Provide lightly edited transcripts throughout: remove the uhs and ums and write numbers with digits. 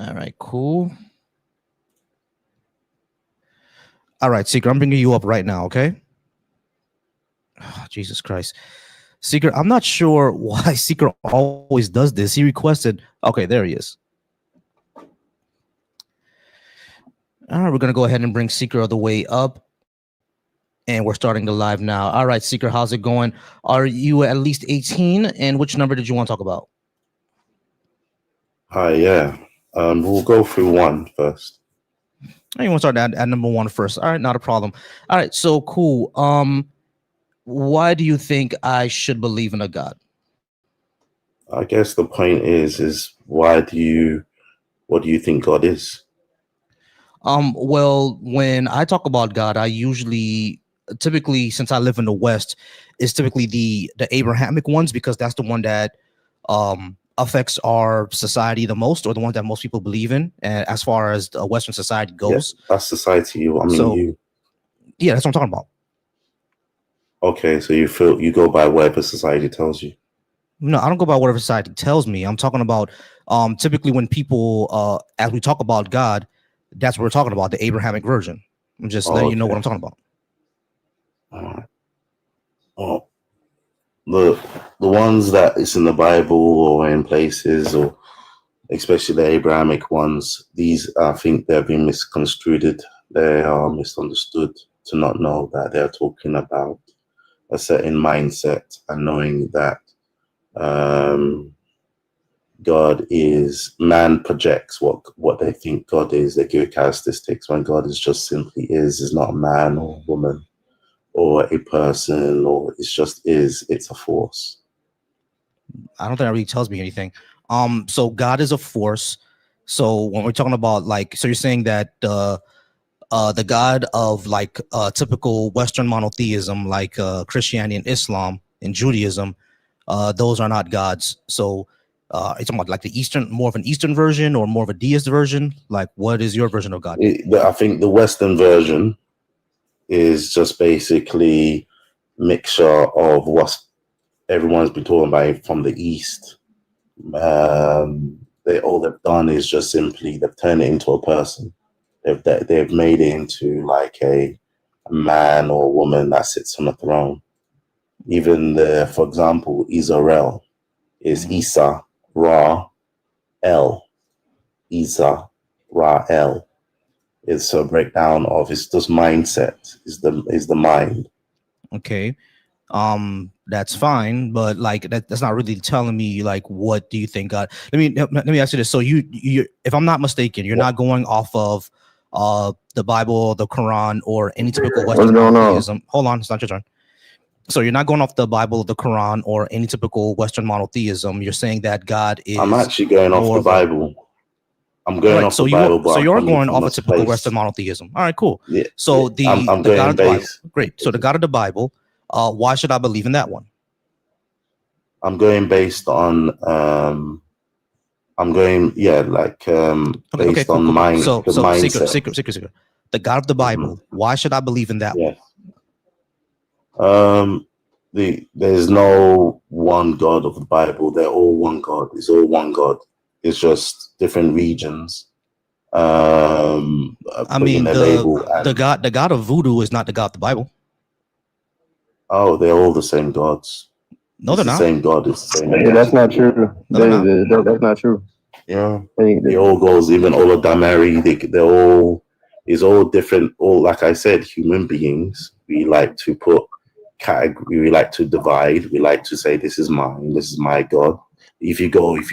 All right, cool. All right, Seeker, I'm bringing you up right now, okay? Oh, Jesus Christ. Seeker, I'm not sure why Seeker always does this. He requested, okay, there he is. All right, we're going to go ahead and bring Seeker all the way up. And we're starting the live now. All right, Seeker, how's it going? Are you at least 18? And which number did you want to talk about? Hi, yeah. We'll go through one first. You want to start at number one first. All right, not a problem. All right, so cool. Why do you think I should believe in a God? I guess the point is what do you think God is? Well, when I talk about God, I typically, since I live in the West, is typically the Abrahamic ones, because that's the one that affects our society the most, or the one that most people believe in, as far as the Western society goes. Yeah, that's society. You. Yeah, that's what I'm talking about. Okay, so you go by whatever society tells you. No, I don't go by whatever society tells me. I'm talking about typically when people, as we talk about God, that's what we're talking about, the Abrahamic version. I'm just letting you know what I'm talking about. Well, the ones that it's in the Bible or in places, or especially the Abrahamic ones, these, I think they've been misconstrued. They are misunderstood to not know that they're talking about a certain mindset and knowing that God is, man projects what they think God is. They give characteristics when God is just simply is not a man or a woman or a person, or it's just is. It's a force. I don't think that really tells me anything. So God is a force. So when we're talking about, like, so you're saying that the God of, like, typical Western monotheism, like Christianity and Islam and Judaism, those are not gods. So it's about like the Eastern, more of an Eastern version or more of a deist version. Like, what is your version of God? I think the Western version is just basically mixture of what everyone's been talking about from the East. All they've done is just simply they've turned it into a person. They've made it into like a man or a woman that sits on a throne. Even for example, Israel is Isa, Ra, El. Isa, Ra, El. It's a breakdown of, it's just mindset, is the mind. Okay. That's fine, but like that's not really telling me, like, what do you think God? Let me ask you this. So you if I'm not mistaken, you're not going off of the Bible, the Quran, or any typical Western monotheism. Hold on, it's not your turn. So you're not going off the Bible, the Quran, or any typical Western monotheism. You're saying that God is. I'm actually going off the Bible. I'm going off the Bible, but so you're going off a typical Western monotheism. All right, cool. Yeah, so I'm the going God of the Bible. base. Great. So the God of the Bible. Why should I believe in that one? I'm going based on I'm going, yeah, like based on mind. So the mindset. Secret. The God of the Bible. Why should I believe in that one? There's no one God of the Bible. They're all one God. It's all one God. It's just different regions. I mean, the God of voodoo is not the God of the Bible. Oh, they're all the same gods. No, they're not. The same God. It's the same. Yeah, that's not true. No, that's not true. Yeah, it all goes, even all of Damari. They're all, it's all different. All, like I said, human beings. We like to put category. We like to divide. We like to say this is mine. This is my God. If you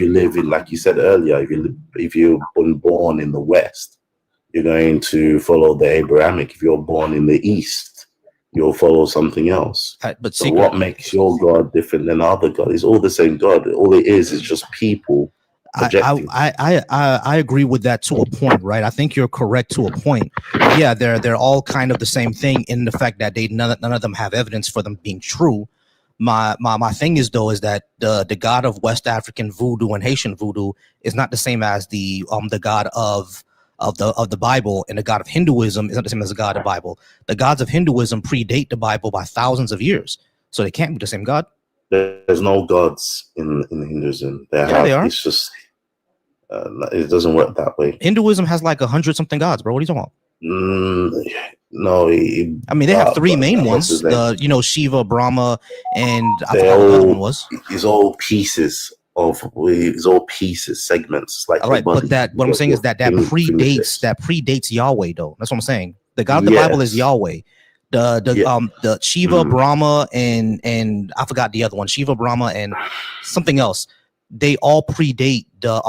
live in, like you said earlier, if you're born in the West, you're going to follow the Abrahamic. If you're born in the East, you'll follow something else. But so what makes your God different than other God? It's all the same God. All it is just people. I agree with that to a point, right? I think you're correct to a point. Yeah, they're all kind of the same thing in the fact that none of them have evidence for them being true. My thing is, though, is that the God of West African voodoo and Haitian voodoo is not the same as the God of the Bible, and the God of Hinduism is not the same as the God of the Bible. The gods of Hinduism predate the Bible by thousands of years, so they can't be the same God. There's no gods in Hinduism. They are. It's just It doesn't work that way. Hinduism has like 100 something gods, bro. What are you talking about? No, I mean, they have three main ones. Shiva, Brahma, and I they're forgot what the other all, one was. It's all pieces segments. Like All right, but what I'm saying is that predates Yahweh, though. That's what I'm saying. The God of the Bible is Yahweh. The Shiva, Brahma, and I forgot the other one. Shiva, Brahma, and something else. They all predate the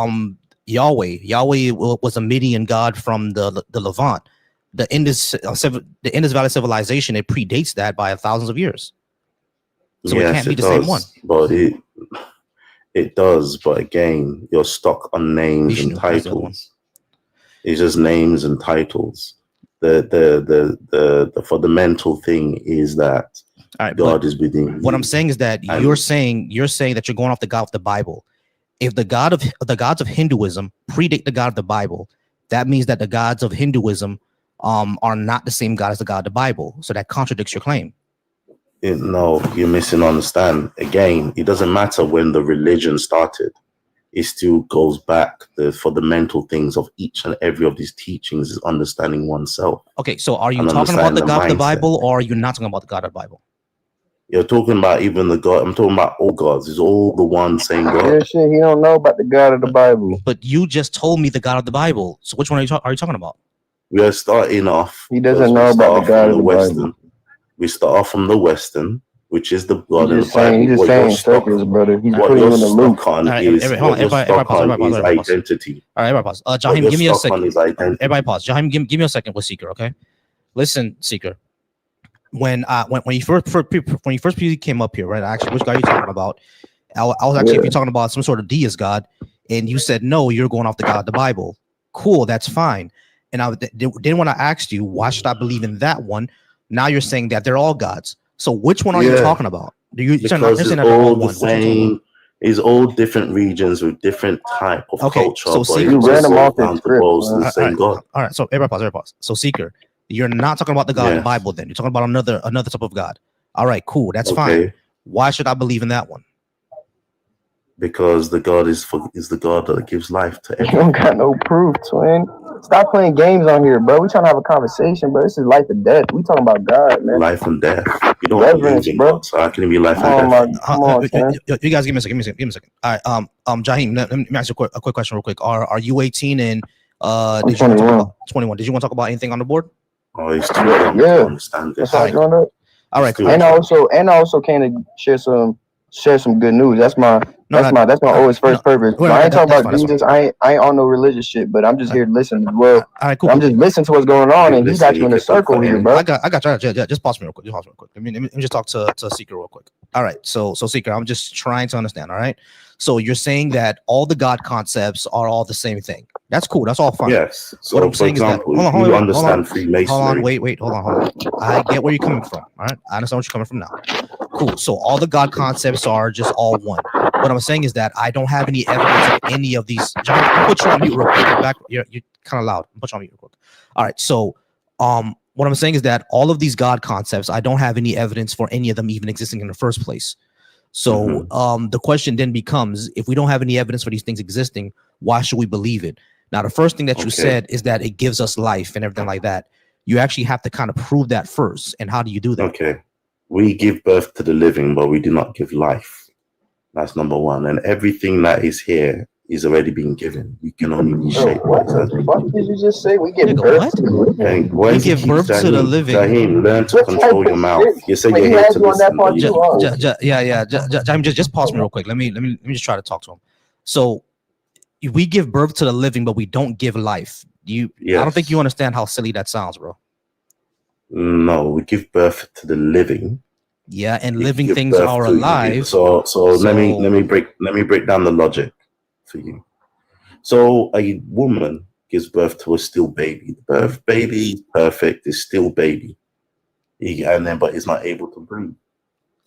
Yahweh. Yahweh was a Midian god from the Levant. The Indus Valley civilization, it predates that by thousands of years. So it can't be the same one. But it does. But again, you're stuck on names and titles. It's just names and titles. The fundamental thing is that God is within you. What I'm saying is that you're saying that you're going off the God of the Bible. If the gods of Hinduism predate the God of the Bible, that means that the gods of Hinduism are not the same God as the God of the Bible. So that contradicts your claim. No, you're misunderstand. Again, it doesn't matter when the religion started. It still goes back. The fundamental things of each and every of these teachings is understanding oneself. Okay, so are you talking about the God of the Bible, or are you not talking about the God of the Bible? You're talking about even the God. I'm talking about all gods. It's all the one same God. Yeah, shit, he don't know about the God of the Bible. But you just told me the God of the Bible. So which one are you talking about? We are starting off. He doesn't know about the God of the Bible. We start off from the Western, which is the God of the Bible. He's just saying circles, brother. He's putting you in the loop. Is identity. All right, everybody pause. Jaheim, give me a second. Everybody pause. Jaheim, give me a second with Seeker, okay? Listen, Seeker. When you first came up here, right? Actually, which guy are you talking about? I was actually talking about some sort of deist god, and you said no, you're going off the God of the Bible. Cool, that's fine. And then when I asked you why should I believe in that one, now you're saying that they're all gods. So which one are you talking about? Because it's all the same. It's all different regions with different type of culture. So you ran them off the same God. All right. So everybody pause. So Seeker, you're not talking about the God of the Bible. Then you're talking about another type of God. All right, cool. That's fine. Why should I believe in that one? Because the God is the God that gives life to everyone. You don't got no proof, twin. Stop playing games on here, bro. We trying to have a conversation, bro. This is life and death. We talking about God, man. Life and death. You don't believe in God, so how can it be life and death? Come on, man. You guys, give me a second. All right, Jaheim, let me ask you a quick question, real quick. Are you 18 and I'm 21. 21? Did you want to talk about anything on the board? Oh, it's too young to understand this. All right, cool. And I also can share some good news. That's my always first purpose. I ain't talking about Jesus. I ain't on no religious shit, but I'm just here to listen as well. All right, cool. I'm just listening to what's going on, and he got you in a circle here, bro. I got you. Yeah, just pause me real quick. Let me just talk to Seeker real quick. All right, so Seeker, I'm just trying to understand. All right, so you're saying that all the God concepts are all the same thing. That's cool. That's all fine. Yes. So, what I'm saying example, is that hold on, understand Freemasonry. Hold on. Wait. Hold on. I get where you're coming from. All right. I understand where you're coming from now. Cool. So all the God concepts are just all one. What I'm saying is that I don't have any evidence of any of these. John, I'll put you on mute real quick. You're kind of loud. I'll put you on mute real quick. All right. So what I'm saying is that all of these God concepts, I don't have any evidence for any of them even existing in the first place. So the question then becomes, if we don't have any evidence for these things existing, why should we believe it? Now, the first thing that you said is that it gives us life and everything like that. You actually have to kind of prove that first. And how do you do that? Okay. We give birth to the living, but we do not give life. That's number one. And everything that is here is already being given. You can only be shaped. What the fuck did you just say? We give birth to the living. We give birth to the living. Jaheim, learn to control your mouth. You say you're here to listen. Jaheim, just pause me real quick. Let me just try to talk to him. So we give birth to the living, but we don't give life. I don't think you understand how silly that sounds, bro. No, we give birth to the living. Yeah, and living things are alive. So let me break down the logic for you. So a woman gives birth to a still baby. The baby is perfect, is still baby. But it's not able to breathe.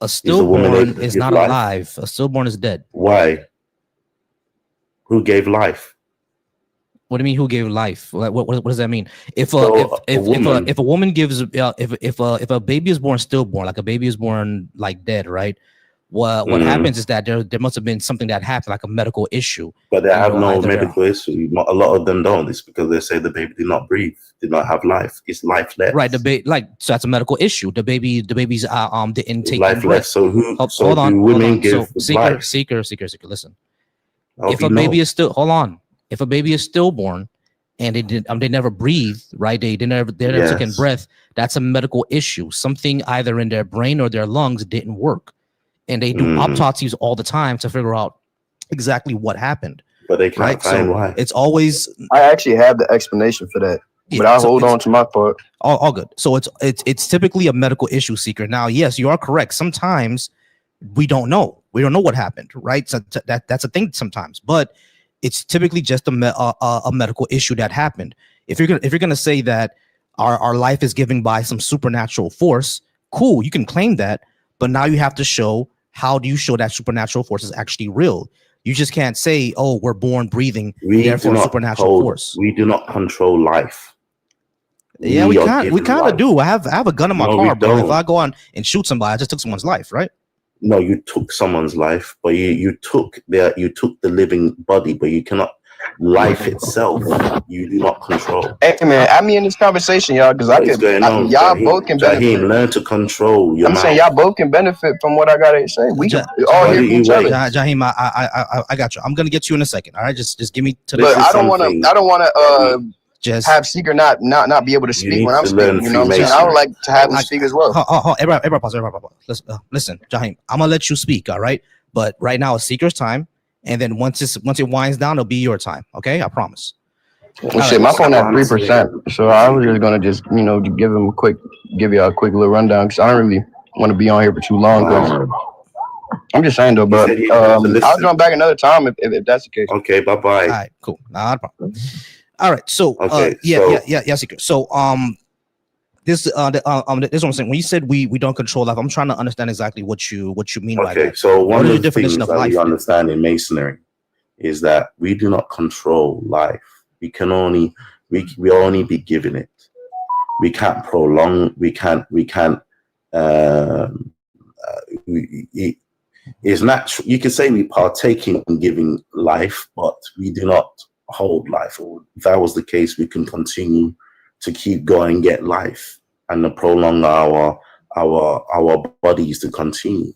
A stillborn is not alive. A stillborn is dead. Why? Who gave life? What do you mean? Who gave life? What does that mean? If a woman gives if a baby is born stillborn, like a baby is born like dead, right? What happens is that there must have been something that happened, like a medical issue. But they have no medical issue. A lot of them don't. It's because they say the baby did not breathe, did not have life. It's lifeless. Right. So that's a medical issue. The baby's didn't take lifeless. So hold on, women give seeker, listen. If a baby is still if a baby is stillborn and they never breathe, right? They never took in breath. That's a medical issue. Something either in their brain or their lungs didn't work. And they do autopsies all the time to figure out exactly what happened. But they can't find why. It's always. I actually have the explanation for that, but I hold on to my part. All good. So it's typically a medical issue, seeker. Now, yes, you are correct. Sometimes we don't know. We don't know what happened, right? So that's a thing sometimes, but it's typically just a medical issue that happened. If you're gonna say that our life is given by some supernatural force, cool, you can claim that, but now you have to show. How do you show that supernatural force is actually real? You just can't say, "Oh, we're born breathing, therefore supernatural force." We do not control life. Yeah, we kind of do. I have a gun in my car, bro. If I go on and shoot somebody, I just took someone's life, right? No, you took someone's life, but you took the living body, but you cannot. Life itself, you do not control. Hey man, I mean in this conversation, y'all, because y'all both can benefit. Learn to control your mind. Saying y'all both can benefit from what I gotta say. We all hear each other. Jaheim, I got you. I'm gonna get you in a second. All right, just give me to the. But I don't want to just have Seeker not be able to speak when I'm speaking. You know what I'm saying? I would like to have him speak as well. Everybody pause. Listen, Jaheim, I'm gonna let you speak. All right, but right now it's Seeker's time. And then once it winds down, it'll be your time. Okay, I promise. Well, shit, my phone at 3%, so I was just gonna give you a quick little rundown because I don't really want to be on here for too long. I'm just saying though, but I'll jump back another time if that's the case. Okay, bye bye. All right, cool. Nah, no problem. All right, so yeah, Seeker. So this is what I'm saying. When you said we don't control life, I'm trying to understand exactly what you mean by that. Okay, so one of the definition of life we understand in Masonry is that we do not control life. We can only be given it. We can't prolong. It's natural. You can say we partake in giving life, but we do not hold life. Or if that was the case, we can continue to keep going and get life and to prolong our bodies to continue.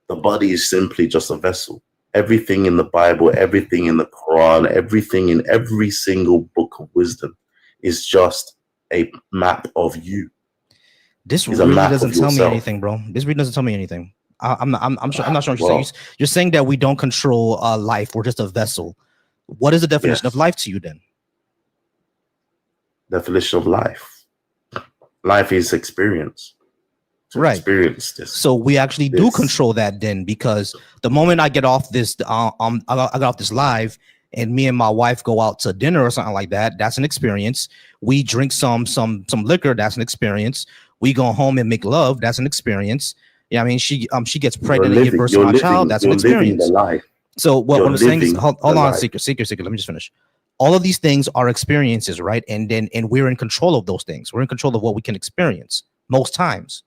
The body is simply just a vessel. Everything in the Bible, everything in the Quran, everything in every single book of wisdom is just a map of you. This really doesn't tell me anything, bro. This really doesn't tell me anything. I'm not sure what you're saying. You're saying that we don't control life. We're just a vessel. What is the definition of life to you then? Definition of life. Life is experience. Right. Experience this. So we actually do control that then, because the moment I get off this, I got off this live, and me and my wife go out to dinner or something like that. That's an experience. We drink some liquor. That's an experience. We go home and make love. That's an experience. Yeah, I mean, she gets pregnant and gives birth to my child. That's an experience. So what I'm saying is, hold on, Seeker. Let me just finish. All of these things are experiences, right? And we're in control of those things. We're in control of what we can experience most times,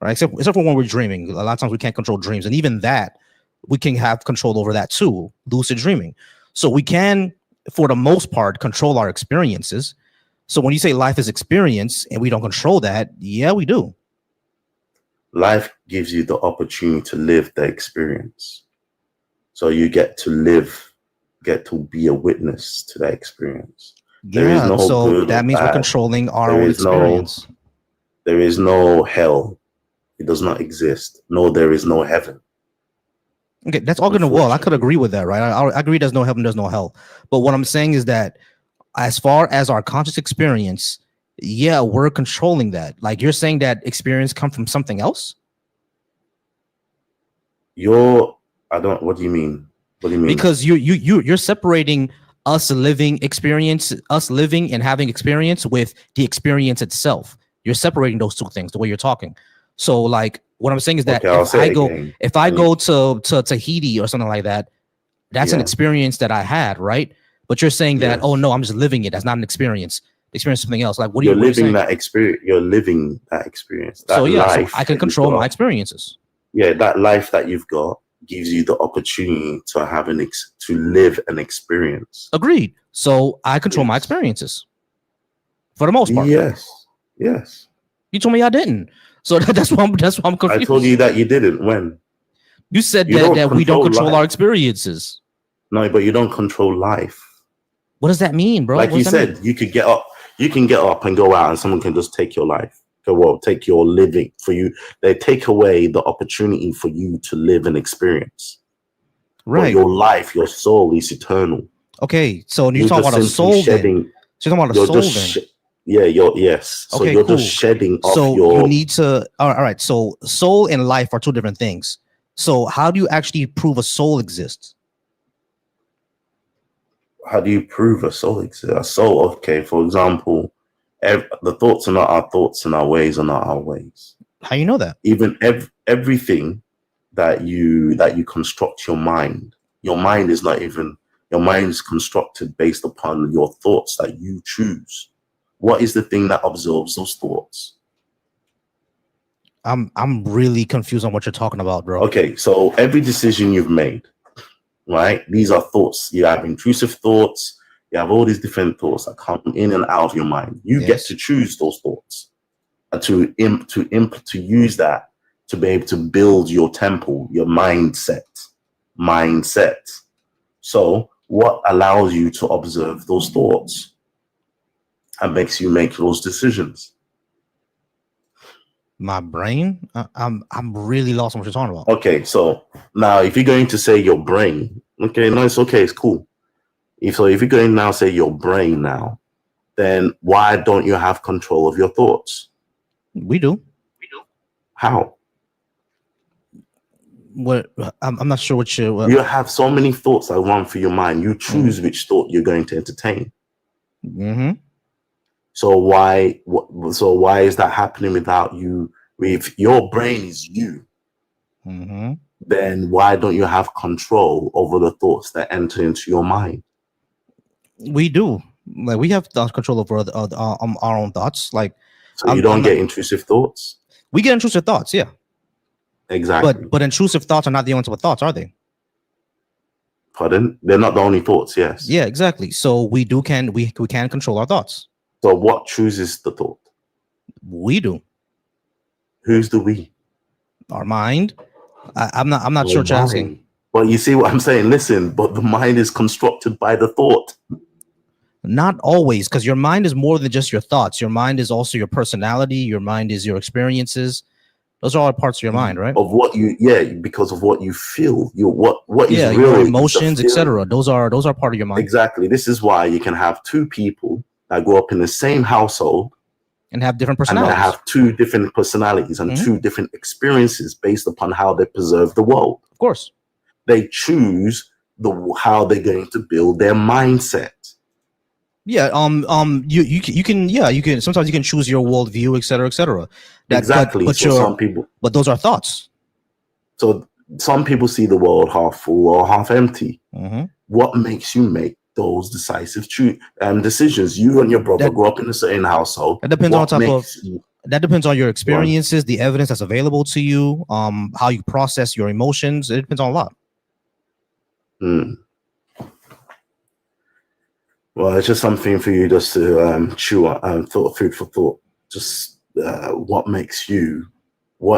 right? Except for when we're dreaming. A lot of times we can't control dreams, and even that we can have control over that too. Lucid dreaming. So we can, for the most part, control our experiences. So when you say life is experience and we don't control that, yeah, we do. Life gives you the opportunity to live the experience. So you get to be a witness to that experience. So that means we're controlling our own experience. There is no hell. It does not exist. No, there is no heaven. Okay, that's all good and well. I could agree with that, right? I agree there's no heaven, there's no hell. But what I'm saying is that as far as our conscious experience, yeah, we're controlling that. Like you're saying that experience come from something else? What do you mean? What do you mean? Because you're separating us living and having experience with the experience itself. You're separating those two things the way you're talking. So like what I'm saying is that if I go to Tahiti or something like that, that's an experience that I had, right? But you're saying that, oh no, I'm just living it. That's not an experience. Experience something else. Like what are you living that experience? You're living that experience. So I can control my experiences. Yeah, that life that you've got gives you the opportunity to have to live an experience. Agreed. So I control my experiences for the most part. Yes. You told me I didn't. So that's why I'm confused. I told you that you didn't. When you said that we don't control our experiences. No, but you don't control life. What does that mean, bro? Like you said, you could get up. You can get up and go out, and someone can just take your life. Take your living for you. They take away the opportunity for you to live an experience. Right. But your life, your soul is eternal. Okay, so you're talking about a soul. So you're talking about a soul. So you're just shedding off your. You need to. All right. So soul and life are two different things. So how do you actually prove a soul exists? How do you prove a soul exists? A soul, okay. For example, the thoughts are not our thoughts, and our ways are not our ways. How you know that? Even everything that you construct your mind is not even. Your mind is constructed based upon your thoughts that you choose. What is the thing that absorbs those thoughts? I'm really confused on what you're talking about, bro. Okay, so every decision you've made, right? These are thoughts. You have intrusive thoughts. You have all these different thoughts that come in and out of your mind. You get to choose those thoughts and to use that to be able to build your temple, your mindset. So what allows you to observe those thoughts and makes you make those decisions? My brain? I'm really lost on what you're talking about. Okay, so now if you're going to say your brain, okay, no, it's okay, it's cool. If you're going to now say your brain now, then why don't you have control of your thoughts? We do. How? What? I'm not sure what you. You have so many thoughts that run through your mind. You choose which thought you're going to entertain. Mm-hmm. So why is that happening without you? If your brain is you, then why don't you have control over the thoughts that enter into your mind? We do. Like we have control over our own thoughts. Like, so you don't get intrusive thoughts. We get intrusive thoughts, yeah. Exactly. But intrusive thoughts are not the only type of thoughts, are they? Pardon? They're not the only thoughts. Yes. Yeah, exactly. So we can control our thoughts. So what chooses the thought? We do. Who's the we? Our mind. I'm not sure what you're asking. But you see what I'm saying? Listen, but the mind is constructed by the thought. Not always, because your mind is more than just your thoughts. Your mind is also your personality. Your mind is your experiences. Those are all parts of your mind, right? Of what because of what you feel. What is real, your emotions, etc. Those are part of your mind. Exactly. This is why you can have two people that grow up in the same household and have different personalities. And they have two different personalities and two different experiences based upon how they preserve the world. Of course. They choose how they're going to build their mindset. Yeah, you can sometimes you can choose your worldview, etc. Exactly. But some people, but those are thoughts. So some people see the world half full or half empty. What makes you make those decisive decisions? You and your brother grew up in a certain household. That depends that depends on your experiences, the evidence that's available to you, how you process your emotions. It depends on a lot. Well, it's just something for you just to chew on, food for thought. Just what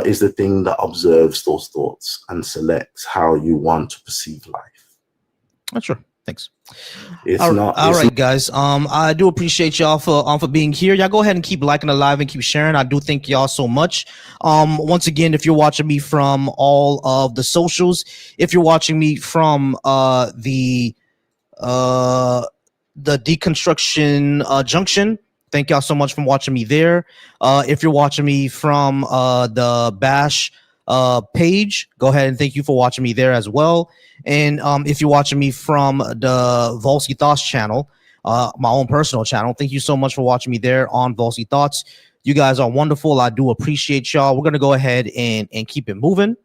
is the thing that observes those thoughts and selects how you want to perceive life? Not sure. Thanks. All right, guys. I do appreciate y'all for being here. Y'all go ahead and keep liking the live and keep sharing. I do thank y'all so much. Once again, if you're watching me from all of the socials, if you're watching me from the Deconstruction Junction, thank y'all so much for watching me there. If you're watching me from the Bash page, go ahead and thank you for watching me there as well. And if you're watching me from the Volcy Thoughts channel, my own personal channel, thank you so much for watching me there on Volcy Thoughts. You guys are wonderful. I do appreciate y'all. We're gonna go ahead and keep it moving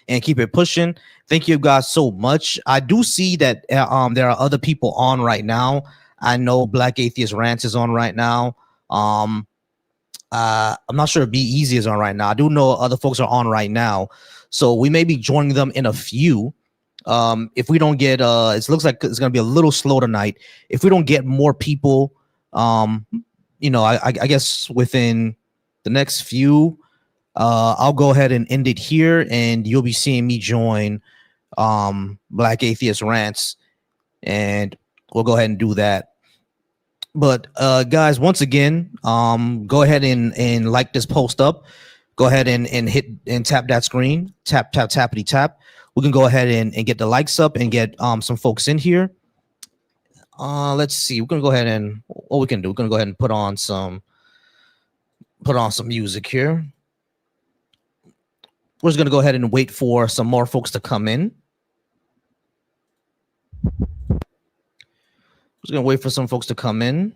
and keep it pushing. Thank you guys so much. I do see that there are other people on right now. I know Black Atheist Rants is on right now. I'm not sure if Be Easy is on right now. I do know other folks are on right now, so we may be joining them in a few. If we don't get, it looks like it's gonna be a little slow tonight. If we don't get more people, I guess within the next few, I'll go ahead and end it here, and you'll be seeing me join Black Atheist Rants, and we'll go ahead and do that. But guys, once again, go ahead and like this post up. Go ahead and hit and tap that screen. Tap, tappity tap. We can go ahead and get the likes up and get some folks in here. Let's see. We're gonna go ahead and what we can do. We're gonna go ahead and put on some music here. We're just gonna go ahead and wait for some more folks to come in. Just gonna wait for some folks to come in.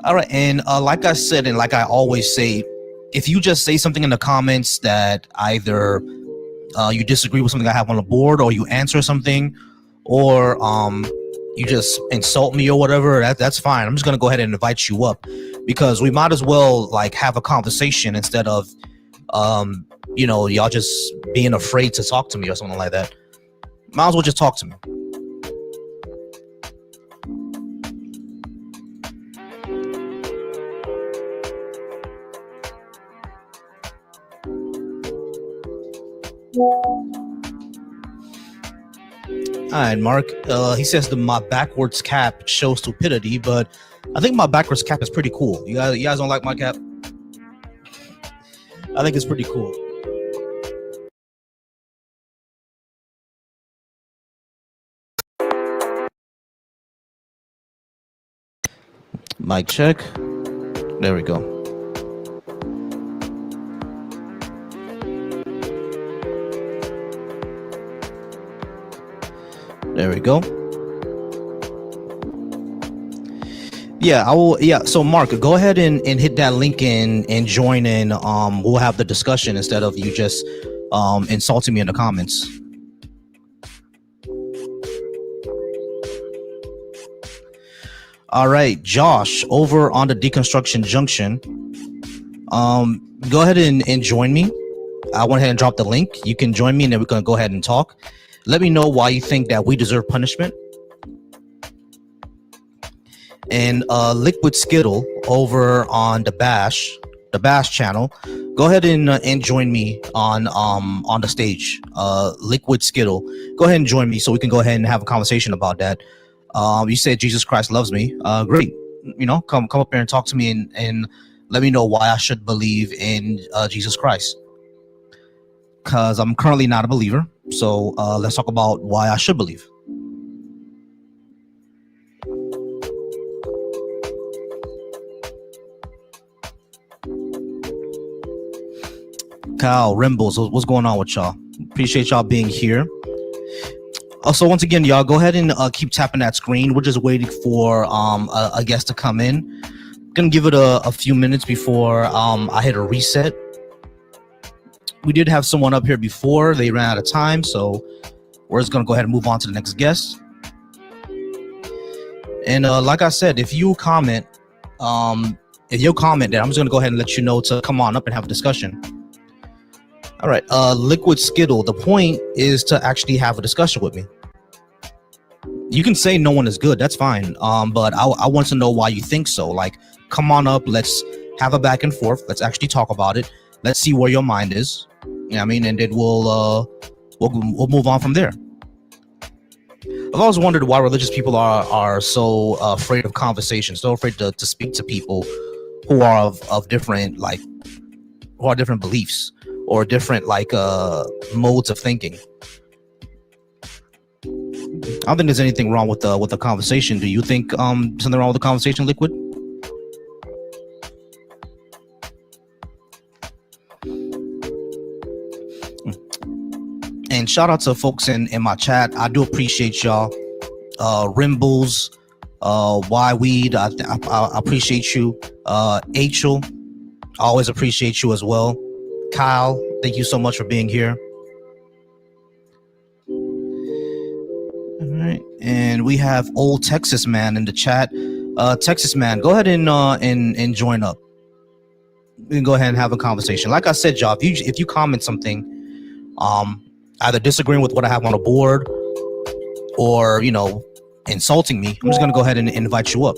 All right, and like I said, and like I always say, if you just say something in the comments that either you disagree with something I have on the board, or you answer something, or you just insult me or whatever, that's fine. I'm just gonna go ahead and invite you up, because we might as well like have a conversation instead of y'all just being afraid to talk to me or something like that. Might as well just talk to me. All right, Mark. He says my backwards cap shows stupidity, but I think my backwards cap is pretty cool. You guys don't like my cap? I think it's pretty cool. Mic check. There we go. There we go. Yeah, I will. Yeah, so Mark, go ahead and hit that link and join in. We'll have the discussion instead of you just insulting me in the comments. All right, Josh, over on the Deconstruction Junction. Go ahead and join me. I went ahead and dropped the link. You can join me, and then we're gonna go ahead and talk. Let me know why you think that we deserve punishment. And Liquid Skittle over on the Bash channel. Go ahead and join me on the stage. Liquid Skittle, go ahead and join me so we can go ahead and have a conversation about that. You said Jesus Christ loves me. Great. Come up here and talk to me and let me know why I should believe in Jesus Christ. Because I'm currently not a believer. So let's talk about why I should believe. Kyle, Rimbles, what's going on with y'all? Appreciate y'all being here. So once again, y'all, go ahead and keep tapping that screen. We're just waiting for a guest to come in. Gonna give it a few minutes before I hit a reset. We did have someone up here before. They ran out of time, so we're just gonna go ahead and move on to the next guest. And like I said, if you comment, then I'm just gonna go ahead and let you know to come on up and have a discussion. All right, Liquid Skittle, the point is to actually have a discussion with me. You can say no one is good, that's fine. But I want to know why you think so. Like, come on up, let's have a back and forth. Let's actually talk about it. Let's see where your mind is. You know what I mean? And then we'll move on from there. I've always wondered why religious people are so afraid of conversation, so afraid to speak to people who are of different, like, who are different beliefs or different modes of thinking. I don't think there's anything wrong with the conversation. Do you think something wrong with the conversation, Liquid? And shout out to folks in my chat. I do appreciate y'all. Rimbles, Y Weed, I appreciate you. Achel, I always appreciate you as well. Kyle, thank you so much for being here. All right, and we have Old Texas Man in the chat. Texas Man, go ahead and join up. We can go ahead and have a conversation. Like I said, y'all, if you comment something, either disagreeing with what I have on the board or insulting me, I'm just gonna go ahead and invite you up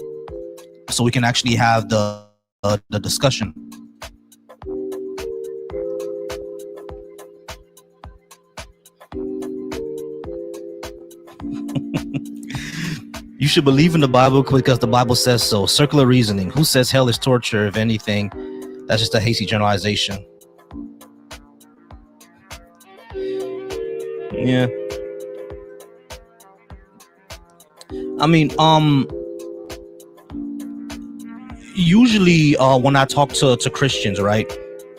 so we can actually have the discussion. You should believe in the Bible because the Bible says so. Circular reasoning. Who says hell is torture? If anything, that's just a hasty generalization. Yeah. I mean, usually when I talk to Christians, right,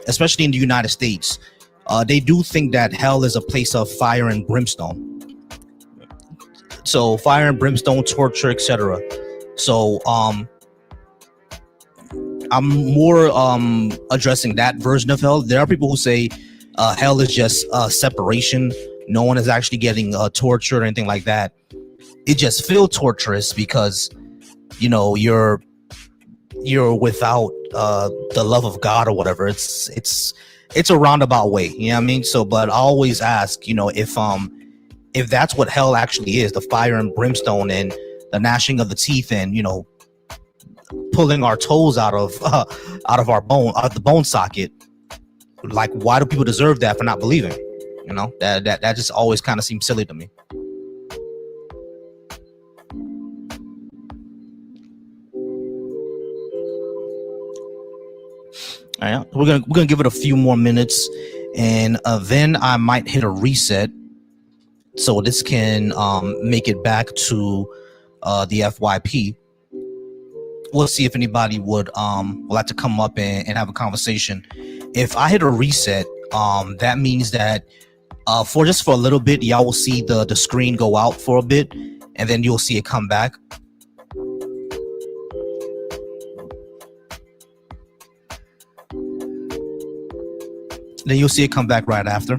especially in the United States, they do think that hell is a place of fire and brimstone. So fire and brimstone, torture, etc. So I'm more addressing that version of hell. There are people who say hell is just separation. No one is actually getting tortured or anything like that. It just feels torturous because you're without the love of God or whatever. It's a roundabout way, you know what I mean? So, but I always ask, if that's what hell actually is, the fire and brimstone and the gnashing of the teeth and pulling our toes out of our bone, out of the bone socket, like, why do people deserve that for not believing? That just always kind of seems silly to me. All right, we're gonna give it a few more minutes, and then I might hit a reset so this can make it back to the FYP. We'll see if anybody would like to come up and have a conversation. If I hit a reset, that means that for a little bit, y'all will see the screen go out for a bit, and then you'll see it come back. Then you'll see it come back right after.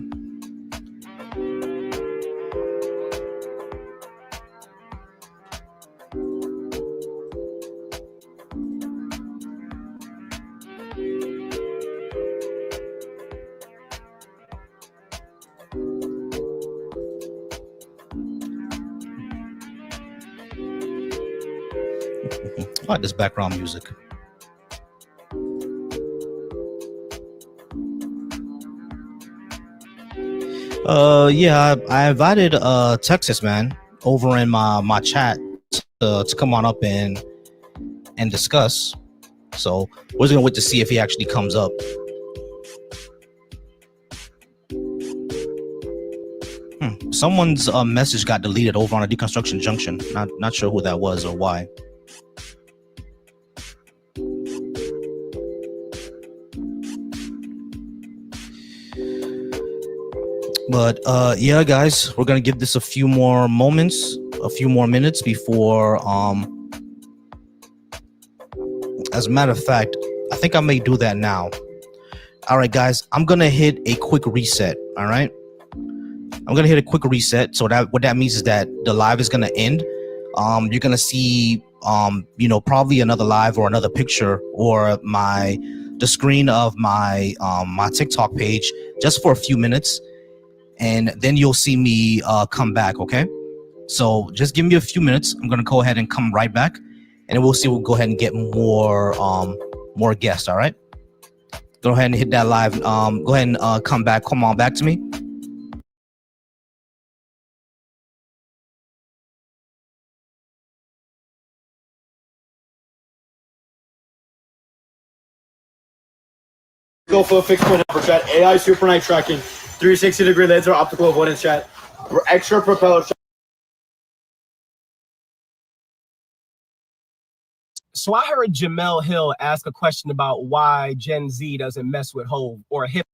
I like this background music. Yeah, I invited Texas Man over in my chat to come on up and discuss. So we're just gonna wait to see if he actually comes up. Someone's message got deleted over on a Deconstruction Junction. Not sure who that was or why. But yeah, guys, we're gonna give this a few more moments, a few more minutes before as a matter of fact, I think I may do that now. All right, guys, I'm gonna hit a quick reset. All right, I'm gonna hit a quick reset. So that what that means is that the live is gonna end. You're gonna see probably another live or another picture or the screen of my my TikTok page just for a few minutes, and then you'll see me come back. Okay, so just give me a few minutes. I'm gonna go ahead and come right back, and then we'll see. We'll go ahead and get more guests. All right, go ahead and hit that live. Go ahead and come on back to me. Go for a fixed point number, chat. AI super night tracking, 360-degree laser optical avoidance, chat. Extra propeller. So I heard Jamel Hill ask a question about why Gen Z doesn't mess with Hov or hip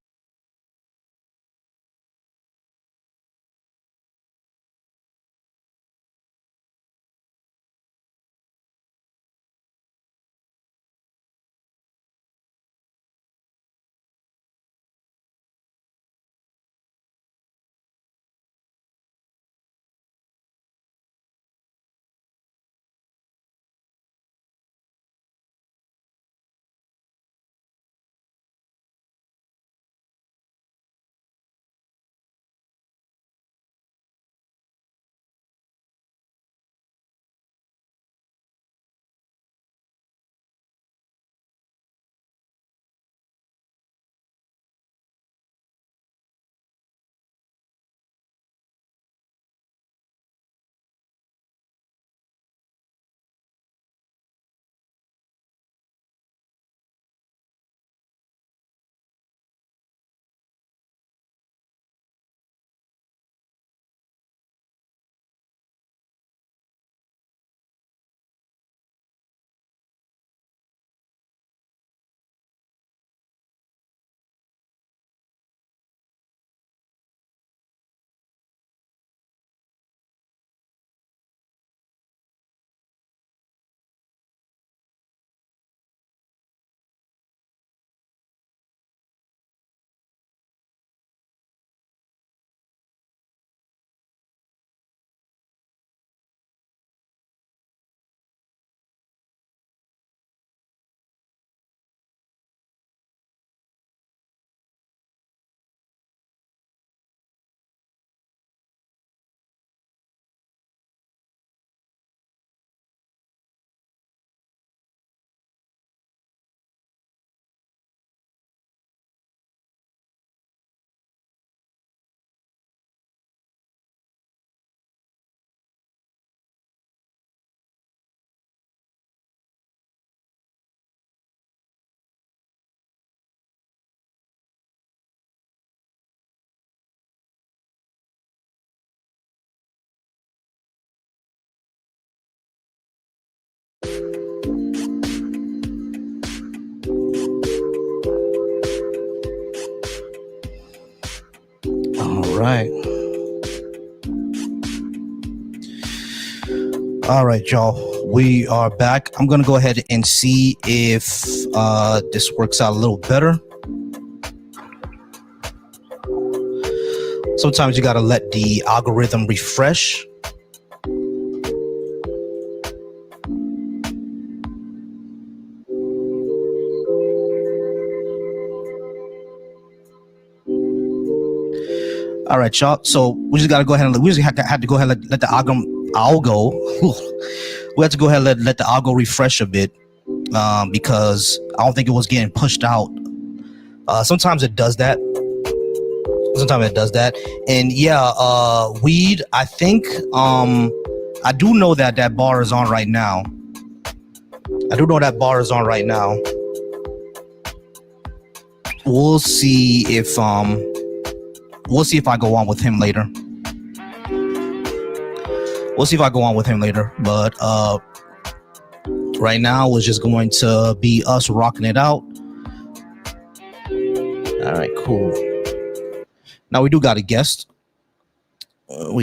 All right, y'all. We are back. I'm gonna go ahead and see if this works out a little better. Sometimes you gotta let the algorithm refresh. All right, y'all. So we just gotta go ahead and we just have to go ahead and let the algo. We have to go ahead and let the algo refresh a bit because I don't think it was getting pushed out. Sometimes it does that. And yeah, weed. I think I do know that bar is on right now. We'll see if I go on with him later. But right now it's just going to be us rocking it out. All right, cool. Now we do got a guest. All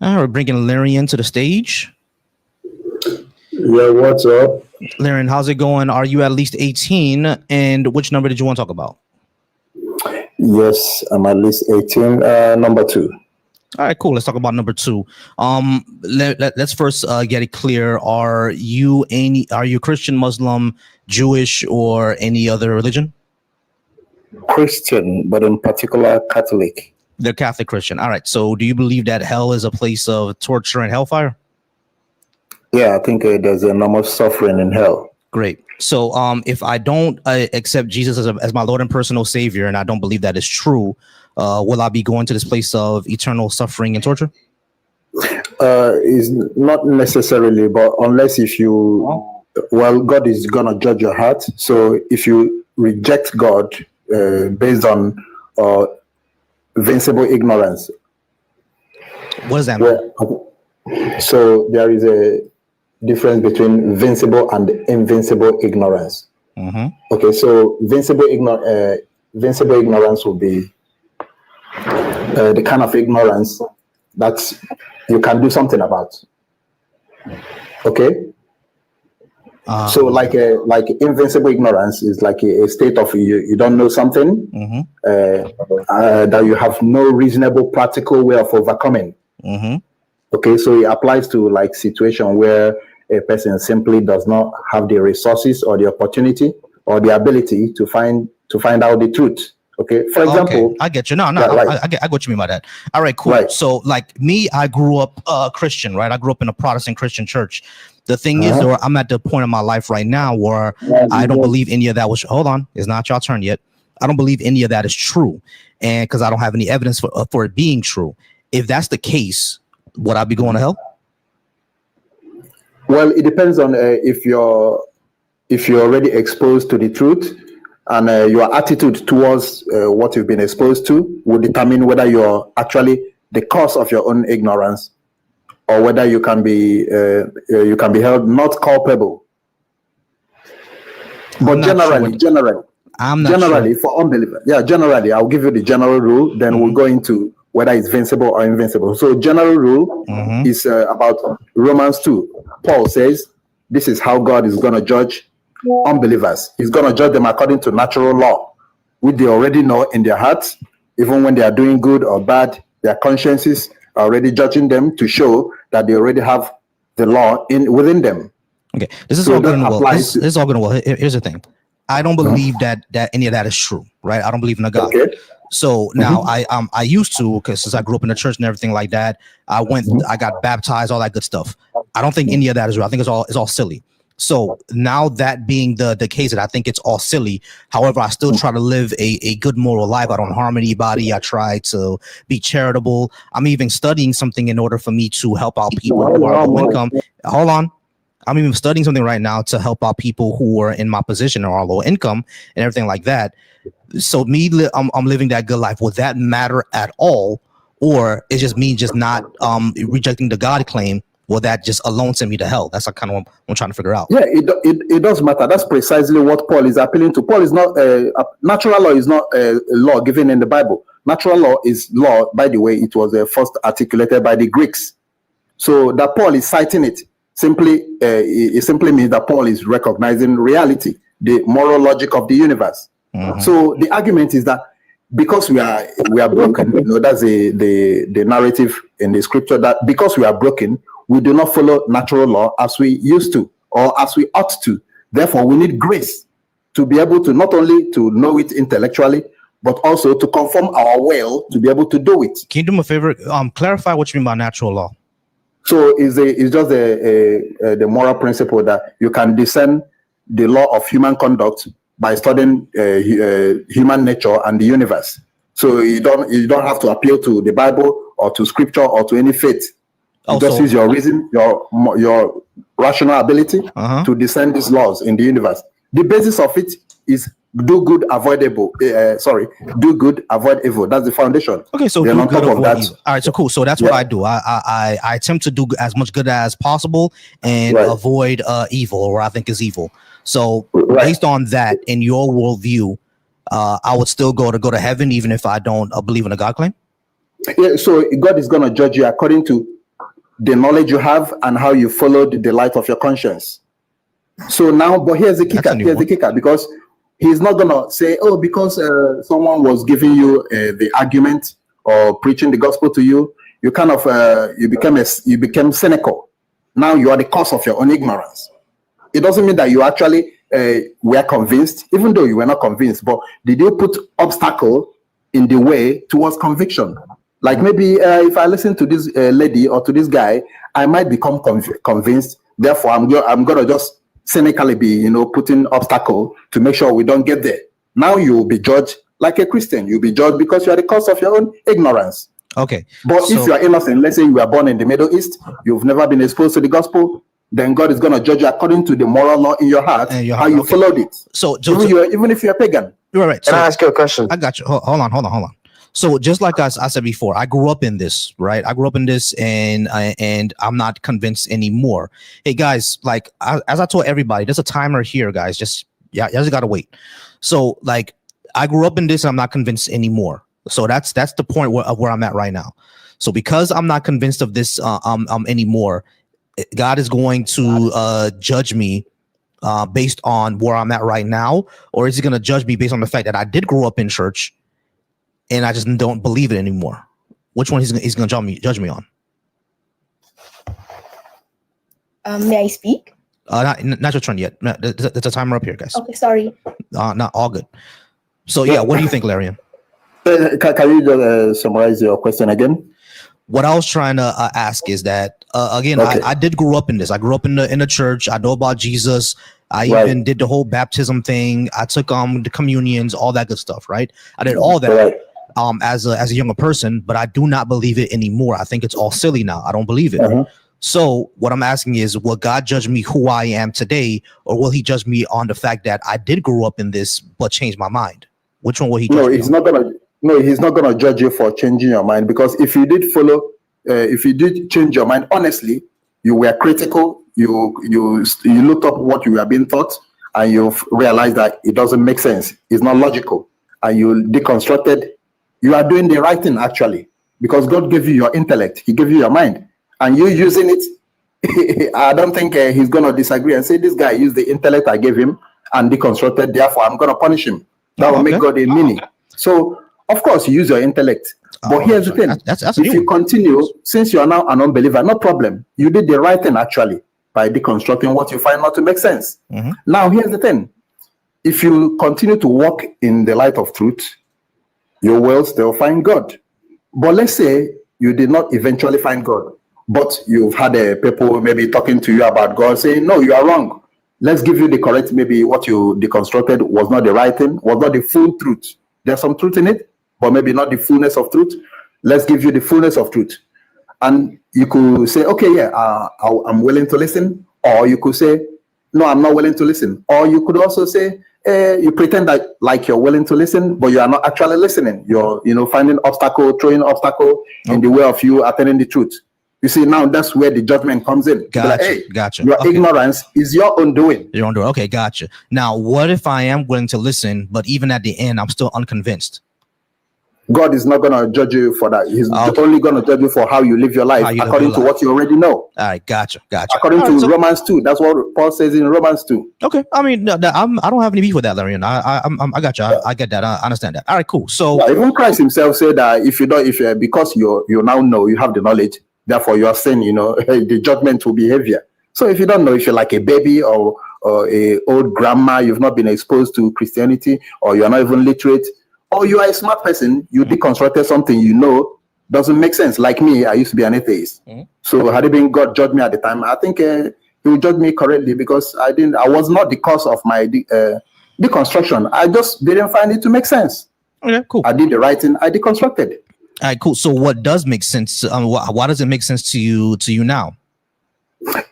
right, we're bringing Lyrian to the stage. Yeah, what's up? Lyrian, how's it going? Are you at least 18? And which number did you want to talk about? Yes, I'm at least 18. Number 2. All right, cool. Let's talk about number 2. Let's first get it clear. Are you Christian, Muslim, Jewish, or any other religion? Christian, but in particular Catholic. They're Catholic Christian. All right. So do you believe that hell is a place of torture and hellfire? Yeah, I think there's enormous suffering in hell. Great. So if I don't accept Jesus as my Lord and personal Savior, and I don't believe that is true, will I be going to this place of eternal suffering and torture? Is not necessarily, but unless if you, God is going to judge your heart. So if you reject God based on invincible ignorance. What does that mean? So there is a difference between invincible and invincible ignorance. Mm-hmm. Okay, so invincible ignorance will be the kind of ignorance that you can do something about. Okay. So like invincible ignorance is like a state of you don't know something that you have no reasonable practical way of overcoming. Mm-hmm. Okay, so it applies to like situation where a person simply does not have the resources or the opportunity or the ability to find out the truth. Okay, for example, okay. I get you. No, right. I get what you mean by that. All right, cool. Right. So like me, I grew up Christian, right? I grew up in a Protestant Christian church. The thing is, though, I'm at the point in my life right now where I don't believe any of that was. Hold on, it's not your turn yet. I don't believe any of that is true, and because I don't have any evidence for it being true. If that's the case, would I be going to hell? Well, it depends on if you're already exposed to the truth, and your attitude towards what you've been exposed to will determine whether you're actually the cause of your own ignorance, or whether you can be held not culpable. But generally, I'm not generally sure. For unbelievers, generally, I'll give you the general rule. Then we'll go into whether it's invincible or invincible. So general rule is about Romans 2. Paul says this is how God is going to judge unbelievers. He's going to judge them according to natural law, which they already know in their hearts. Even when they are doing good or bad, their consciences are already judging them to show that they already have the law within them. Okay, this is all good and well. This is all good and well. Here's the thing. I don't believe that any of that is true, right? I don't believe in a God. Okay. So now I used to, because since I grew up in the church and everything like that, I got baptized, all that good stuff. I don't think any of that is real. I think it's all silly. So now that being the case, that I think it's all silly. However, I still try to live a good moral life. I don't harm anybody. I try to be charitable. I'm even studying something in order for me to help out people who are low income. Hold on. I'm even studying something right now to help out people who are in my position or are low income and everything like that. So I'm living that good life. Would that matter at all? Or is just me just not rejecting the God claim will that just alone send me to hell? That's kind of what I'm trying to figure out. Yeah, it does matter. That's precisely what Paul is appealing to. Paul is not natural law is not a law given in the Bible. Natural law is law. By the way, it was first articulated by the Greeks. So that Paul is citing it simply means that Paul is recognizing reality, the moral logic of the universe. So the argument is that because we are broken, that's the narrative in the scripture, that because we are broken, we do not follow natural law as we used to or as we ought to. Therefore, we need grace to be able to not only to know it intellectually, but also to conform our will to be able to do it. Can you do me a favor? Clarify what you mean by natural law. So it's just the moral principle that you can discern the law of human conduct by studying human nature and the universe. So you don't have to appeal to the Bible or to scripture or to any faith. You just use your reason, your rational ability to discern these laws in the universe. The basis of it is do good, avoid evil. Do good, avoid evil. That's the foundation. Okay, so do good, avoid evil. All right, so cool. So that's what I do. I attempt to do as much good as possible and avoid evil, or I think is evil. So based on that, in your worldview, I would still go to heaven even if I don't believe in a God claim. Yeah. So God is going to judge you according to the knowledge you have and how you followed the light of your conscience. So now, but here's the kicker. Here's the kicker, because he's not gonna say, oh, because someone was giving you the argument or preaching the gospel to you, you kind of you became cynical. Now you are the cause of your own ignorance. It doesn't mean that you actually were convinced, even though you were not convinced. But did you put obstacle in the way towards conviction? Like maybe if I listen to this lady or to this guy, I might become convinced. Therefore, I'm gonna just cynically be, putting obstacle to make sure we don't get there. Now you will be judged like a Christian. You'll be judged because you are the cause of your own ignorance. Okay. But if you are innocent, let's say you were born in the Middle East, you've never been exposed to the gospel, then God is going to judge you according to the moral law in your heart, how you followed it. So even if you're a pagan. You're right. Can I ask you a question? I got you. Hold on. So just like I said before, I grew up in this, right? I grew up in this, and I'm not convinced anymore. Hey guys, like as I told everybody, there's a timer here, guys. You just gotta wait. So like I grew up in this, and I'm not convinced anymore. So that's the point where I'm at right now. So because I'm not convinced of this anymore, God is going to judge me based on where I'm at right now, or is he going to judge me based on the fact that I did grow up in church and I just don't believe it anymore? Which one he's going to judge me on? May I speak? Not your turn yet. There's a timer up here, guys. Okay, sorry. Not all good. So yeah, what do you think, Larian? Can you summarize your question again? What I was trying to ask is that again, okay. I did grow up in this. I grew up in the church. I know about Jesus. I even did the whole baptism thing. I took the communions, all that good stuff. Right? I did all that as a younger person, but I do not believe it anymore. I think it's all silly now. I don't believe it. So what I'm asking is, will God judge me who I am today, or will he judge me on the fact that I did grow up in this but changed my mind? Which one will he judge me on? No, he's not going to judge you for changing your mind, because if you did if you did change your mind, honestly, you were critical, you looked up what you were being taught, and you've realized that it doesn't make sense, it's not logical, and you deconstructed, you are doing the right thing actually, because God gave you your intellect, he gave you your mind, and you using it. I don't think he's going to disagree and say, this guy used the intellect I gave him and deconstructed, therefore I'm going to punish him. That will make God a meanie. So of course, you use your intellect. But here's the thing. If you continue, since you are now an unbeliever, no problem. You did the right thing, actually, by deconstructing what you find not to make sense. Now, here's the thing. If you continue to walk in the light of truth, you will still find God. But let's say you did not eventually find God, but you've had people maybe talking to you about God, saying, no, you are wrong. Let's give you the correct, maybe what you deconstructed was not the right thing, was not the full truth. There's some truth in it, but maybe not the fullness of truth. Let's give you the fullness of truth. And you could say, okay, yeah, I'm willing to listen. Or you could say, no, I'm not willing to listen. Or you could also say, you pretend that like you're willing to listen, but you are not actually listening. You're, finding obstacle, throwing obstacle in the way of you attaining the truth. You see, now that's where the judgment comes in. Gotcha. Like, hey, Gotcha. Your ignorance is your own doing. Your own doing. Okay, gotcha. Now, what if I am willing to listen, but even at the end, I'm still unconvinced? God is not going to judge you for that. He's only going to judge you for how you live your life according to what you already know. All right, gotcha. According to Romans 2, that's what Paul says in Romans 2. Okay, I mean, I don't have any beef with that, Larry. I got you. I get that. I understand that. All right, cool. So even Christ himself said that because you now know, you have the knowledge, therefore you are saying, the judgment will be heavier. So if you don't know, if you're like a baby or a old grandma, you've not been exposed to Christianity, or you're not even literate, or you are a smart person, you deconstructed something doesn't make sense. Like me, I used to be an atheist. So had it been God judged me at the time, I think he would judge me correctly, because I was not the cause of my deconstruction. I just didn't find it to make sense. Okay, cool. I did the right thing. I deconstructed. All right, cool. So what does make sense? Why does it make sense to you now?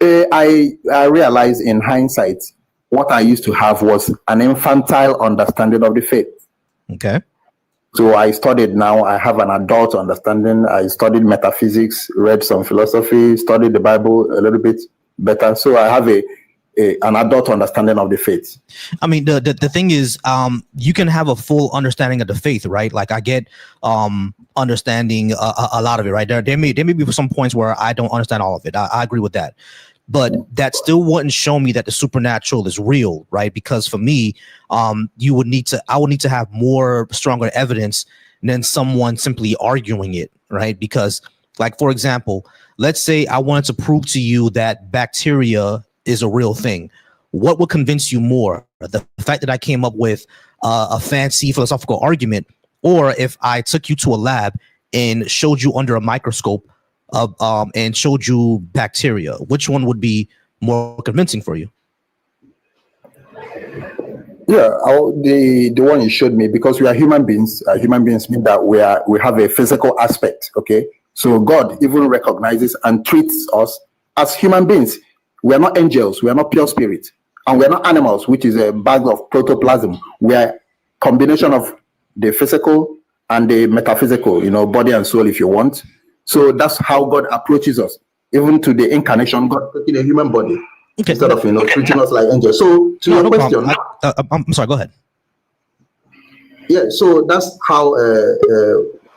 I realized in hindsight, what I used to have was an infantile understanding of the faith. Okay. So I studied now. I have an adult understanding. I studied metaphysics, read some philosophy, studied the Bible a little bit better. So I have an adult understanding of the faith. I mean, the thing is, you can have a full understanding of the faith, right? Like I get understanding a lot of it, right? There may be some points where I don't understand all of it. I agree with that. But that still wouldn't show me that the supernatural is real, right? Because for me, I would need to have more stronger evidence than someone simply arguing it, right? Because, like, for example, let's say I wanted to prove to you that bacteria is a real thing. What would convince you more? The fact that I came up with a fancy philosophical argument, or if I took you to a lab and showed you under a microscope and showed you bacteria? Which one would be more convincing for you? Yeah, the one you showed me, because we are human beings. Human beings mean that we have a physical aspect. Okay, so God even recognizes and treats us as human beings. We are not angels. We are not pure spirit, and we are not animals, which is a bag of protoplasm. We are a combination of the physical and the metaphysical. Body and soul, if you want. So that's how God approaches us. Even to the incarnation, God taking a human body instead of treating us like angels. So to your question, I'm sorry. Go ahead. Yeah. So that's how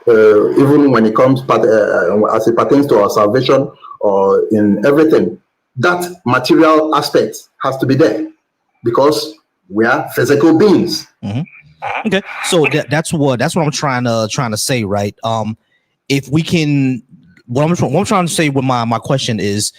even when it comes as it pertains to our salvation or in everything, that material aspect has to be there, because we are physical beings. Okay. So that's what I'm trying to say, right? If we can, what I'm trying to say with my question is,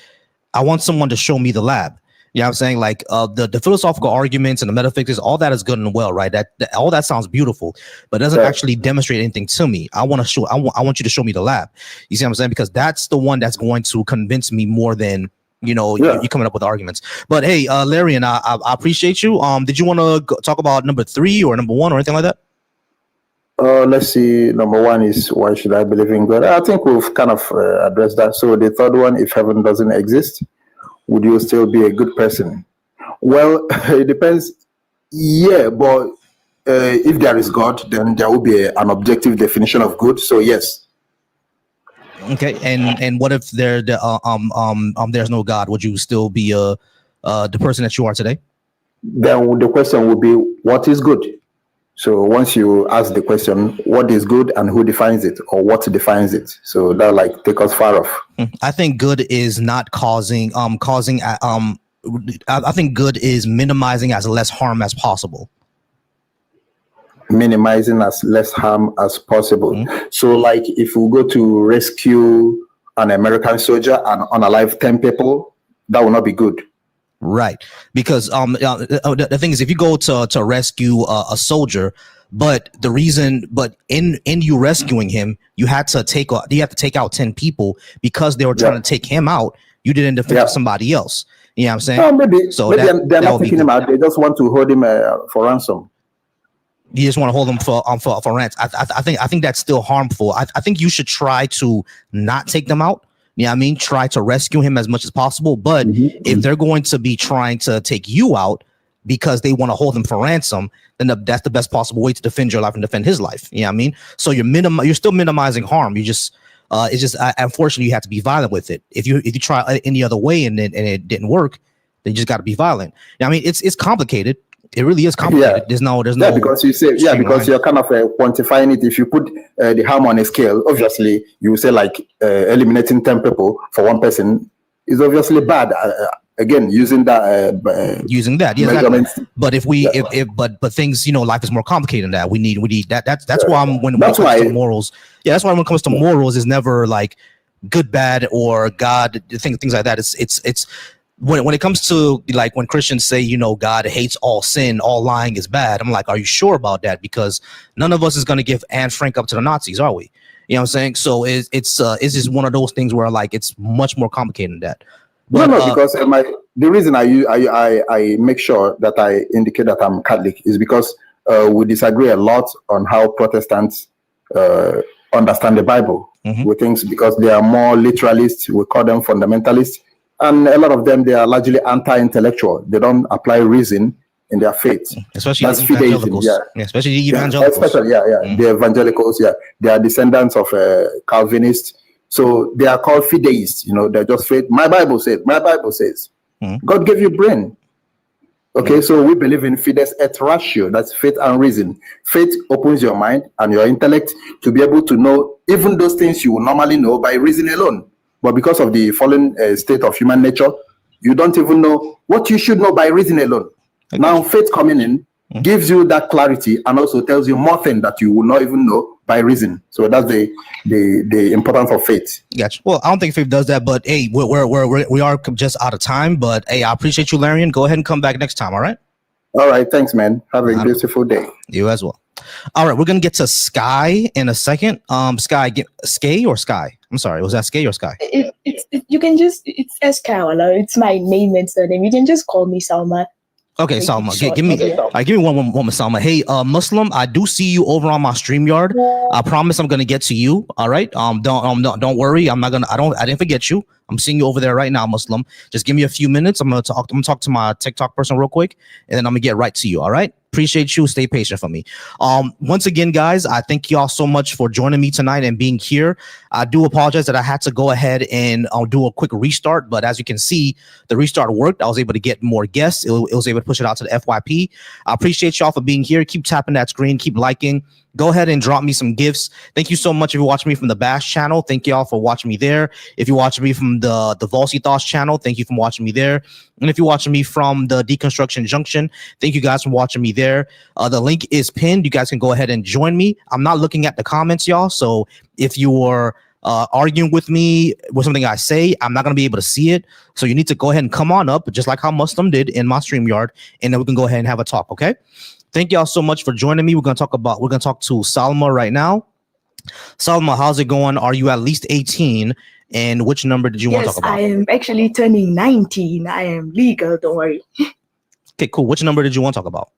I want someone to show me the lab. You know what I'm saying? Like the philosophical arguments and the metaphysics, all that is good and well, right? That all that sounds beautiful, but doesn't actually demonstrate anything to me. I want you to show me the lab. You see what I'm saying? Because that's the one that's going to convince me more than you coming up with arguments. But hey, Larry, and I appreciate you. Did you want to talk about number 3 or number 1 or anything like that? Let's see. Number 1 is, why should I believe in God? I think we've kind of addressed that. So the third one, if heaven doesn't exist, would you still be a good person? Well, it depends. Yeah, but if there is God, then there will be an objective definition of good. So yes. Okay, and what if there's no God? Would you still be the person that you are today? Then the question would be, what is good? So once you ask the question, what is good and who defines it, or what defines it? So that take us far off. I think good is not causing. I think good is minimizing as less harm as possible. Minimizing as less harm as possible. So if we go to rescue an American soldier and unalive 10 people, that will not be good. Right, because the thing is, if you go to rescue a soldier, but in you rescuing him, you have to take out 10 people because they were trying to take him out. You didn't defend somebody else. You know what I'm saying? Maybe they're not taking him out. They just want to hold him for ransom. You just want to hold him for ransom. I think that's still harmful. I think you should try to not take them out. You know what I mean? Try to rescue him as much as possible. But if they're going to be trying to take you out because they want to hold him for ransom, then that's the best possible way to defend your life and defend his life. You know what I mean? So you're still minimizing harm. You just It's just unfortunately you have to be violent with it. If you try any other way and it didn't work, then you just got to be violent. Now, I mean, it's complicated. It really is complicated. There's no because you say because you're kind of quantifying it. If you put the harm on a scale, obviously you say like eliminating 10 people for one person is obviously bad. Again, using that, exactly. But but things, life is more complicated than that. We need that. That's why when it comes to morals. Yeah, that's why when it comes to morals, is never like good, bad, or God. Things like that. It's when it comes to like when Christians say, God hates all sin, all lying is bad. I'm like, are you sure about that? Because none of us is going to give Anne Frank up to the Nazis, are we? You know what I'm saying? So it's just one of those things where like it's much more complicated than that. But, because the reason I make sure that I indicate that I'm Catholic is because we disagree a lot on how Protestants understand the Bible. We think because they are more literalists, we call them fundamentalists, and a lot of them, they are largely anti-intellectual. They don't apply reason in their faith. Especially the evangelicals. Especially the evangelicals. The evangelicals, they are descendants of Calvinists. So they are called fideists, they're just faith. My Bible says. God gave you brain. Okay, so we believe in fides et ratio, that's faith and reason. Faith opens your mind and your intellect to be able to know even those things you will normally know by reason alone. But because of the fallen state of human nature, you don't even know what you should know by reason alone. Okay. Now, faith coming in gives you that clarity and also tells you more things that you will not even know by reason. So that's the importance of faith. Gotcha. Well, I don't think faith does that, but hey, we are just out of time. But hey, I appreciate you, Larian. Go ahead and come back next time. All right. All right. Thanks, man. Have a beautiful day. You as well. All right, we're gonna get to Sky in a second. Sky or Sky? I'm sorry, was that Sky or Sky? You can just it's Escala. It's my name and surname. You can just call me Salma. Okay, Salma. Give me one moment, Salma. Hey, Muslim, I do see you over on my StreamYard. I promise I'm gonna get to you. All right. Don't worry. I didn't forget you. I'm seeing you over there right now, Muslim. Just give me a few minutes. I'm gonna talk to my TikTok person real quick, and then I'm gonna get right to you. All right. Appreciate you. Stay patient for me. Once again, guys, I thank y'all so much for joining me tonight and being here. I do apologize that I had to go ahead and do a quick restart, but as you can see, the restart worked. I was able to get more guests. It was able to push it out to the FYP. I appreciate y'all for being here. Keep tapping that screen. Keep liking. Go ahead and drop me some gifts. Thank you so much if you're watching me from the Bash channel. Thank y'all for watching me there. If you're watching me from the Volcy Thoughts channel, thank you for watching me there. And if you're watching me from the Deconstruction Junction, thank you guys for watching me there. The link is pinned. You guys can go ahead and join me. I'm not looking at the comments, y'all. So if you were arguing with me with something I say, I'm not going to be able to see it. So you need to go ahead and come on up, just like how Muslim did in my StreamYard, and then we can go ahead and have a talk, okay? Thank y'all so much for joining me. We're going to talk to Salma right now. Salma, how's it going? Are you at least 18? And which number did you want to talk about? Yes, I am actually turning 19. I am legal, don't worry. Okay, cool. Which number did you want to talk about?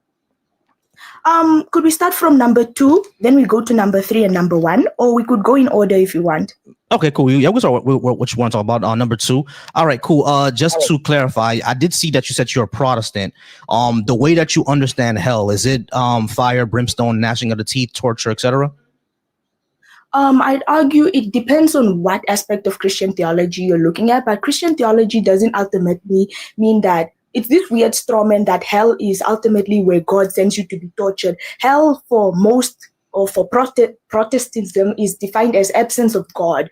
Could we start from number 2, then we go to number 3 and number 1, or we could go in order if you want. Okay, cool. Yeah, we'll start with what you want to talk about. Number 2. All right, cool. Just to clarify, I did see that you said you're a Protestant. The way that you understand hell, is it fire, brimstone, gnashing of the teeth, torture, etc.? I'd argue it depends on what aspect of Christian theology you're looking at, but Christian theology doesn't ultimately mean that it's this weird straw man that hell is ultimately where God sends you to be tortured. Hell for most, or for Protestantism, is defined as absence of God.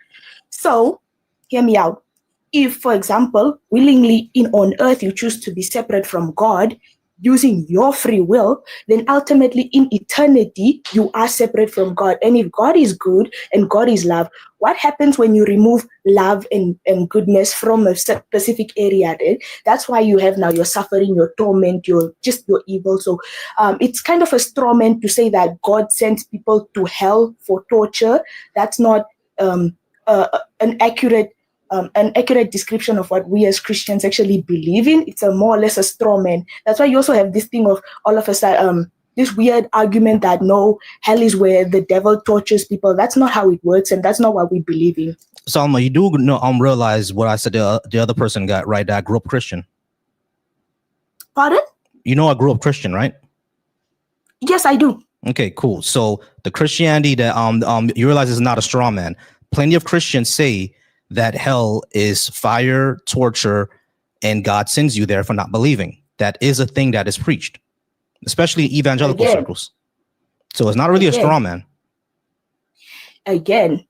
So, hear me out. If, for example, willingly on earth you choose to be separate from God, using your free will, then ultimately in eternity, you are separate from God. And if God is good and God is love, what happens when you remove love and goodness from a specific area? That's why you have now your suffering, your torment, your evil. So it's kind of a straw man to say that God sends people to hell for torture. That's not an accurate description of what we as Christians actually believe in. It's a more or less a straw man. That's why you also have this thing of all of a sudden, this weird argument that no, hell is where the devil tortures people. That's not how it works, and that's not what we believe in. Salma, you do realize what I said the other person got right, that I grew up Christian. Pardon? You know I grew up Christian, right? Yes, I do. Okay, cool. So the Christianity that you realize is not a straw man. plenty of Christians say that hell is fire, torture, and God sends you there for not believing. That is a thing that is preached, especially in evangelical circles. So it's not really a straw man. Again,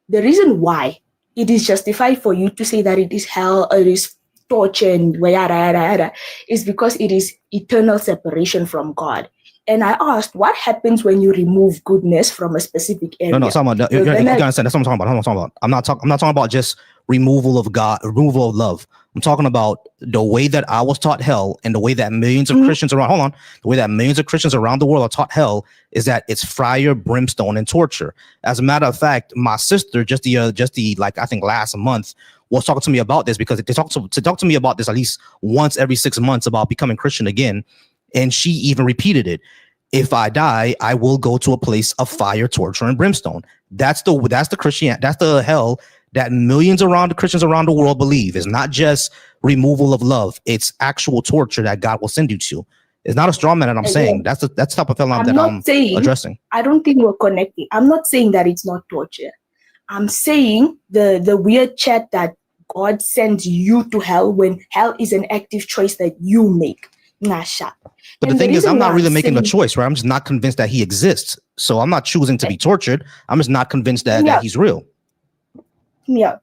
the reason why it is justified for you to say that it is hell, or it is torture, and yada, yada, yada, is because it is eternal separation from God. And I asked, what happens when you remove goodness from a specific area? No, you understand. That's what I'm talking about. I'm not talking about just removal of God, removal of love. I'm talking about the way that I was taught hell, and the way that millions of Christians around the world are taught hell is that it's fire, brimstone, and torture. As a matter of fact, my sister just the like I think last month was talking to me about this, because they talk to me about this at least once every 6 months about becoming Christian again. And she even repeated it. If I die, I will go to a place of fire, torture, and brimstone. That's the Christian. That's the hell that millions around the Christians around the world believe. It's not just removal of love. It's actual torture that God will send you to. It's not a straw man that I'm saying. That's the type of hell I'm addressing. I don't think we're connecting. I'm not saying that it's not torture. I'm saying the weird chat that God sends you to hell when hell is an active choice that you make. But the thing is, I'm not really making a choice, right? I'm just not convinced that he exists. So I'm not choosing to be tortured. I'm just not convinced that he's real. Yeah.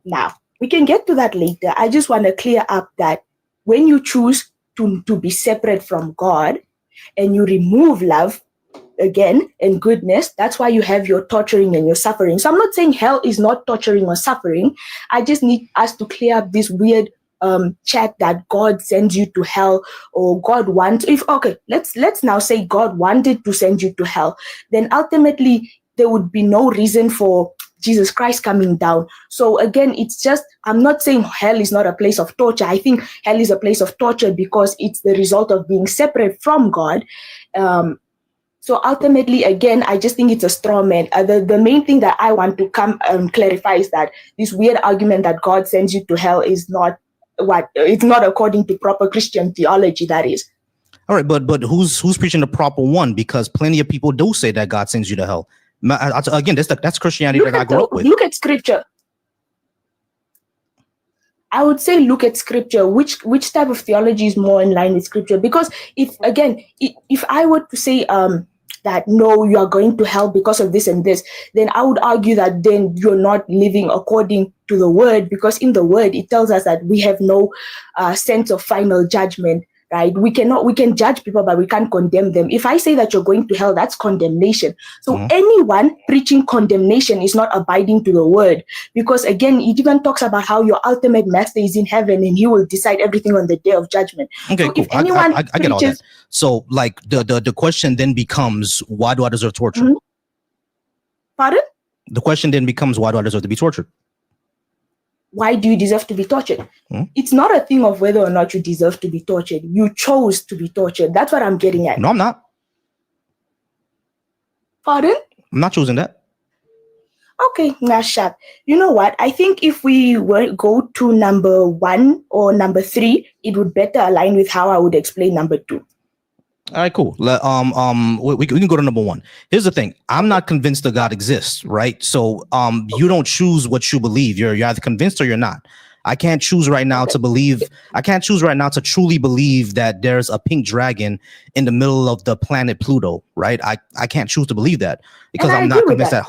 Now, we can get to that later. I just want to clear up that when you choose to be separate from God and you remove love, again, and goodness, that's why you have your torturing and your suffering. So I'm not saying hell is not torturing or suffering. I just need us to clear up this weird chat that God sends you to hell, or God wants. Let's now say God wanted to send you to hell, then ultimately there would be no reason for Jesus Christ coming down. So again, it's just, I'm not saying hell is not a place of torture. I think hell is a place of torture because it's the result of being separate from God. So ultimately, again, I just think it's a straw man. The main thing that I want to clarify is that this weird argument that God sends you to hell is not it's not according to proper Christian theology, that is. All right, but who's preaching the proper one? Because plenty of people do say that God sends you to hell. Again, that's Christianity that I grew up with. Look at scripture. I would say look at scripture. Which type of theology is more in line with scripture? Because if I were to say that no, you are going to hell because of this and this, then I would argue that then you're not living according to the word, because in the word it tells us that we have no sense of final judgment, right? We can judge people, but we can't condemn them. If I say that you're going to hell, that's condemnation. So anyone preaching condemnation is not abiding to the word, because again, it even talks about how your ultimate master is in heaven and he will decide everything on the day of judgment. Okay, so cool. If anyone I get all that. So like the question then becomes, why do I deserve torture? Pardon? The question then becomes, why do I deserve to be tortured? Why do you deserve to be tortured? It's not a thing of whether or not you deserve to be tortured. You chose to be tortured. That's what I'm getting at. No, I'm not. Pardon? I'm not choosing that. Okay, Nashat. You know what? I think if we go to number 1 or number 3, it would better align with how I would explain number 2. All right, cool. We can go to number 1. Here's the thing. I'm not convinced that God exists, right? So you don't choose what you believe. You're either convinced or you're not. I can't choose right now to believe. I can't choose right now to truly believe that there's a pink dragon in the middle of the planet Pluto, right? I can't choose to believe that because I'm not convinced that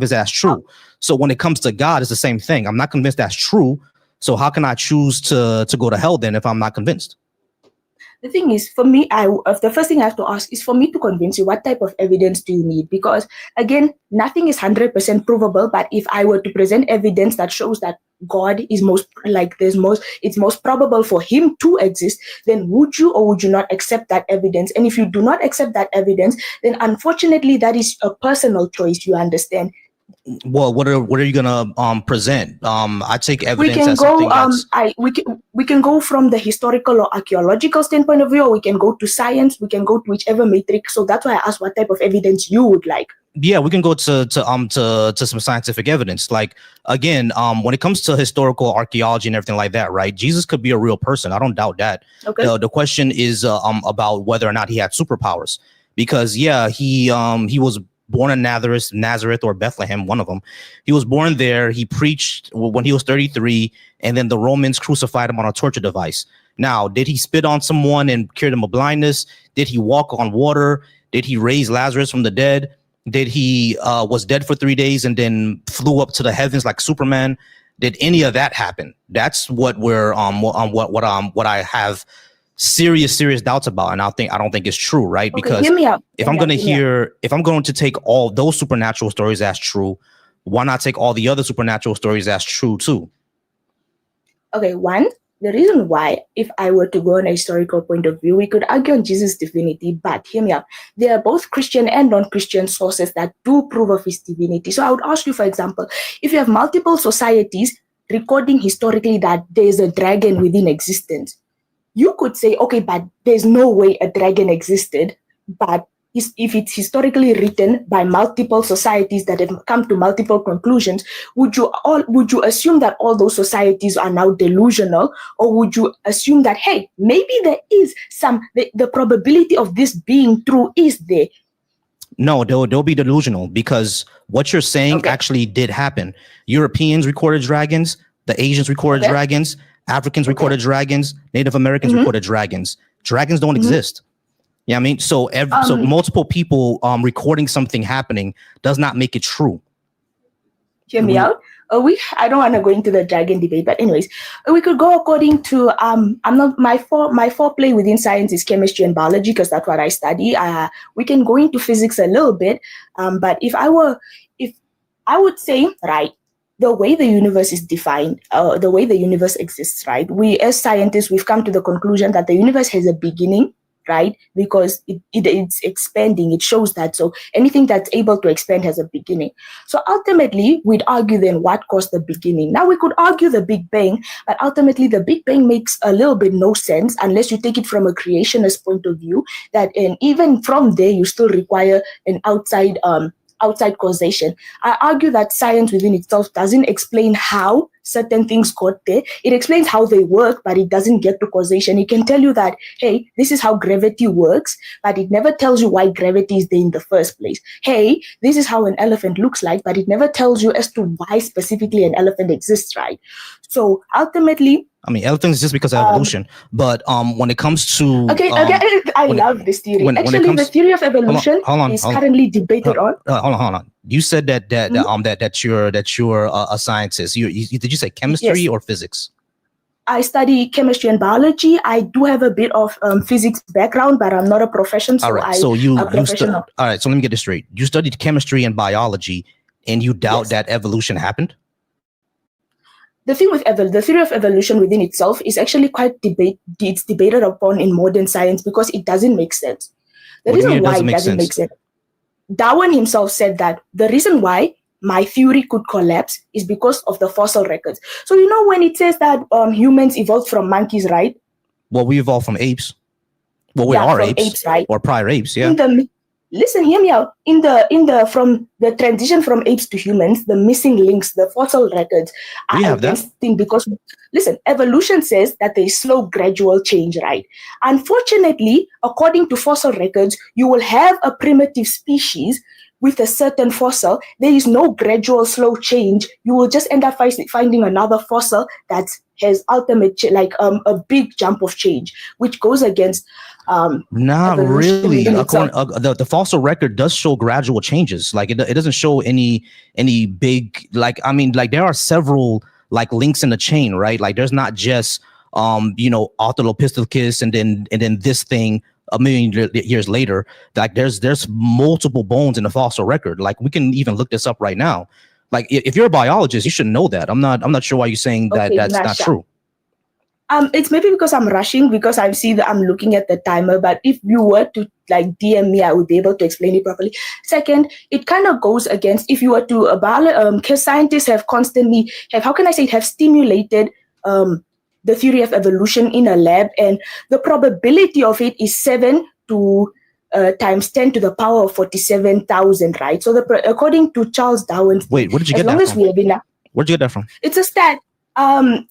that's true. So when it comes to God, it's the same thing. I'm not convinced that's true. So how can I choose to go to hell then if I'm not convinced? The thing is, for me, the first thing I have to ask is for me to convince you, what type of evidence do you need? Because again, nothing is 100% provable. But if I were to present evidence that shows that God is it's most probable for him to exist, then would you or would you not accept that evidence? And if you do not accept that evidence, then unfortunately, that is a personal choice. You understand? Well, what are you gonna present? I take evidence. We can go from the historical or archaeological standpoint of view, or we can go to science. We can go to whichever matrix. So that's why I asked what type of evidence you would like. Yeah, we can go to some scientific evidence. Like again, when it comes to historical archaeology and everything like that, right? Jesus could be a real person. I don't doubt that. Okay. The question is about whether or not he had superpowers, because he was born in Nazareth or Bethlehem, one of them. He was born there. He preached when he was 33, and then the Romans crucified him on a torture device. Now, did he spit on someone and cure them of blindness? Did he walk on water? Did he raise Lazarus from the dead? Did he was dead for 3 days and then flew up to the heavens like Superman? Did any of that happen? That's what we're what I have serious doubts about, and I don't think it's true, right? Okay, because hear me out. if I'm going to take all those supernatural stories as true, why not take all the other supernatural stories as true too? Okay, one, the reason why, if I were to go on a historical point of view, we could argue on Jesus' divinity, but hear me out. There are both Christian and non-Christian sources that do prove of his divinity. So I would ask you, for example, if you have multiple societies recording historically that there's a dragon within existence, you could say, okay, but there's no way a dragon existed, but if it's historically written by multiple societies that have come to multiple conclusions, would you assume that all those societies are now delusional, or would you assume that, hey, maybe there is the probability of this being true is there? No, they'll be delusional, because what you're saying actually did happen. Europeans recorded dragons, the Asians recorded dragons, Africans recorded dragons, Native Americans recorded dragons. Dragons don't exist. Yeah, I mean, so multiple people recording something happening does not make it true. Hear me out. I don't want to go into the dragon debate, but anyways, we could go according to my foreplay within science is chemistry and biology, because that's what I study. We can go into physics a little bit, but if I would say, right, the way the universe is defined, the way the universe exists, right? We as scientists, we've come to the conclusion that the universe has a beginning, right? Because it's expanding, it shows that. So anything that's able to expand has a beginning. So ultimately, we'd argue then what caused the beginning. Now we could argue the Big Bang, but ultimately the Big Bang makes a little bit no sense unless you take it from a creationist point of view, and even from there, you still require an outside causation. I argue that science within itself doesn't explain how certain things got there. It explains how they work, but it doesn't get to causation. It can tell you that, hey, this is how gravity works, but it never tells you why gravity is there in the first place. Hey, this is how an elephant looks like, but it never tells you as to why specifically an elephant exists, right? So ultimately, I mean, elephants just because of evolution, but when it comes to I love this theory. Actually, the theory of evolution is currently debated on. Hold on. You said that you're a scientist. Did you say chemistry or physics? I study chemistry and biology. I do have a bit of physics background, but I'm not a professional. So all right. So all right. So let me get this straight. You studied chemistry and biology, and you doubt that evolution happened? The thing with the theory of evolution within itself is actually quite debated upon in modern science because it doesn't make sense. The reason why it doesn't make sense, Darwin himself said that the reason why my theory could collapse is because of the fossil records. So you know when it says that humans evolved from monkeys, right? Well, we evolved from apes. Well, we are apes, right? Or prior apes, yeah. Listen, hear me out. From the transition from apes to humans, the missing links, the fossil records are against thing because listen, evolution says that there is slow, gradual change, right? Unfortunately, according to fossil records, you will have a primitive species with a certain fossil. There is no gradual, slow change. You will just end up finding another fossil that has ultimate, a big jump of change, which goes against. Not really. The fossil record does show gradual changes. Like it doesn't show any big, there are several links in the chain, right? Like there's not just Australopithecus and then this thing a million years later. Like there's multiple bones in the fossil record. Like we can even look this up right now. Like if you're a biologist, you should know that. I'm not sure why you're saying that that's not true. It's maybe because I'm rushing because I see that I'm looking at the timer. But if you were to DM me, I would be able to explain it properly. Second, it kind of goes against if you were to scientists have stimulated the theory of evolution in a lab, and the probability of it is 7 to times 10 to the power of 47,000, right? So according to Charles Darwin. Wait, what did you get that from? Where'd you get that from? It's a stat.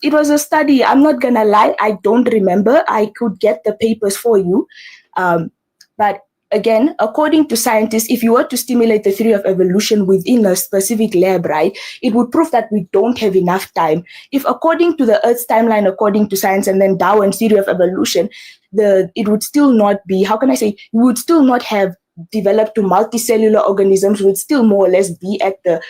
It was a study. I'm not gonna lie, I don't remember. I could get the papers for you, but again, according to scientists, if you were to stimulate the theory of evolution within a specific lab, right, it would prove that we don't have enough time. If according to the Earth's timeline, according to science, and then Darwin's theory of evolution, it would still not be, how can I say, we would still not have developed to multicellular organisms, would still more or less be at the,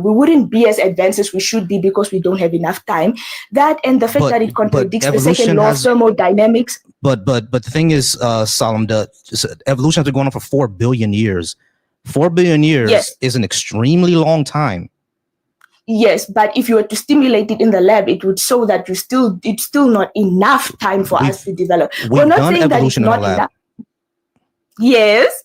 we wouldn't be as advanced as we should be because we don't have enough time. That and the fact that it contradicts the second law of thermodynamics. But the thing is, Salam, evolution has been going on for 4 billion years. 4 billion years is an extremely long time. Yes, but if you were to stimulate it in the lab, it would show that it's still not enough time for us to develop. We're not saying that it's not enough. Yes.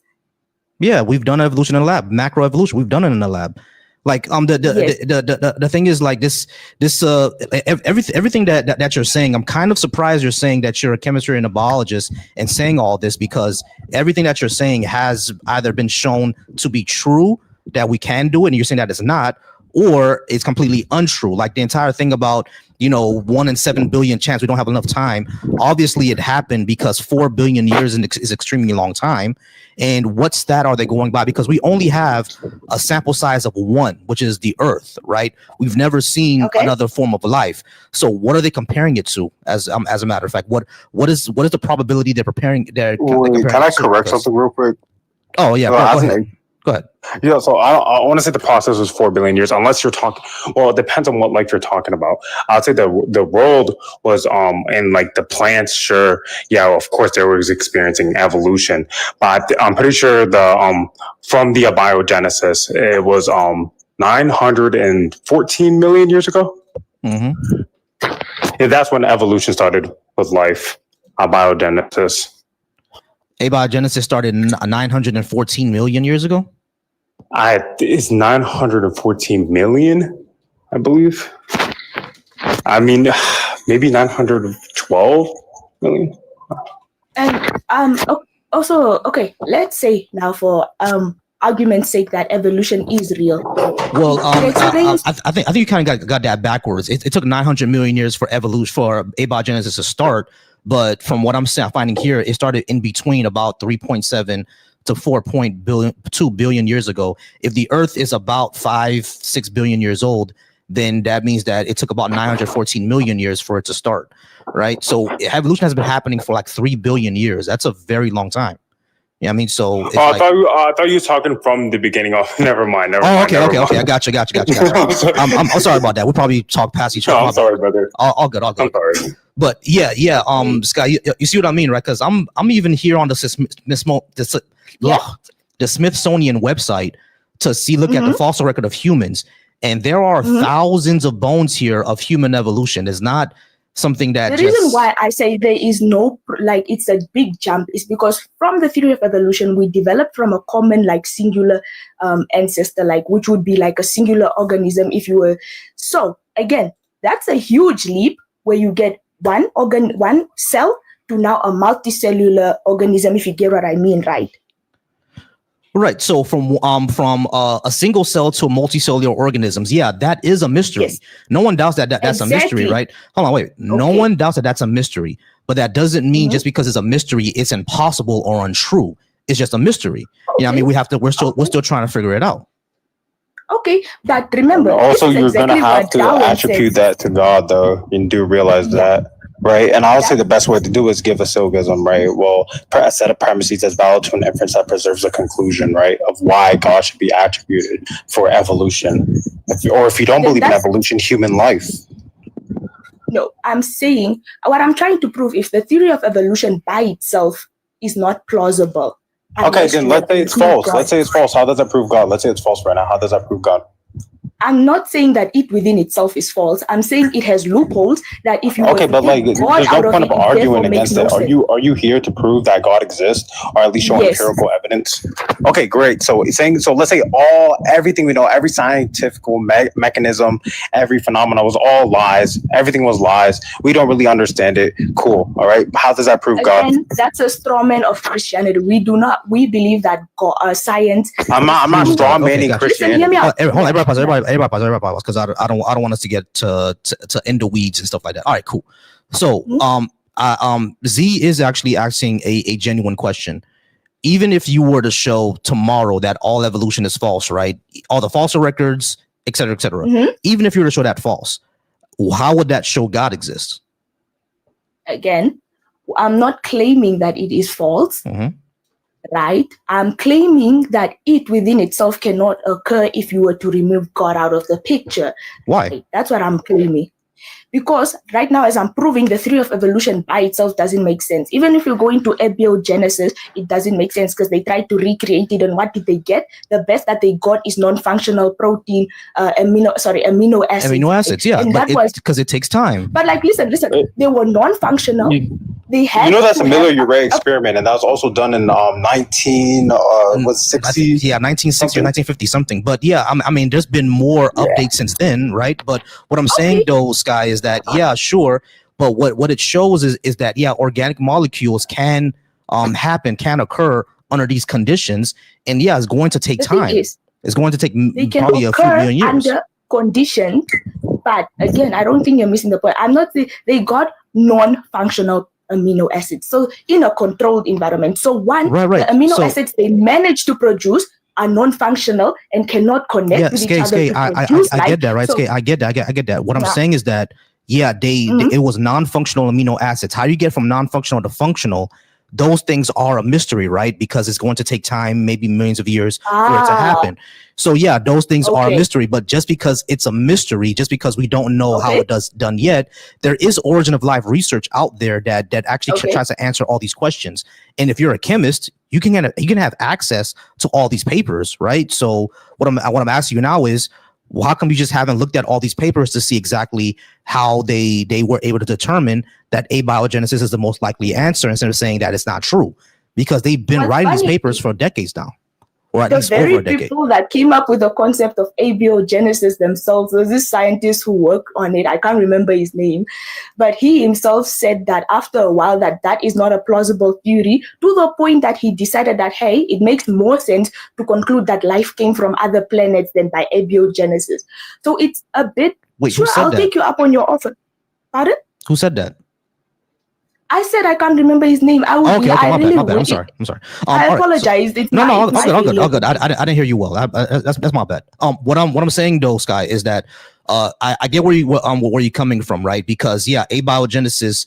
Yeah, we've done evolution in the lab, macroevolution. We've done it in the lab. Like the thing is like this everything that you're saying. I'm kind of surprised you're saying that you're a chemistry and a biologist and saying all this, because everything that you're saying has either been shown to be true that we can do it, and you're saying that it's not, or it's completely untrue. Like the entire thing about 1 in 7 billion chance we don't have enough time. Obviously, it happened because 4 billion years is extremely long time. And what stat are they going by? Because we only have a sample size of 1, which is the Earth, right? We've never seen another form of life. So what are they comparing it to? As a matter of fact, what is the probability they're comparing? Can I correct something real quick? Oh yeah, go ahead. Go ahead. Yeah, so I want to say the process was 4 billion years, unless you're talking. Well, it depends on what life you're talking about. I'd say the world was and like the plants, sure, yeah, of course they was experiencing evolution, but I'm pretty sure from the abiogenesis it was 914 million years ago. Mm-hmm. Yeah, that's when evolution started with life. Abiogenesis. Abiogenesis started 914 million years ago? It's 914 million, I believe. I mean, maybe 912 million. And also, okay, let's say now for argument's sake that evolution is real. Well, I think you kind of got that backwards. It took 900 million years for abiogenesis to start. But from what I'm finding here, it started in between about 3.7 to 4.2 billion years ago. If the Earth is about 5-6 billion years old, then that means that it took about 914 million years for it to start, right? So evolution has been happening for like 3 billion years. That's a very long time. Yeah, I mean, so. I thought you were talking from the beginning of. Never mind. Okay. I got you. I'm sorry about that. We probably talk past each other. No, I'm sorry, brother. All good. I'm sorry. But yeah. Sky, you see what I mean, right? Because I'm even here on the Smithsonian website to look at the fossil record of humans, and there are thousands of bones here of human evolution. It's not something that the reason why I say there is no, like, it's a big jump is because from the theory of evolution, we developed from a common, like, singular ancestor, like, which would be like a singular organism if you were. So again, that's a huge leap where you get one cell to now a multicellular organism, if you get what I mean, right? Right. So from a single cell to multicellular organisms, yeah, that is a mystery. Yes. No one doubts that's exactly. A mystery, right? Hold on, wait. Okay. No one doubts that's a mystery, but that doesn't mean just because it's a mystery, it's impossible or untrue. It's just a mystery. Okay. I mean, we're still trying to figure it out. Okay, but remember, also you're gonna have to attribute that to God, though. You do realize that. Right, and I'll say the best way to do is give a syllogism, right? Well, a set of premises that's valid to an inference that preserves a conclusion, right, of why God should be attributed for evolution. If you don't believe in evolution, human life. No, I'm saying, what I'm trying to prove is the theory of evolution by itself is not plausible. Okay, then let's say it's false. God. Let's say it's false. How does that prove God? Let's say it's false right now. How does that prove God? I'm not saying that it within itself is false. I'm saying it has loopholes that if you but like there's no point of arguing against it. Are you here to prove that God exists, or at least show empirical evidence? Okay, great. So let's say everything we know, every scientific mechanism, every phenomenon was all lies. Everything was lies. We don't really understand it. Cool. All right. How does that prove God? That's a straw man of Christianity. We believe that God, science. I'm not straw manning Christianity. Everybody pause, because I don't want us to get to in the weeds and stuff like that. All right, cool. So Z is actually asking a genuine question. even if you were to show tomorrow that all evolution is false, right? All the fossil records, et cetera, even if you were to show that false, how would that show God exists? Again, I'm not claiming that it is false, right? I'm claiming that it within itself cannot occur if you were to remove God out of the picture. Why? Right? That's what I'm claiming. Because right now, as I'm proving, the theory of evolution by itself doesn't make sense. Even if you go into abiogenesis, it doesn't make sense because they tried to recreate it. And what did they get? The best that they got is non-functional protein, amino acids. Amino acids, yeah. And but that was because it takes time. But like, listen, they were non-functional. They had that's a Miller-Urey experiment, and that was also done in 1960? Yeah, 1960 or 1950 something. But yeah, I mean, there's been more updates since then, right? But what I'm saying though, Sky, is that yeah, sure. But what it shows is that yeah, organic molecules can can occur under these conditions, and yeah, it's going to take time. It's going to take probably a few million years. Under conditions, but again, I don't think you're missing the point. I'm not saying they got non-functional amino acids, so in a controlled environment. So the amino acids they manage to produce are non-functional and cannot connect with each other. I get that, right? So, I get that. What I'm saying is that it was non-functional amino acids. How do you get from non-functional to functional? Those things are a mystery, right? Because it's going to take time, maybe millions of years for it to happen. So yeah, those things are a mystery. But just because it's a mystery, just because we don't know how it does done yet, there is origin of life research out there that actually tries to answer all these questions. And if you're a chemist, you can have access to all these papers, right? So what I'm asking you now is, well, how come you just haven't looked at all these papers to see exactly how they were able to determine that abiogenesis is the most likely answer instead of saying that it's not true? Because they've been writing these papers for decades now, or at least over a decade. The very people that came up with the concept of abiogenesis themselves, there's this scientist who worked on it. I can't remember his name, but he himself said that after a while that is not a plausible theory, to the point that he decided that, hey, it makes more sense to conclude that life came from other planets than by abiogenesis. So it's a bit... Wait, who said I'll that? take you up on your offer. Pardon? Who said that? I said I can't remember his name. My bad. I'm sorry. I apologize. Right, all good. I didn't hear you well. That's my bad. What I'm saying though, Sky, is that I get where you're coming from, right? Because yeah, abiogenesis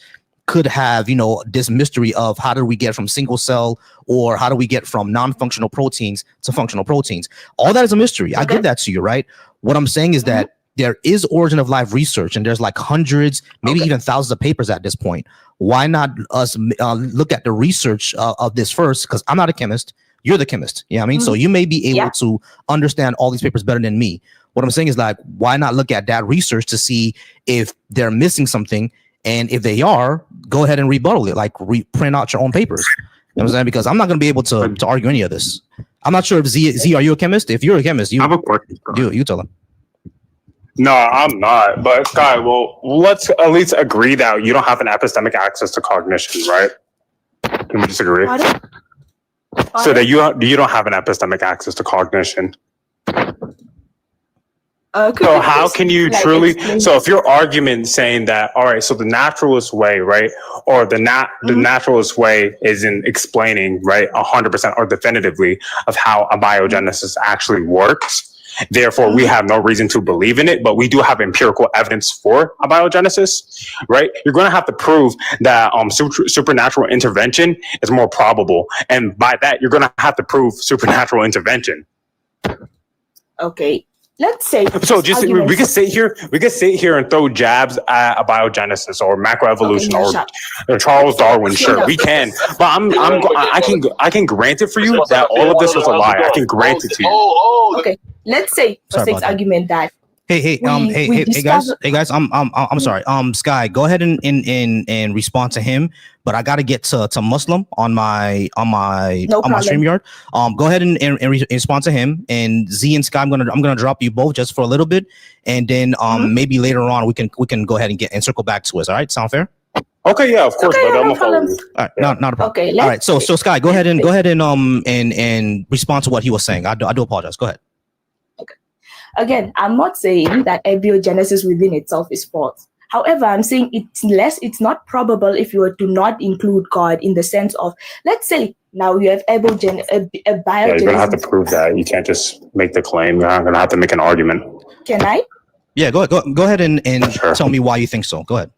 could have this mystery of how do we get from single cell, or how do we get from non-functional proteins to functional proteins? All that is a mystery. I give that to you, right? What I'm saying is that there is origin of life research, and there's like hundreds, maybe even thousands of papers at this point. Why not us look at the research of this first? Because I'm not a chemist. You're the chemist. Yeah, I mean, so you may be able to understand all these papers better than me. What I'm saying is, like, why not look at that research to see if they're missing something, and if they are, go ahead and rebuttal it, like print out your own papers. You know what I'm saying? Because I'm not going to be able to argue any of this. I'm not sure if Z, are you a chemist? If you're a chemist, you have a question. You tell them. No, I'm not. But Sky, well, let's at least agree that you don't have an epistemic access to cognition, right? Can we disagree? So that you don't have an epistemic access to cognition. So how can you truly? So if your argument saying that, all right, so the naturalist way, right, or the naturalist way is in explaining, right, 100% or definitively of how abiogenesis actually works. Therefore, we have no reason to believe in it, but we do have empirical evidence for abiogenesis, right? You're going to have to prove that supernatural intervention is more probable, and by that, you're going to have to prove supernatural intervention. Okay, let's say. So just we could sit here and throw jabs at abiogenesis or macroevolution or Charles Darwin. Sure, we can, but I can grant it for you that all of this was a lie. I can grant it to you. Okay. Let's say for sake argument that hey guys, I'm sorry. Sky, go ahead and respond to him, but I got to get to Muslim on my StreamYard. Go ahead and respond to him, and Z and Sky, I'm gonna drop you both just for a little bit, and then maybe later on we can go ahead and circle back to us. All right, sound fair? Okay, yeah, of course, but I'm gonna follow you. All right, not a problem. Okay, all right. So Sky, go ahead and respond to what he was saying. I do apologize. Go ahead. Again, I'm not saying that abiogenesis within itself is false. However, I'm saying it's not probable if you were to not include God, in the sense of, let's say Now you have abiogenesis. Yeah, you're gonna have to prove that. You can't just make the claim. You're gonna have to make an argument. Can I? Yeah, go ahead and sure. Tell me why you think so. Go ahead.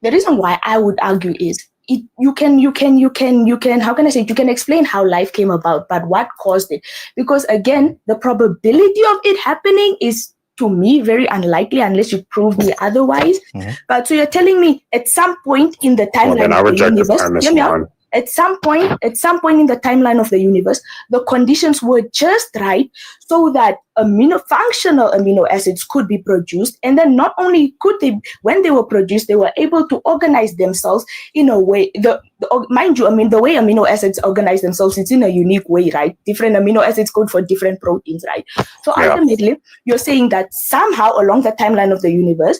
The reason why I would argue is you can how can I say it? You can explain how life came about, but what caused it? Because again, the probability of it happening is, to me, very unlikely unless you prove me otherwise. Mm-hmm. But so you're telling me at some point in the timeline of the universe, at some point in the timeline of the universe, the conditions were just right so that functional amino acids could be produced. And then not only could they, when they were produced, they were able to organize themselves in a way, mind you, the way amino acids organize themselves, it's in a unique way, right? Different amino acids code for different proteins, right? So ultimately, you're saying that somehow along the timeline of the universe,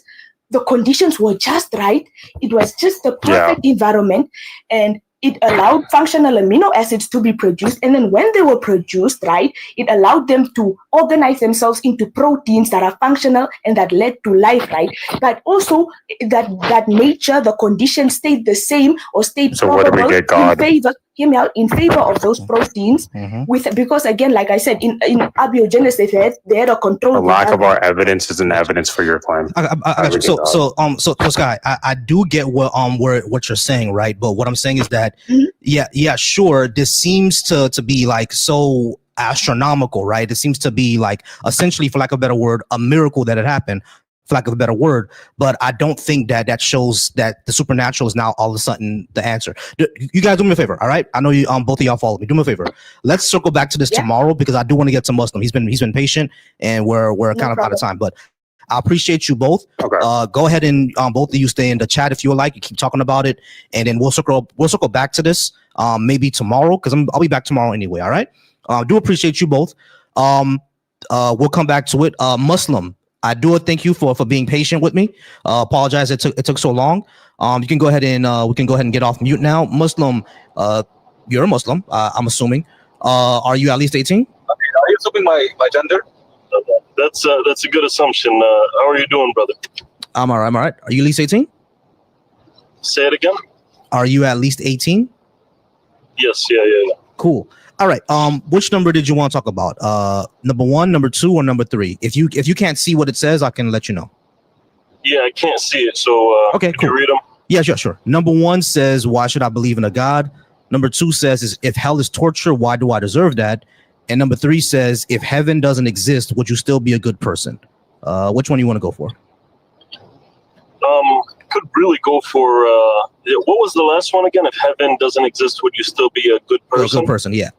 the conditions were just right. It was just the perfect environment, and it allowed functional amino acids to be produced. And then when they were produced, right, it allowed them to organize themselves into proteins that are functional and that led to life, right? But also that nature, the conditions stayed the same or stayed probable in favor of those proteins. Mm-hmm. Because again, like I said, in abiogenesis, they had a control. The lack of our evidence isn't evidence for your claim. I got you. So Sky, I do get what you're saying, right? But what I'm saying is that sure, this seems to be like so astronomical, right? It seems to be like essentially, for lack of a better word, a miracle that it happened, for lack of a better word. But I don't think that shows that the supernatural is now all of a sudden the answer. You guys do me a favor, all right? I know you both of y'all follow me. Do me a favor. Let's circle back to this tomorrow, because I do want to get to Muslim. He's been patient, and we're kind of out of time, but I appreciate you both. Okay. Go ahead and both of you stay in the chat if you would like. You keep talking about it, and then we'll circle back to this maybe tomorrow, because I'll be back tomorrow anyway. All right. Do appreciate you both. We'll come back to it. Muslim, I do thank you for being patient with me. Apologize it took so long. You can go ahead and we can go ahead and get off mute now. Muslim, you're a Muslim, I'm assuming. Are you at least 18? Are you assuming my gender? That's a good assumption. How are you doing, brother? I'm all right. Are you at least 18? Say it again. Are you at least 18? Yes. Yeah. Cool. All right. Which number did you want to talk about? Number 1, number 2, or number 3? If you can't see what it says, I can let you know. Yeah, I can't see it. So okay, cool. Can you read them? Yeah, sure. Number 1 says, "Why should I believe in a God?" Number 2 says, "If hell is torture, why do I deserve that?" And number 3 says, "If heaven doesn't exist, would you still be a good person?" Which one do you want to go for? Could really go for what was the last one again? If heaven doesn't exist, would you still be a good person? A good person, yeah.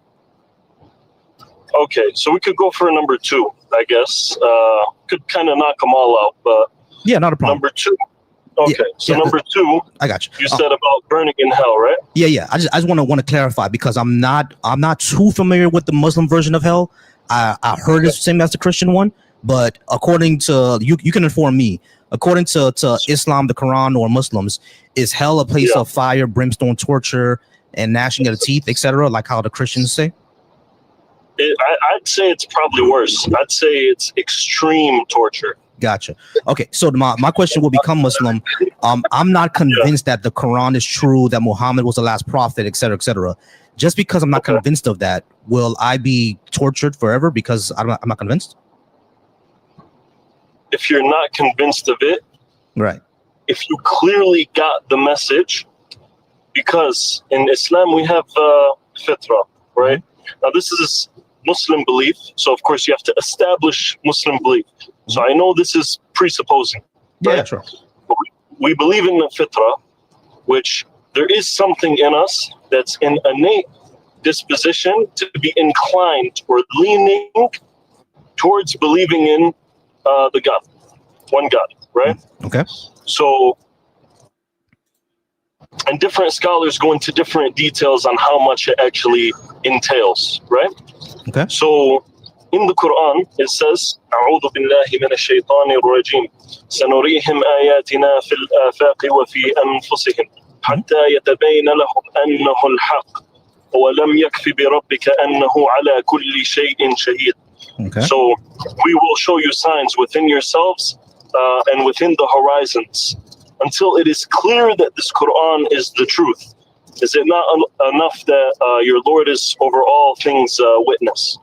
Okay, so we could go for number 2, I guess. Could kind of knock them all out, but yeah, not a problem. Number 2. Okay, number 2. I got you. You said about burning in hell, right? Yeah. I just want to clarify, because I'm not too familiar with the Muslim version of hell. I heard it's the same as the Christian one, but according to you can inform me. According to Islam, the Quran, or Muslims, is hell a place of fire, brimstone, torture, and gnashing of the teeth, etc., like how the Christians say? I'd say it's probably worse. I'd say it's extreme torture. Gotcha. Okay, so my question will become, Muslim. I'm not convinced that the Quran is true, that Muhammad was the last prophet, etc., etc. Just because I'm not convinced of that, will I be tortured forever because I'm not convinced? If you're not convinced of it, right? If you clearly got the message, because in Islam we have fitra, right? Mm-hmm. Now this is Muslim belief, so of course you have to establish Muslim belief. Mm-hmm. So I know this is presupposing. Yeah, right? Sure. But we believe in the fitra, which there is something in us that's an innate disposition to be inclined or leaning towards believing in the God, one God, right? Okay. So, and different scholars go into different details on how much it actually entails, right? Okay. So, in the Quran, it says, أعوذ بالله من الشيطان الرجيم سنريهم آياتنا في الآفاق وفي أنفسهم حتى يتبين لهم أنه الحق ولم يكف بربك أنه على كل شيء شهيد. Okay. So we will show you signs within yourselves and within the horizons until it is clear that this Quran is the truth. Is it not enough that your Lord is over all things witness?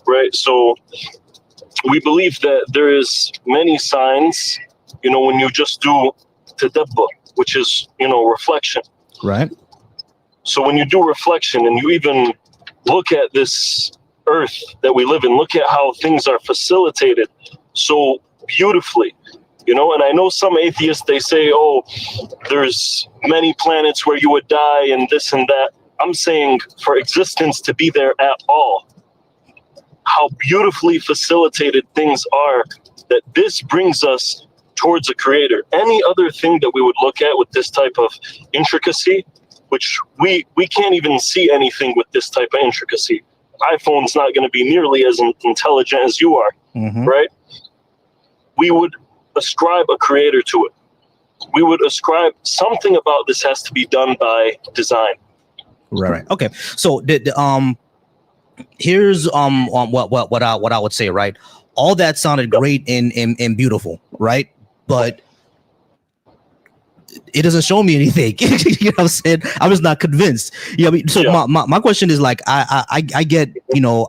Right? So we believe that there is many signs, when you just do tadabbur, which is, reflection. Right. So when you do reflection and you even look at this earth that we live in, look at how things are facilitated so beautifully, and I know some atheists, they say, oh, there's many planets where you would die and this and that. I'm saying for existence to be there at all, how beautifully facilitated things are, that this brings us towards a creator. Any other thing that we would look at with this type of intricacy, which we can't even see anything with this type of intricacy. iPhone's not going to be nearly as intelligent as you are, right? We would ascribe a creator to it. We would ascribe something about this has to be done by design. Right. Okay. So here's what I would say, right? All that sounded great and beautiful, right? But it doesn't show me anything. You know what I'm saying? I'm just not convinced. You know what I mean? So my question is like, I get,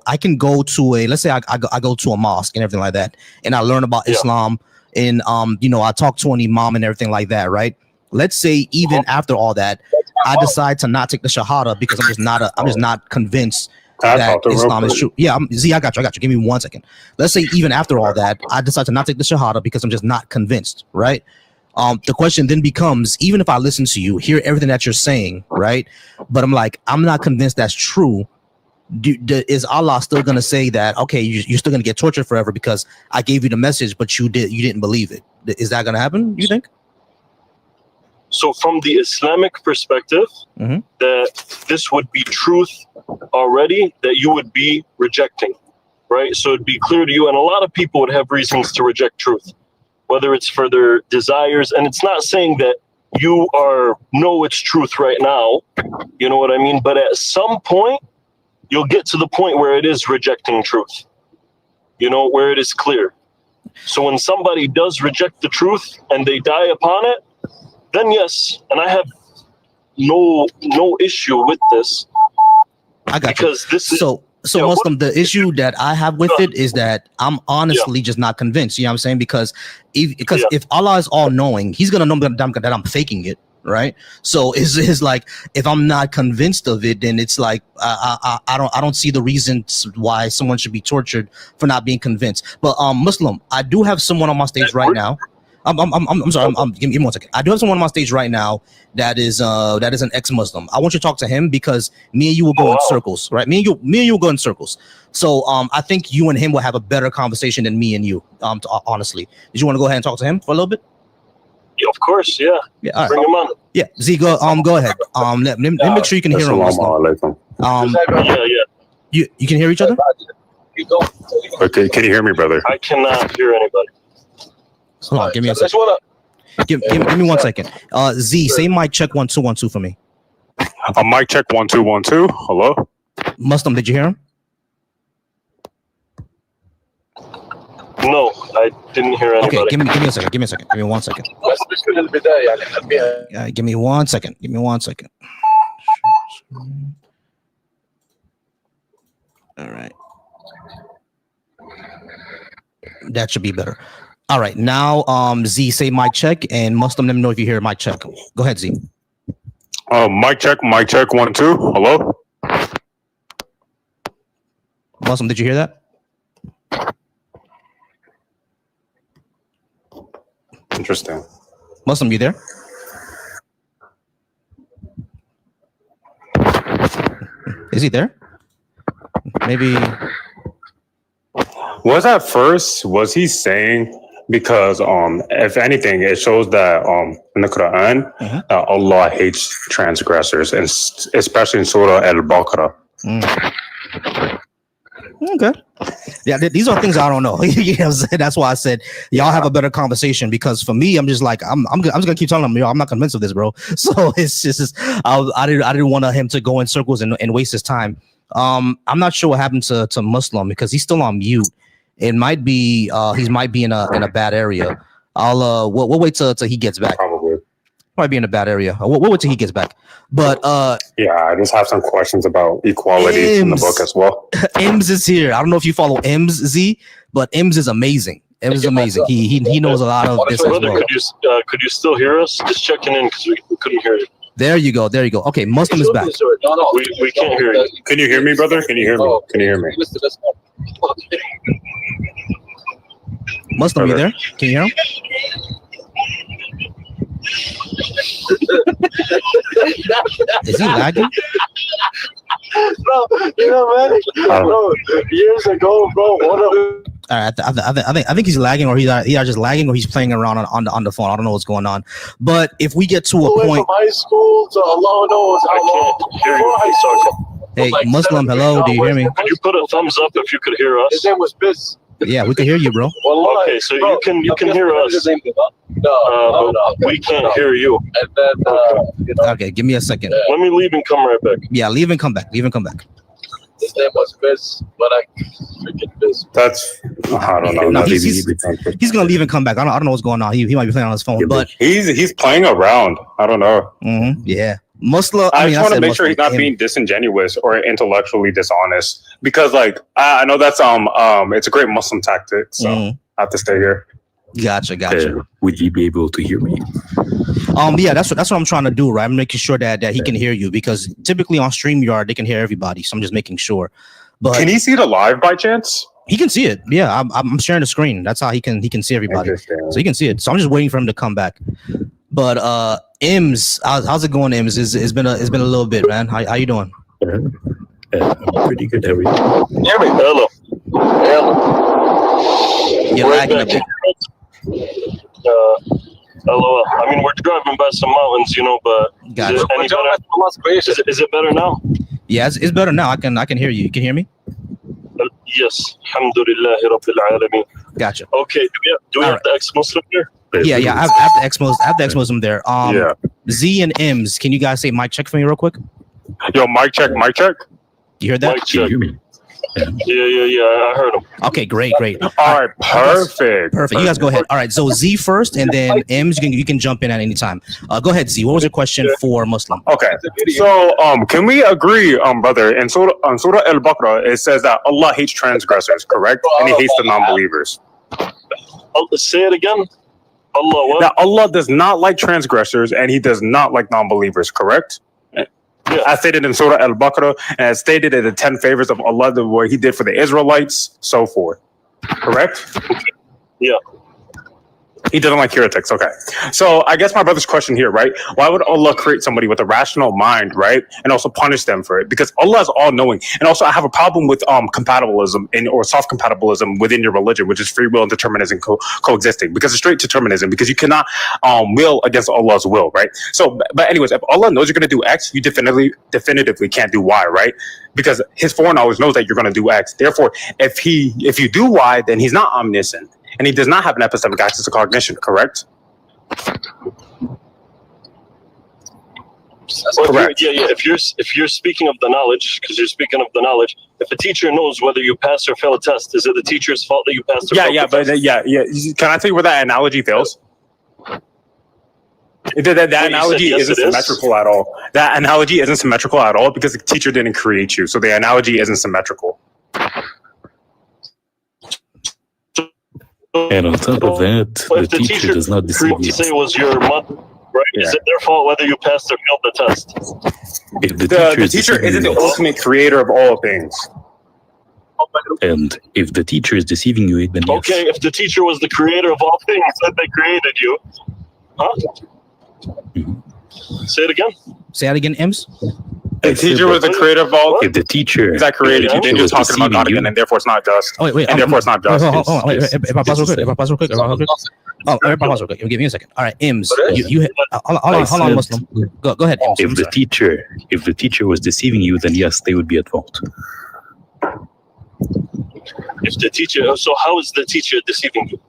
I can go to let's say I go to a mosque and everything like that, and I learn about Islam, and I talk to an imam and everything like that, right? Let's say even after all that, I decide to not take the shahada because I'm just not convinced that Islam is true. Yeah, I got you. Give me 1 second. Let's say even after all that, I decide to not take the shahada because I'm just not convinced, right? The question then becomes, even if I listen to you, hear everything that you're saying, right? But I'm like, I'm not convinced that's true. Is Allah still going to say that, okay, you're still going to get tortured forever because I gave you the message, but you didn't believe it? Is that going to happen, you think? So from the Islamic perspective, that this would be truth already that you would be rejecting, right? So it'd be clear to you, and a lot of people would have reasons to reject truth, whether it's for their desires. And it's not saying that you know it's truth right now, you know what I mean? But at some point, you'll get to the point where it is rejecting truth, where it is clear. So when somebody does reject the truth and they die upon it, then yes, and I have no issue with this. I got because you. This is So Muslim, the issue that I have with it is that I'm honestly just not convinced. You know what I'm saying? Because if Allah is all knowing, He's gonna know that I'm faking it, right? So it's like, if I'm not convinced of it, then it's like I don't see the reasons why someone should be tortured for not being convinced. But Muslim, I do have someone on my stage right now. I'm sorry. Give me 1 second. I do have someone on my stage right now that is an ex-Muslim. I want you to talk to him because me and you will go in circles, right? Me and you will go in circles. So I think you and him will have a better conversation than me and you. Honestly, did you want to go ahead and talk to him for a little bit? Yeah, of course, yeah. Yeah, all right. Bring him on. Yeah, Z, go ahead. Let me make sure you can hear him. You can hear each other? Okay, can you hear me, brother? I cannot hear anybody. Hold on, give me a second. Give me 1 second. Z, say mic check 1 2 1 2 for me. Mic check 1 2 1 2. Hello. Muslim, did you hear him? No, I didn't hear anybody. Okay, give me a second. Give me 1 second. Give me 1 second. Give me 1 second. All right. That should be better. All right, now Z, say mic check, and Muslim, let me know if you hear mic check. Go ahead, Z. Mic check 1 2. Hello. Muslim, did you hear that? Interesting. Muslim, you there? Is he there? Maybe. Was he saying, because if anything, it shows that in the Quran, Allah hates transgressors, and especially in Surah Al-Baqarah. Okay. Yeah, these are things I don't know. You know what I'm saying? That's why I said y'all have a better conversation, because for me, I'm just like, I'm just gonna keep telling them, yo, I'm not convinced of this, bro. So it's just I didn't want him to go in circles and waste his time. I'm not sure what happened to Muslim, because he's still on mute. It might be he might be in a bad area. We'll wait till he gets back. Probably. Might be in a bad area. We'll wait till he gets back. But yeah, I just have some questions about equality in the book as well. Ems is here. I don't know if you follow Ems Z, but Ems is amazing. Ems is amazing. He knows a lot of this as well. Could you still hear us? Just checking in because we couldn't hear you. There you go. Okay, Muslim is back. We can't hear you. Can you hear me, brother? Can you hear me? Can you hear me? Muslim, you there? Can you hear him? Is he lagging? No, man. Bro, years ago, bro. I think he's lagging, or he's just lagging, or he's playing around on the phone. I don't know what's going on. But if we get to a point, from high school to Allah knows how long. Hey, Muslim, hello, do you hear me? Could you put a thumbs up if you could hear us? His name was Biz. Yeah, we can hear you, bro. Okay, so you can hear us. We can't hear you. Okay, give me a second. Let me leave and come right back. Yeah, leave and come back. His name was Biz, but I freaking Biz. That's I don't know. No, he's gonna leave and come back. I don't know what's going on. He might be playing on his phone, but he's playing around. I don't know. Yeah. Muslim. I just want to make sure he's not being disingenuous or intellectually dishonest, because like I know that's it's a great Muslim tactic, so I have to stay here. Gotcha. Would you be able to hear me? Yeah, that's what I'm trying to do, right? I'm making sure that he can hear you, because typically on StreamYard they can hear everybody, so I'm just making sure. But can he see the live by chance? He can see it. Yeah, I'm sharing the screen. That's how he can see everybody, so he can see it. So I'm just waiting for him to come back. But Ems, how's it going, Ems? It's been a little bit, man. How you doing? I'm pretty good. How are you? Hear me? Hello. You're lagging a bit. Hello. I mean, we're driving by some mountains, but Gotcha. Is it any better? Is it better now? Yeah, it's better now. I can hear you. You can hear me? Yes. Alhamdulillah Rabbil Alameen. Gotcha. Okay. Do we have the ex-Muslim here? Yeah. I have the ex-Muslim there. Yeah. Z and Ems, can you guys say mic check for me real quick? Yo, mic check. You heard that? Mic check. Yeah. I heard him. Okay, great. All right, perfect. You guys go ahead. All right, so Z first, and then Ems, you can jump in at any time. Go ahead, Z. What was your question for Muslim? Okay, so can we agree, brother? In Surah Al-Baqarah, it says that Allah hates transgressors, correct? And He hates the non-believers. Say it again. Allah what? Now, Allah does not like transgressors, and He does not like non-believers, correct? Yeah. I stated in Surah Al-Baqarah, and I stated in the 10 favors of Allah, what He did for the Israelites, so forth. Correct? Yeah. He doesn't like heretics. Okay. So I guess my brother's question here, right? Why would Allah create somebody with a rational mind, right? And also punish them for it? Because Allah is all knowing. And also I have a problem with compatibilism or soft compatibilism within your religion, which is free will and determinism coexisting. Because it's straight determinism, because you cannot will against Allah's will, right? So, but anyways, if Allah knows you're going to do X, you definitively can't do Y, right? Because His foreknowledge knows that you're going to do X. Therefore, if you do Y, then He's not omniscient. And He does not have an epistemic access to cognition, correct? Correct. Yeah. If you're speaking of the knowledge, because you're speaking of the knowledge, if a teacher knows whether you pass or fail a test, is it the teacher's fault that you passed or failed? Yeah. Can I tell you where that analogy fails? That analogy isn't symmetrical at all. That analogy isn't symmetrical at all because the teacher didn't create you. So the analogy isn't symmetrical. And on top of that, the teacher does not deceive you. Say it was your mother, right? Yeah. Is it their fault whether you passed or failed the test? If the teacher isn't the ultimate creator of all things. And if the teacher is deceiving you, then yes. Okay, if the teacher was the creator of all things, then they created you. Huh? Say it again. Say it again, Ems. The teacher was the creator of all. If the teacher is that created you, then you're talking about God again, and therefore it's not just. Oh, wait, and therefore it's not just. If I pause real quick. Oh, pause real quick. Give me a second. All right, Ems. Hold on, Muslim. Go ahead, Ems. If the teacher was deceiving you, then yes, they would be at fault. If the teacher, so how is the teacher deceiving you?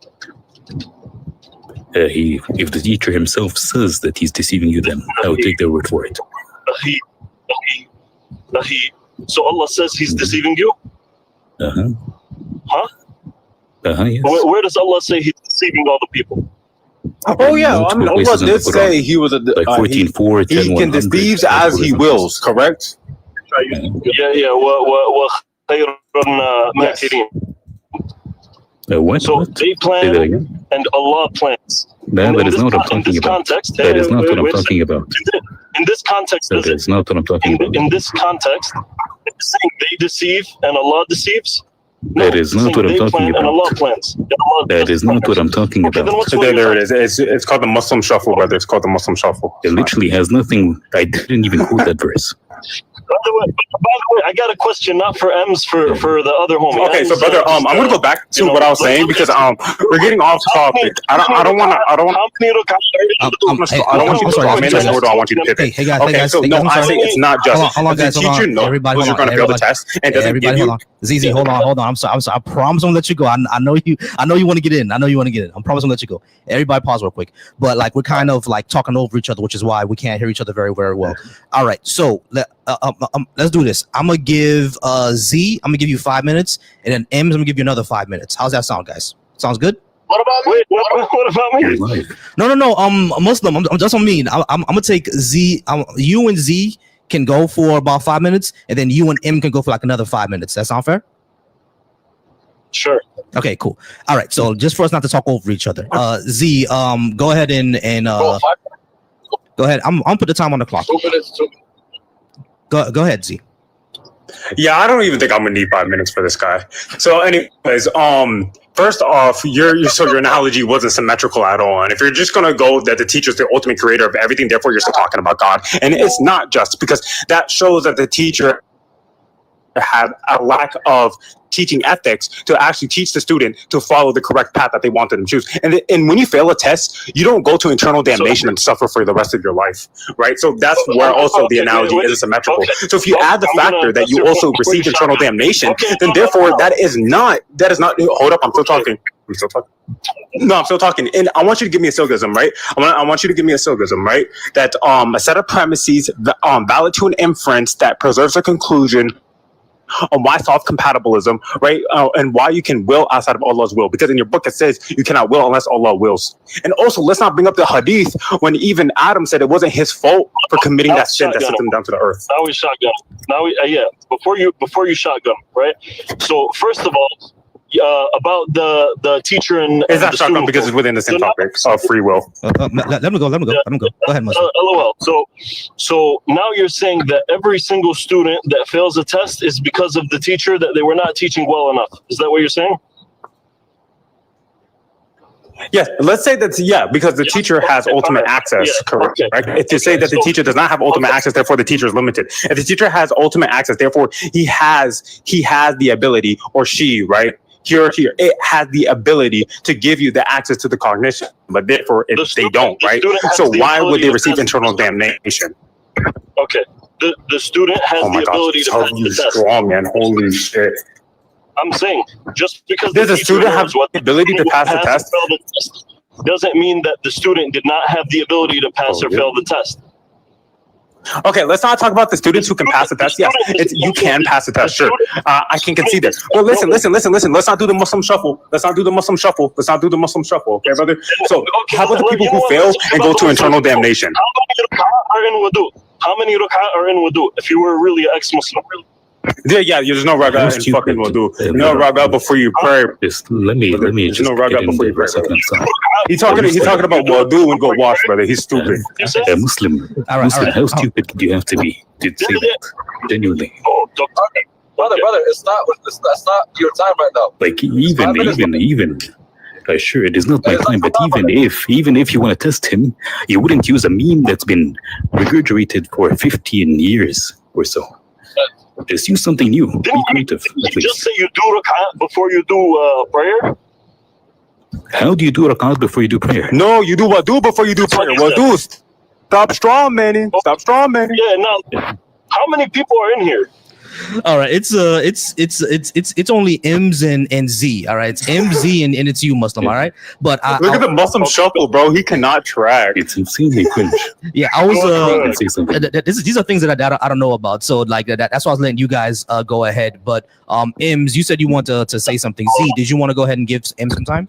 If the teacher himself says that he's deceiving you, then I would take their word for it. So Allah says He's deceiving you? Yes. Where does Allah say He's deceiving all the people? Oh yeah, I mean, Allah did say he was a like 14:4. he can deceive as he wills, correct? Yeah. What? So What? they Say that plan again. and Allah plans. No, that is not what I'm talking about. That is not what I'm talking about. In this context, That is not what I'm talking about. in this context, it's saying they deceive and Allah deceives. No, That is not what I'm talking And Allah about. plans. And Allah That is not what I'm talking Okay, then about. what's There it is. It's called the Muslim shuffle, brother. It's called the Muslim shuffle. It literally has nothing. I didn't even quote that verse. By the way, I got a question, not for M's, for the other homie. Okay, so brother, I'm gonna go back to what I was saying because we're getting off topic. I don't want you to comment, nor do I want you to pivot. Hey guys, Okay, so no, I say it's not just. Hold on, The guys, teacher knows you're going to fail the test and doesn't give you. ZZ, hold on. I'm sorry. I promise I'm gonna let you go. I know you want to get in. I promise I'm gonna let you go. Everybody pause real quick. But like we're kind of like talking over each other, which is why we can't hear each other very, very well. All right, so let's do this. I'm gonna give Z, I'm gonna give you 5 minutes, and then M's, I'm gonna give you another 5 minutes. How's that sound, guys? Sounds good? What about me? What about me? No. I'm Muslim. I'm just on me. I'm gonna take Z. You and Z can go for about 5 minutes, and then you and M can go for like another 5 minutes. That sound fair? Sure. Okay, cool. All right. So just for us not to talk over each other, Z, go ahead and go ahead. I'm put the time on the clock. 2 minutes. Go ahead, Z. Yeah, I don't even think I'm gonna need 5 minutes for this guy. So, anyways, first off, your analogy wasn't symmetrical at all. And if you're just gonna go that the teacher's the ultimate creator of everything, therefore you're still talking about God, and it's not just because that shows that the teacher had a lack of teaching ethics to actually teach the student to follow the correct path that they wanted them to choose. And when you fail a test, you don't go to eternal damnation and suffer for the rest of your life, right? So that's where also the analogy is symmetrical. So if you add the factor that you also receive eternal damnation, then therefore that is not, hold up, I'm still talking. No, I'm still talking. And I want you to give me a syllogism, right? I want you to give me a syllogism, right? That a set of premises valid to an inference that preserves a conclusion on why soft compatibilism, right? And why you can will outside of Allah's will. Because in your book it says you cannot will unless Allah wills. And also, let's not bring up the hadith when even Adam said it wasn't his fault for committing that sin that sent him down to the earth. Now we shotgun. Before you shotgun, right? So first of all, about the teacher and is that shotgun because it's within the same topic of free will. Let me go. Go ahead, Muslim. LOL. So now you're saying that every single student that fails a test is because of the teacher, that they were not teaching well enough. Is that what you're saying? Yes, let's say that, because the teacher has ultimate access, correct? Right? If you say that the teacher does not have ultimate access, therefore the teacher is limited. If the teacher has ultimate access, therefore he has the ability, or she, right? Here, it has the ability to give you the access to the cognition, but therefore they don't, right? So why would they receive internal damnation? Okay, the student has the ability to pass the test. Strong, man. Holy shit. I'm saying just because does the student have the ability to pass the test doesn't mean that the student did not have the ability to pass or fail the test. Okay, let's not talk about the students who can pass the test. Yes, you can pass the test, sure. I can concede that. Well, listen. Let's not do the Muslim shuffle. Okay, brother? So, how about the people who fail and go to eternal damnation? How many rak'ah are in wudu if you were really an ex-Muslim? Yeah, there's no rak'ah in fucking wudu. No rak'ah before you pray. Just let me just no rak'ah before you pray. He's talking about wudu and go wash, brother. He's stupid. Muslim, how stupid do you have to be to say that? Genuinely. Brother, it's not your time right now. Like even. Sure, it is not my time, but even if you want to test him, you wouldn't use a meme that's been regurgitated for 15 years or so. Just use something new. Be creative. Did you just say you do rak'ah before you do prayer? How do you do rak'ah before you do prayer? No, you do wudu before you do prayer. Wudu. Stop strong manning. Yeah, now how many people are in here? All right, it's only M's and Z. All right, it's M, Z, and it's you, Muslim. All right, but look at the Muslim shuffle, bro. He cannot track. It's insanely cringe. Yeah, I was. These are things that I don't know about. So like that's why I was letting you guys go ahead. But M's, you said you want to say something. Z, did you want to go ahead and give M some time?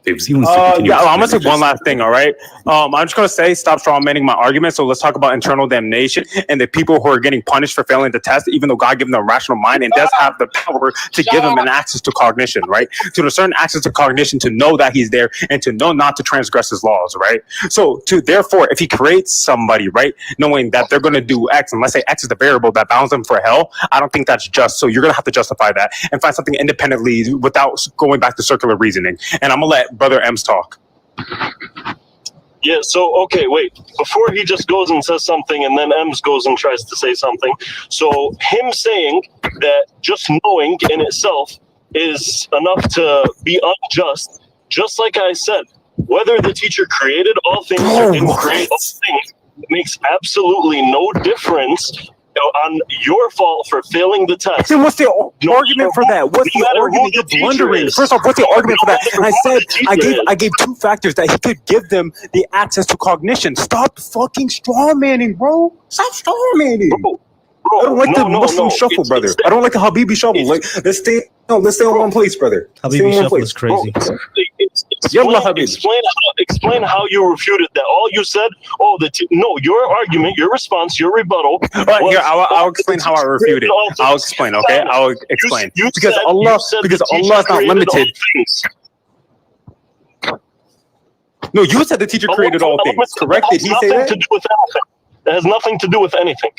If Z wants I'm gonna say one last thing. All right. I'm just gonna say stop strawmanning my argument. So let's talk about internal damnation and the people who are getting punished for failing the test, even though God gave them a rational mind and does have the power to give them an access to cognition, right? To a certain access to cognition to know that he's there and to know not to transgress his laws, right? So therefore, if he creates somebody, right, knowing that they're gonna do X, and let's say X is the variable that bounds them for hell, I don't think that's just. So you're gonna have to justify that and find something independently without going back to circular reasoning. And I'm gonna let Brother M's talk. Yeah, so, okay, wait. Before he just goes and says something and then Ems goes and tries to say something. So him saying that just knowing in itself is enough to be unjust, just like I said, whether the teacher created all things or didn't create all things, makes absolutely no difference on your fault for failing the test. Then what's the argument for that? What's the argument? You're blundering. First off, what's the argument for that? And I said I gave two factors that he could give them the access to cognition. Stop fucking strawmanning, bro. Stop strawmanning. I don't like the Muslim shuffle, brother. I don't like the Habibi shuffle. Like, let's stay on one place, brother. Habibi shuffle is crazy. Explain how you refuted that. All you said, no, your argument, your response, your rebuttal. Here, I'll explain how I refuted. I'll explain, okay? I'll explain. Because Allah is not limited. No, you said the teacher created all things, correct? Did he say that? It has nothing to do with anything.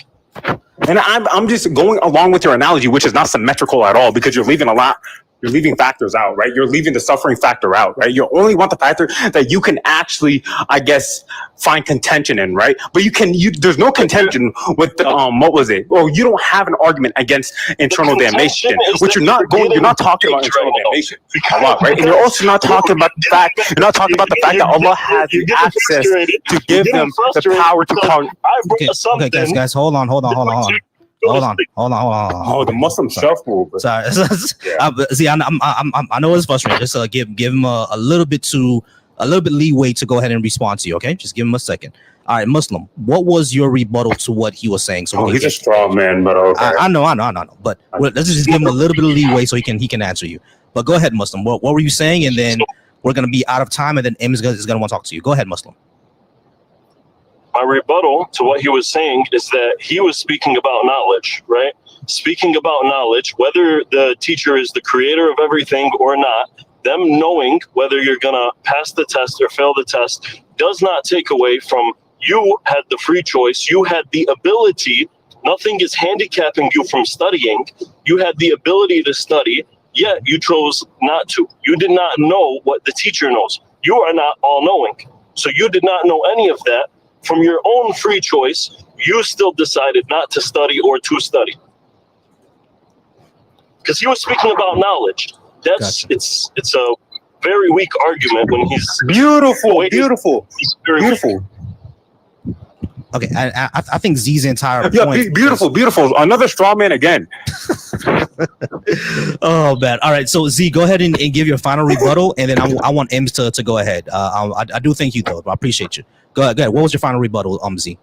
And I'm just going along with your analogy, which is not symmetrical at all, because you're leaving factors out, right? You're leaving the suffering factor out, right? You only want the factor that you can actually, I guess, find contention in, right? But there's no contention with what was it? Well, you don't have an argument against internal damnation, which you're not talking about internal damnation a lot, right? And you're also not talking about the fact that Allah has the access to give them the power to Okay, guys, hold on. Oh, the Muslim shuffle. Sorry. See, I know it's frustrating. Just give him a little bit leeway to go ahead and respond to you. Okay, just give him a second. All right, Muslim. What was your rebuttal to what he was saying? So he's a strong man, but okay. I know. But let's just give him a little bit of leeway so he can answer you. But go ahead, Muslim. What were you saying? And then we're gonna be out of time, and then M is gonna want to talk to you. Go ahead, Muslim. My rebuttal to what he was saying is that he was speaking about knowledge, right? Speaking about knowledge, whether the teacher is the creator of everything or not, them knowing whether you're going to pass the test or fail the test does not take away from you had the free choice. You had the ability. Nothing is handicapping you from studying. You had the ability to study, yet you chose not to. You did not know what the teacher knows. You are not all-knowing. So you did not know any of that. From your own free choice, you still decided not to study or to study. Because he was speaking about knowledge. It's a very weak argument when he's beautiful. Okay, I think Z's entire point. Beautiful. Another straw man again. Oh man! All right, so Z, go ahead and give your final rebuttal, and then I want Ems to go ahead. I do thank you though. I appreciate you. Go ahead. What was your final rebuttal, Z?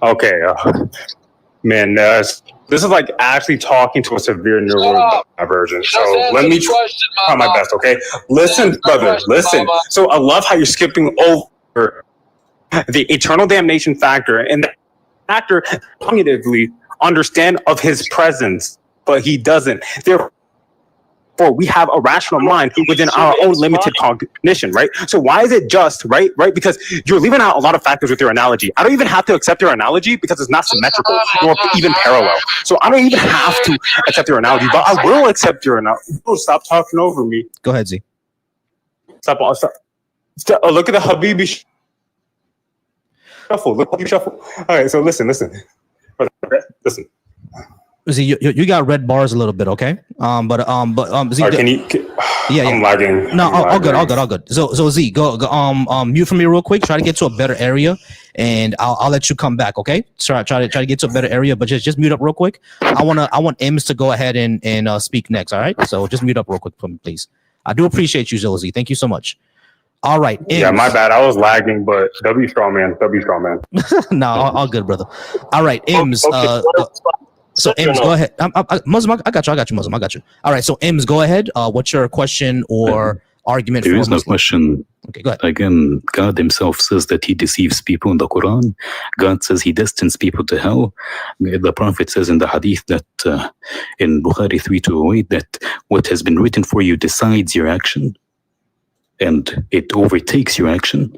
Okay, man, this is like actually talking to a severe neurodivergent. So let me try my best. Okay, listen, brother, listen. So I love how you're skipping over the eternal damnation factor, and the factor cognitively understand of his presence, but he doesn't. Therefore, we have a rational mind within our own limited cognition, right? So why is it just, right? Because you're leaving out a lot of factors with your analogy. I don't even have to accept your analogy because it's not symmetrical nor even parallel. So I don't even have to accept your analogy, but I will accept your analogy. Stop talking over me. Go ahead, Z. Stop. Look at the Habibi shuffle. Look at you shuffle. All right, so listen. See, you got red bars a little bit, okay? Z, I'm lagging. No, all good. So Z, go mute from me real quick. Try to get to a better area, and I'll let you come back, okay? Try to get to a better area, but just mute up real quick. I want Ems to go ahead and speak next, all right? So just mute up real quick for me, please. I do appreciate you, Z. Thank you so much. All right. Ems. Yeah, my bad. I was lagging, but W strong man. No, all good, brother. All right, Ems. Okay. So Ems, go ahead. Muslim, I got you. Muslim, I got you. All right, so Ems, go ahead. What's your question or argument. There is no question. Okay, go ahead. Again, God himself says that he deceives people in the Quran. God says he destines people to hell. The Prophet says in the hadith that in Bukhari 3208 that what has been written for you decides your action, and it overtakes your action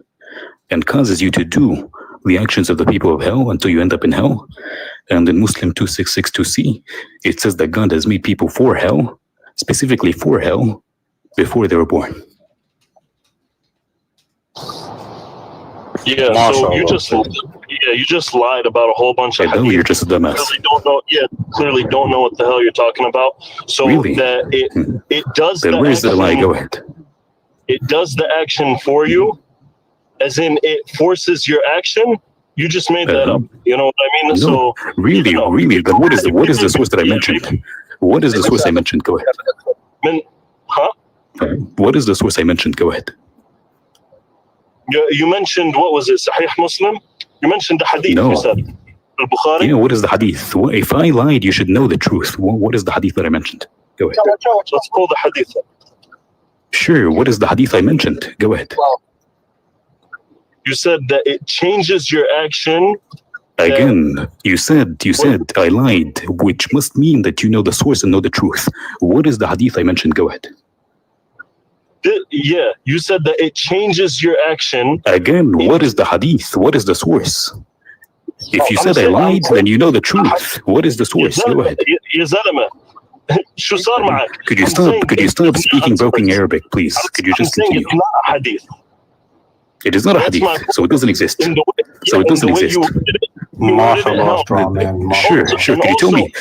and causes you to do the actions of the people of hell until you end up in hell. And in Muslim 2662c, it says that God has made people for hell, specifically for hell, before they were born. Yeah, so you just lied about a whole bunch of I know you're just a dumbass. Clearly don't know what the hell you're talking about. So really? That it does then where's the lie? Go ahead. It does the action for you, as in it forces your action. You just made that up. You know what I mean? No, so really. Then what is the source that I mentioned? What is the source I mentioned? Go ahead. What is the source I mentioned? Go ahead. You mentioned, what was it, Sahih Muslim? You mentioned the hadith, no. You said. Al-Bukhari? You know, what is the hadith? If I lied, you should know the truth. What is the hadith that I mentioned? Go ahead. Let's pull the hadith. Sure, what is the hadith I mentioned? Go ahead. You said that it changes your action. Again, you said I lied, which must mean that you know the source and know the truth. What is the hadith I mentioned? Go ahead. Yeah, you said that it changes your action. Again, what is the hadith? What is the source? If you said I lied, then you know the truth. What is the source? Go ahead. Could you stop speaking broken Arabic, please? Could you just continue? It's not a hadith. It is not a hadith, so it doesn't exist. So it doesn't exist. Sure. Could you tell me?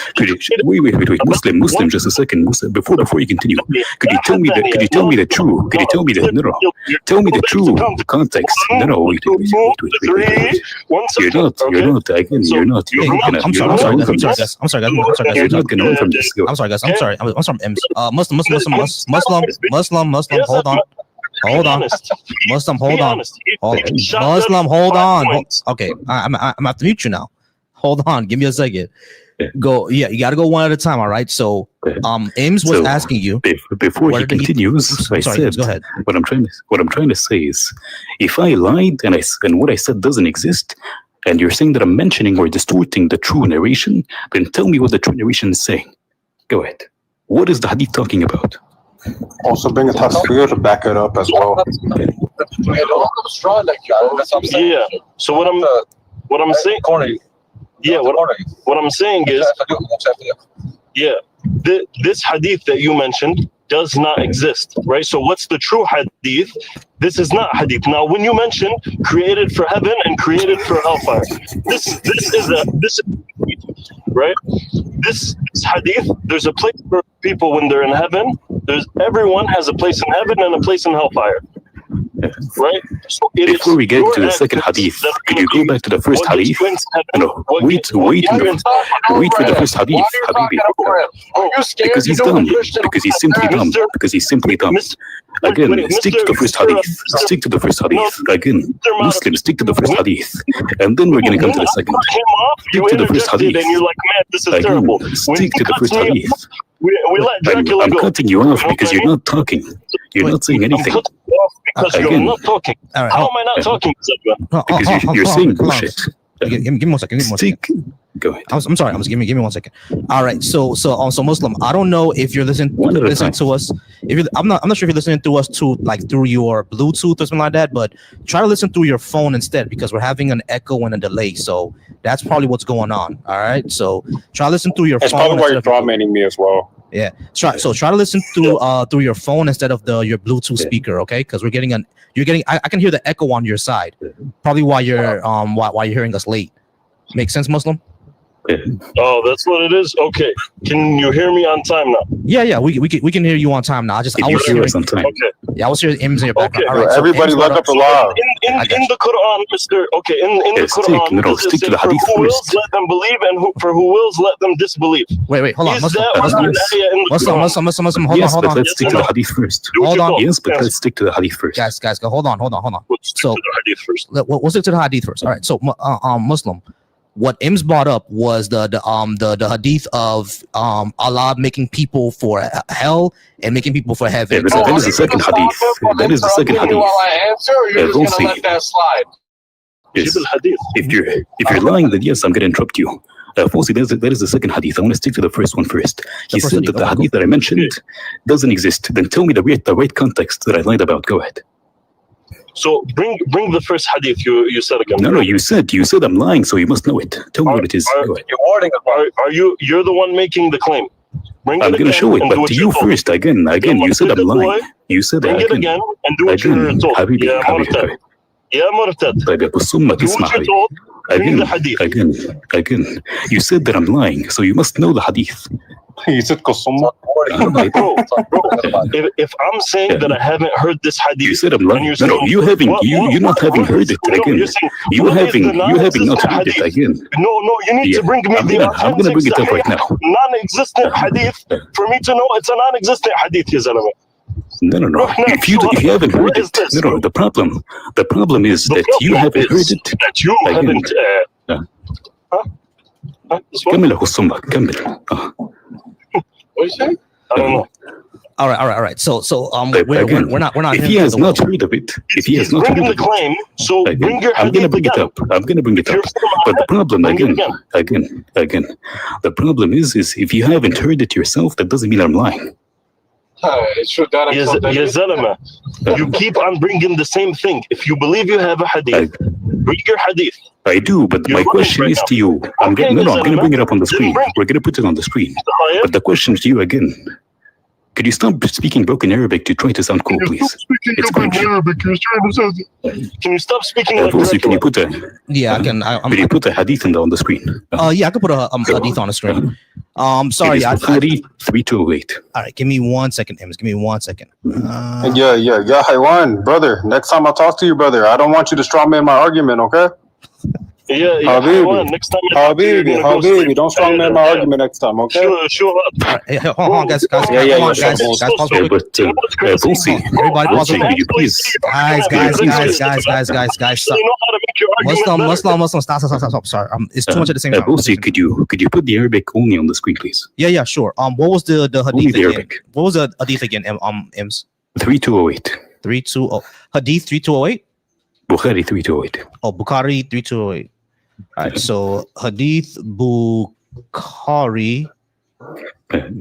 Wait. Muslim. Just a second. Muslim, before you continue, could you tell me the true? Could you tell me the no? Tell me the true context. No. Wait. You're not. Again, you're not. I'm sorry, guys. You're not gonna run from this. I'm sorry, guys. I'm sorry. Muslim. Hold on. Muslim, hold on. Muslim, hold on. Okay, I'm have to mute you now. Hold on. Give me a second. Go. Yeah, you got to go one at a time. All right. So, Ames was asking you before he continues. I said, go ahead. What I'm trying to say is, if I lied and what I said doesn't exist, and you're saying that I'm mentioning or distorting the true narration, then tell me what the true narration is saying. Go ahead. What is the hadith talking about? Also bring a tasfir to back it up as well. Yeah. So what I'm saying. Yeah. What I'm saying is, yeah, this hadith that you mentioned does not exist, right? So what's the true hadith? This is not hadith. Now, when you mention created for heaven and created for hellfire, this is right? This hadith, there's a place for people when they're in heaven. Everyone has a place in heaven and a place in hellfire. Right? So before we get to the second hadith, could you go back to the first hadith? No, wait for the first hadith, Habibi. Because he's dumb. Because he's simply dumb. Again, stick to the first hadith. Again, Muslims, stick to the first hadith. And then we're going to come to the second. Stick to the first hadith. Again, stick to the first hadith. I'm cutting you off because you're not talking. You're not saying anything. Because you're not talking. Right, how am I not talking? Because you're saying bullshit. Give me 1 second. Go ahead. I'm sorry. Give me 1 second. All right. So Muslim, I don't know if you're listening to us. I'm not sure if you're listening to us through your Bluetooth or something like that. But try to listen through your phone instead, because we're having an echo and a delay. So that's probably what's going on. All right. So try to listen through your phone. That's probably why you're dominating me as well. Yeah. Try to listen through your phone instead of your Bluetooth speaker, okay? Because I can hear the echo on your side. Probably why you're hearing us late. Make sense, Muslim? Oh, that's what it is. Okay, can you hear me on time now? Yeah, we can hear you on time now. I was hearing on time. Okay. Yeah, I was hearing M's in your background. Okay. All right, everybody look up aloud. In the Quran, Mister. Okay, in the Quran, stick to the hadith for who wills, let them believe, and for who wills, let them disbelieve. Wait, hold on. Muslim, hold on. But let's stick to the hadith first. Hold on. Yes, but let's stick to the hadith first. Guys, go. Hold on. So, we'll stick to the hadith first. All right. So, Muslim, What Ims brought up was the hadith of Allah making people for hell and making people for heaven. Yeah, that is the second hadith. That is the second hadith. While I answer, or you're just gonna let that slide? Yes. If you're lying, then yes, I'm gonna interrupt you. Volcy, that is the second hadith. I want to stick to the first one first. He said that the hadith that I mentioned doesn't exist. Then tell me the right context that I lied about. Go ahead. So bring the first hadith you said again. No, you said I'm lying, so you must know it. Tell me what it is. Go ahead. You're the one making the claim. I'm going to show it, but to you first. Again, you said I'm lying. You said bring it again and do what you're told. حبيبي. يا مرتد. طيب يا بصمة تسمع. Again. You said that I'm lying, so you must know the hadith. You said Kosumma. Bro, if I'm saying that I haven't heard this hadith, you said I'm lying. No, you haven't. You not having heard it again. You having not heard it again. No, you need to bring me the I'm gonna bring it up right now. Non-existent hadith for me to know it's a non-existent hadith, ya zalama. No. If you haven't heard it, no. The problem is that you haven't heard it. That you haven't. كمل يا خصومك كمل. What are you saying? I don't know. All right. So we're not. If he has not heard of it, if he has not heard of the claim, so bring your I'm gonna bring it up. But the problem again. The problem is if you haven't heard it yourself, that doesn't mean I'm lying. You keep on bringing the same thing. If you believe you have a hadith, bring your hadith. I do, but my question is to you. I'm going to bring it up on the screen. We're going to put it on the screen. But the question is to you again. Could you stop speaking broken Arabic to try to sound cool, please? It's cringe. Can you stop speaking like Volcy, can you put I can. Can you put a hadith on the screen? Yeah, I can put a hadith on the screen. Sorry, Bukhari 3208. All right, give me 1 second, Ems. Give me 1 second. Yeah, Haywan, brother. Next time I talk to you, brother, I don't want you to strawman my argument, okay? Yeah. Habibi, next time. Habibi, don't strongman my argument next time, okay? Sure. Hey, hold on, guys. Guys, pause real quick. Volcy, Everybody pause real quick. Please. Guys. Muslim, stop. Sorry, it's too much at the same time. Volcy, could you put the Arabic only on the screen, please? Yeah, sure. What was the hadith again? Arabic. What was the hadith again? Ems. 3208. 32. Hadith 3208. Bukhari 3208. Oh, Bukhari 3208. All right, so Hadith Bukhari. Give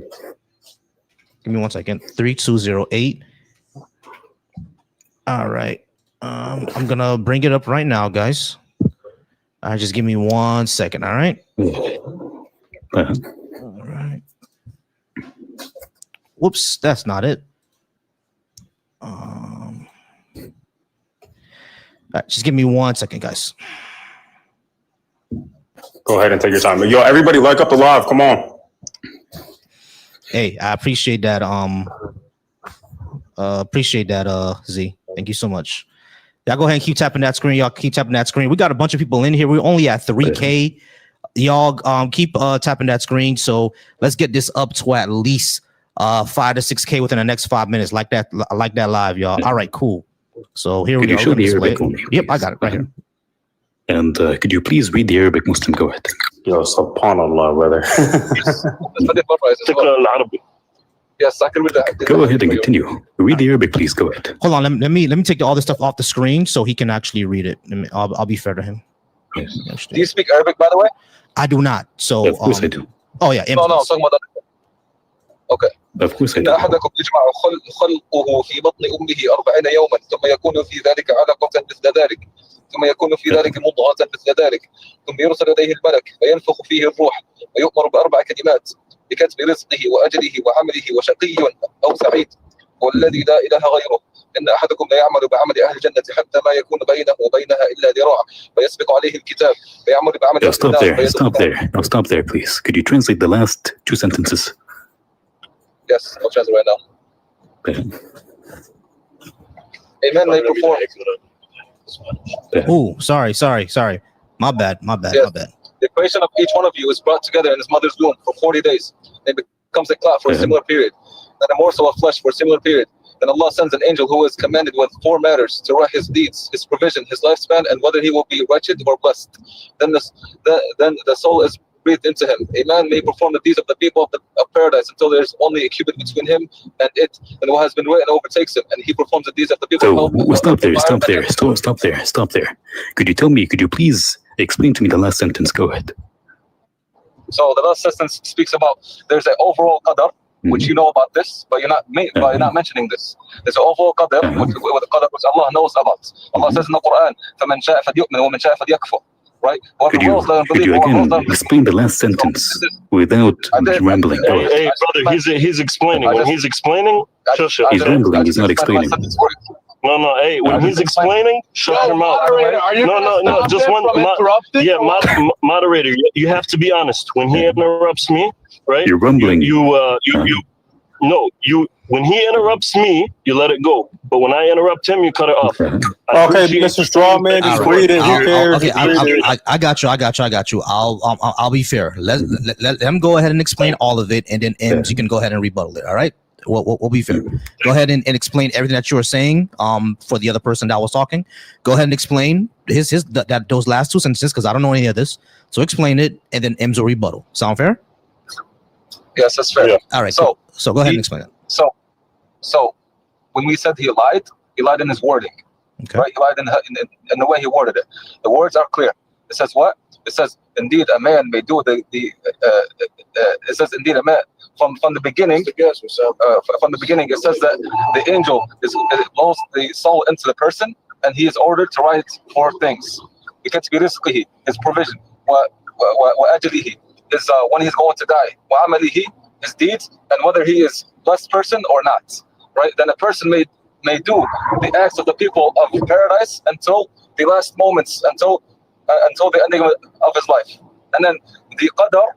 me 1 second. 3208. All right. I'm gonna bring it up right now, guys. Just give me 1 second. All right. All right. Whoops, that's not it. All right, just give me 1 second, guys. Go ahead and take your time. Yo, everybody like up the live. Come on. Hey, I appreciate that. Z. Thank you so much. Y'all go ahead and keep tapping that screen. Y'all keep tapping that screen. We got a bunch of people in here. We're only at 3K. Y'all keep tapping that screen. So let's get this up to at least 5 to 6K within the next 5 minutes. Like that live, y'all. All right, cool. So here we go. Show the Arabic only, yep, I got it right here. And could you please read the Arabic Muslim? Go ahead. Yo, subhanallah, brother. Yes, I can read that. Go ahead and continue. Read the Arabic, please. Go ahead. Hold on. Let me take all this stuff off the screen so he can actually read it. I'll be fair to him. Yes. Do you speak Arabic, by the way? I do not. So of course I do. Oh yeah. No, I'm talking about that. Okay. Of course I do. إن أحدكم يجمع خلقه في بطن أمه 40 يوما ثم يكون في ذلك علقة مثل ذلك ثم يكون في ذلك مضغة مثل ذلك ثم يرسل إليه الملك فينفخ فيه الروح ويؤمر ب4 كلمات بكتب رزقه وأجله وعمله وشقي أو سعيد هو الذي لا إله غيره إن أحدكم لا يعمل بعمل أهل الجنة حتى ما يكون بينه وبينها إلا ذراع فيسبق عليه الكتاب فيعمل بعمل أهل النار. Stop there, please. Could you translate the last 2 sentences? Yes, I'll translate right now. Amen. They perform. Oh, sorry. My bad. Yes. The creation of each one of you is brought together in his mother's womb for 40 days. It becomes a clot for a similar period, and a morsel of flesh for a similar period. then Allah sends an angel who is commanded with 4 matters to write his deeds, his provision, his lifespan, and whether he will be wretched or blessed. Then the soul is breathed into him. A man may perform the deeds of the people of paradise until there is only a cubit between him and it, and what has been written overtakes him, and he performs the deeds of the people. So stop there. Could you please explain to me the last sentence? Go ahead. So the last sentence speaks about there's an overall qadar, which you know about this, but you're not mentioning this. There's an overall qadar, which Allah knows about. Allah says in the Quran, فَمَنْ شَاءَ فَلْيُؤْمِنْ وَمَنْ شَاءَ فَلْيَكْفُرْ. Right? Could you again explain the last sentence without rambling? Hey, brother, he's explaining. When he's explaining, shush him. He's rambling. He's not explaining. No. Hey, when he's explaining, shut your mouth. No. Just one. Moderator, you have to be honest. When he interrupts me, right? You're rumbling. When he interrupts me, you let it go. But when I interrupt him, you cut it off. Okay, Mr. Strawman, just read it. Who cares? Okay, I got you. I'll be fair. Let him go ahead and explain all of it, and then M's, you can go ahead and rebuttal it. All right? We'll be fair. Go ahead and explain everything that you were saying. For the other person that was talking, go ahead and explain those last 2 sentences, because I don't know any of this. So explain it, and then M's will rebuttal. Sound fair? Yes, that's fair. Yeah. All right. So go ahead and explain it. So when we said he lied in his wording. Okay. Right? He lied in the way he worded it. The words are clear. It says what? It says, indeed, a man may do it says, indeed, a man, from the beginning, from the beginning, it says that the angel blows the soul into the person, and he is ordered to write 4 things. His provision, وأجله, is when he's going to die, وعمله, his deeds, and whether he is blessed person or not. Right? Then a person may do the acts of the people of paradise until the last moments, until the ending of his life. And then the qadar,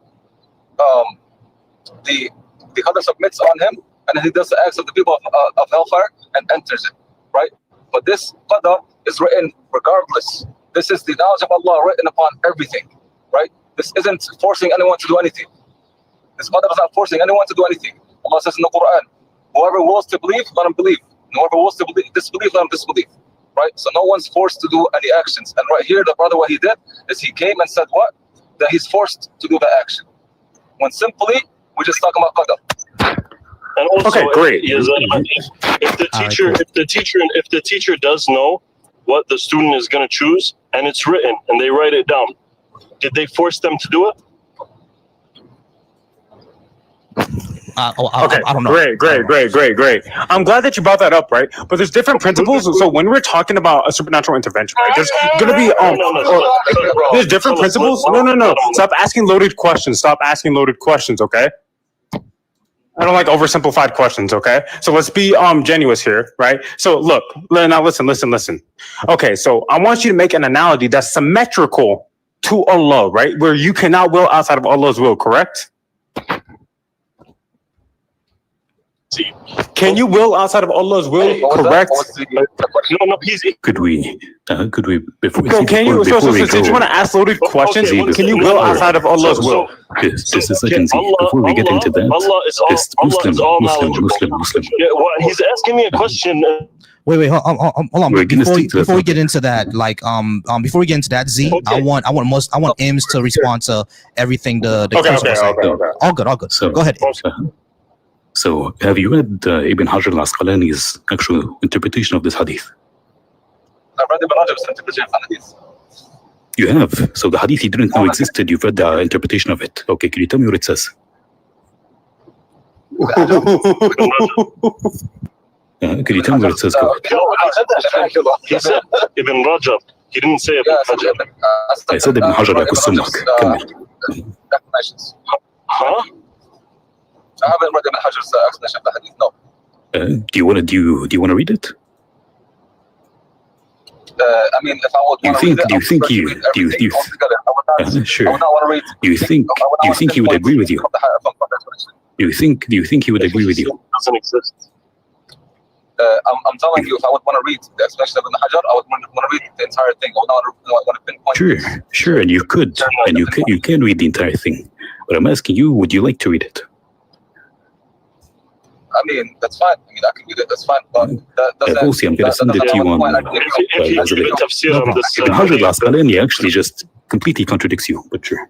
the qadar submits on him, and then he does the acts of the people of hellfire and enters it. Right? But this qadar is written regardless. This is the knowledge of Allah written upon everything. Right? This isn't forcing anyone to do anything. This qadar is not forcing anyone to do anything. Allah says in the Quran, whoever wills to believe, let him believe. And whoever wills to disbelieve, let him disbelieve. Right? So no one's forced to do any actions. And right here, the brother, what he did is he came and said what? That he's forced to do the action. When simply, we're just talking about qadar. And also, okay, great. If the teacher does know what the student is going to choose, and it's written, and they write it down, did they force them to do it? Okay, I don't know. Great. I'm glad that you brought that up, right? But there's different principles. So when we're talking about a supernatural intervention, right, there's going to be there's different principles. No. Stop asking loaded questions. Okay? I don't like oversimplified questions, okay? So let's be genuine here, right? So look, now listen. Okay, so I want you to make an analogy that's symmetrical to Allah, right? Where you cannot will outside of Allah's will, correct? Can you will outside of Allah's will? Correct. No. Could we before? Since you want to ask loaded questions, can you will outside of Allah's will? Just a second, before we get into that, Allah Muslim. Yeah, well, he's asking me a question. Wait, hold on. Before we get into that, before we get into that, Z, okay. I want M's to respond to everything the okay. All good. So go ahead. So, have you read Ibn Hajar al-Asqalani's actual interpretation of this hadith? I've read Ibn Hajar's interpretation of hadith. You have? So the hadith you didn't know existed, you've read the interpretation of it. Okay, can you tell me what it says? Can you tell me what it says? He said Ibn Rajab. He didn't say Ibn Hajar. I said Ibn Hajar al-Asqalani. Huh? I haven't read Ibn Hajar's explanation of the hadith, no. Do you want to read it? I mean, if I would want to read it, do you think he would agree with you? Do you think he would agree with you? Doesn't exist. I'm telling you, if I would want to read the explanation of Ibn Hajar, I would want to read the entire thing. I would want to pinpoint. Sure, and you could, and you can read the entire thing. But I'm asking you, would you like to read it? I mean, that's fine. I mean, I can do that. That's fine. But that doesn't. Volcy, I'm going to send it to you on. Ibn Hajar al-Asqalani actually just completely contradicts you, but sure.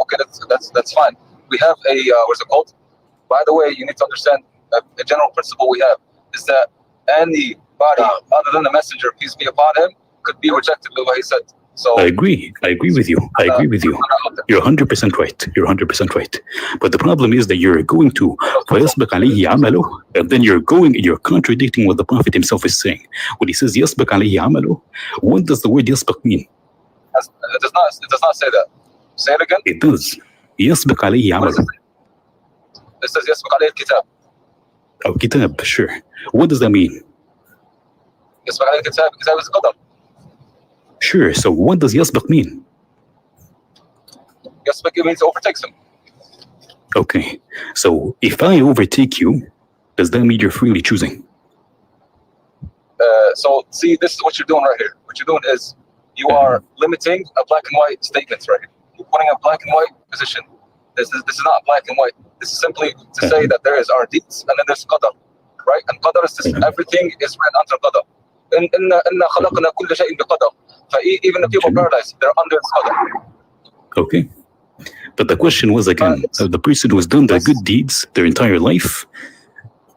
Okay, that's fine. We have a what's it called? By the way, you need to understand that the general principle we have is that anybody other than the messenger, peace be upon him, could be rejected by what he said. So I agree with you. You're 100% right. You're 100% right. But the problem is that you're going to فَيَسْبِقْ عَلَيْهِ عَمَلُهُ, and then you're contradicting what the Prophet himself is saying. When he says يَسْبِقْ عَلَيْهِ عَمَلُهُ, what does the word يَسْبِقْ mean? it does not say that. Say it again. It does. يَسْبِقْ عَلَيْهِ عَمَلُهُ. It says يَسْبِقْ عَلَيْهِ الْكِتَابِ. Oh, kitab, sure. What does that mean? يَسْبِقْ عَلَيْهِ الْكِتَابِ. Kitab is qadar. Sure. So what does يسبق mean? يسبق means overtakes him. Okay. So if I overtake you, does that mean you're freely choosing? So see, this is what you're doing right here. What you're doing is you are limiting a black and white statement right here. You're putting a black and white position. This is not black and white. This is simply to say that there is our deeds and then there's qadar, right? And qadar is this, everything is written under qadar. إِنَّا خَلَقْنَا كُلَّ شَيْءٍ بِقَدَرٍ. Even the people of paradise, they're under qadar. Okay. But the question was again, the person who's done their good deeds their entire life,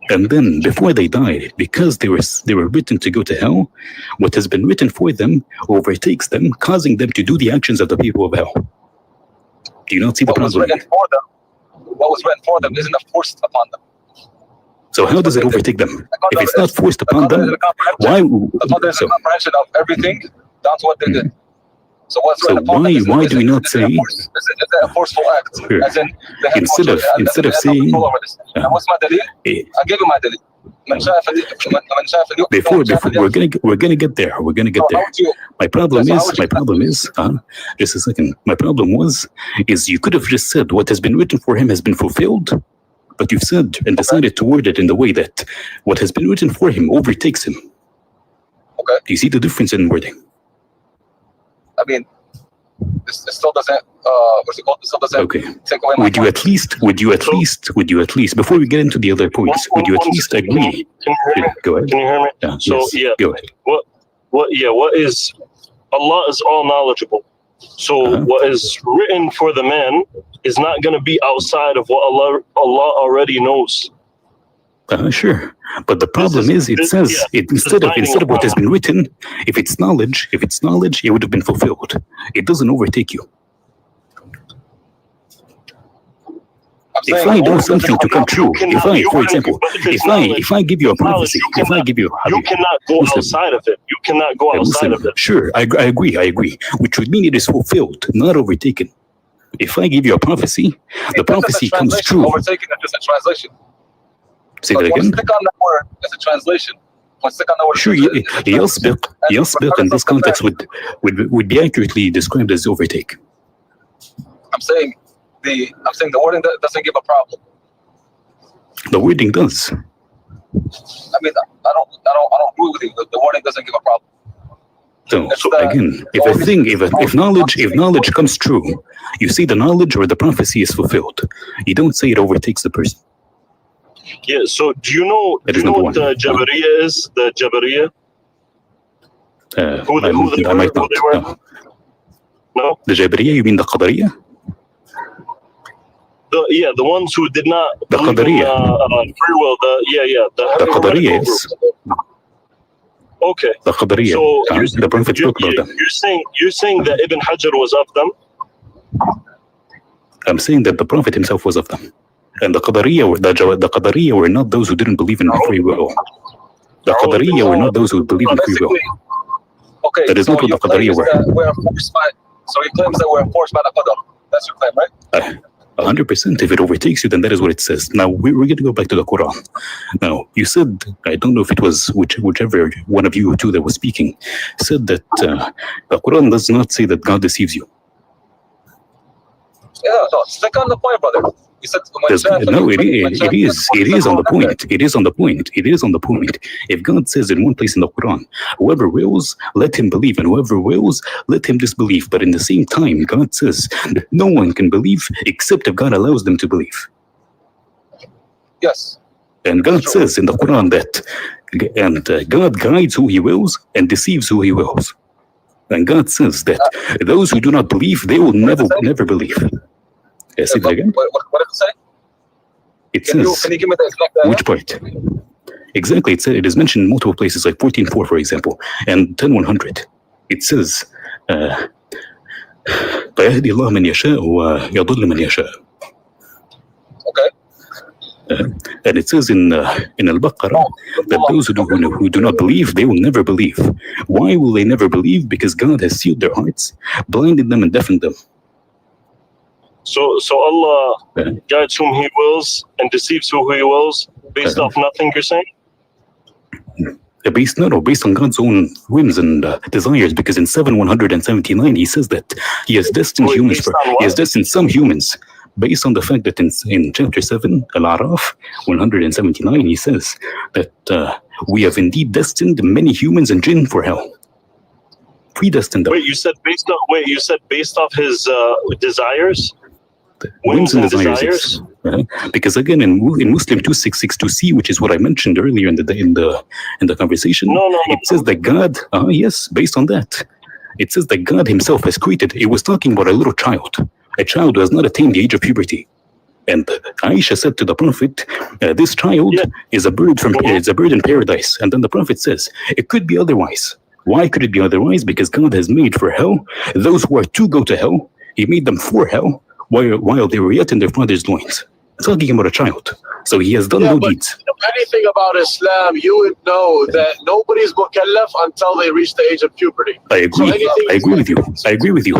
and then before they died, because they were written to go to hell, what has been written for them overtakes them, causing them to do the actions of the people of hell. Do you not see the problem? What was written for them isn't forced upon them. So how does it overtake them? If it's not forced upon them, why? There's a comprehension of everything down to what they did. So why do we not say? Is it a forceful act? Sure. As in instead of saying, what's my dalil? I gave you my dalil. Before we're gonna get there. We're gonna get there. My problem is just a second. My problem is you could have just said what has been written for him has been fulfilled, but you've said and decided to word it in the way that what has been written for him overtakes him. Okay. Do you see the difference in wording? I mean, it still doesn't. What's it called? It still doesn't take away my Would you at least, before we get into the other points, would you at least agree? Go ahead. Can you hear me? Yeah, so yes. yeah. Go ahead. What is Allah is all knowledgeable. So what is written for the man is not going to be outside of what Allah already knows. Sure, but the problem is it says instead of what has been written, if it's knowledge, it would have been fulfilled. It doesn't overtake you. If I do something to come true, for example, if I give you a prophecy, you cannot go outside of it. You cannot go outside of it. Sure, I agree, which would mean it is fulfilled, not overtaken. If I give you a prophecy, the prophecy comes true. Overtaken is just a translation. Say that again. Stick on that word as a translation. Sure, يسبق in this context would be accurately described as overtake. I'm saying the wording doesn't give a problem. The wording does. I mean, I don't agree with you. The wording doesn't give a problem. So again, if knowledge comes true, you see the knowledge or the prophecy is fulfilled. You don't say it overtakes the person. Yeah, so do you know what the Jabariya is? The Jabariya? Who they were? No? The Jabariya, you mean the Qadariya? The ones who did not the Qadariya. Free will. The Qadariya, yes. Okay. The Qadariya. So the Prophet spoke about them. You're saying that Ibn Hajar was of them? I'm saying that the Prophet himself was of them. And the Qadariya were not those who didn't believe in free will. The Qadariya were not those who believed in free will. Okay, that is not what the Qadariya were. So he claims that we're forced by the Qadar. That's your claim, right? 100%. If it overtakes you, then that is what it says. Now, we're going to go back to the Quran. Now, you said, I don't know if it was whichever one of you two that was speaking, said that the Quran does not say that God deceives you. Yeah, no, stick on the point, brother. He said, it is on the point. It is on the point. If God says in one place in the Quran, whoever wills, let him believe, and whoever wills, let him disbelieve. But in the same time, God says that no one can believe except if God allows them to believe. Yes. And God says in the Quran that God guides who He wills and deceives who He wills. And God says that those who do not believe, they will never believe. Say it again. What did it say? It says, can you give me the exact which part? Exactly. It is mentioned in multiple places, like 14:4, for example, and 10:100. It says, فَيَهْدِي اللَّهُ مَنْ يَشَاءُ وَيَضُلُّ مَنْ يَشَاءُ. Okay. And it says in Al-Baqarah that those who do not believe, they will never believe. Why will they never believe? Because God has sealed their hearts, blinded them and deafened them. So Allah guides whom He wills and deceives who He wills based off nothing, you're saying? Based on God's own whims and desires, because in 7:179 He says that He has destined He has destined some humans. Based on the fact that in chapter 7, Al-A'raf, 179, He says that we have indeed destined many humans and jinn for hell. Predestined them. Wait, you said based off His desires? Whims and desires. Because again, in Muslim 2662c, which is what I mentioned earlier in the conversation, it says that God, yes, based on that, it says that God Himself has created. It was talking about a little child. A child who has not attained the age of puberty. And Aisha said to the Prophet, this child is a bird in paradise. And then the Prophet says, it could be otherwise. Why could it be otherwise? Because God has made for hell those who are to go to hell. He made them for hell while they were yet in their father's loins. Talking about a child. So He has done no deeds. If you know anything about Islam, you would know that nobody's mukallaf until they reach the age of puberty. I agree. I agree with you.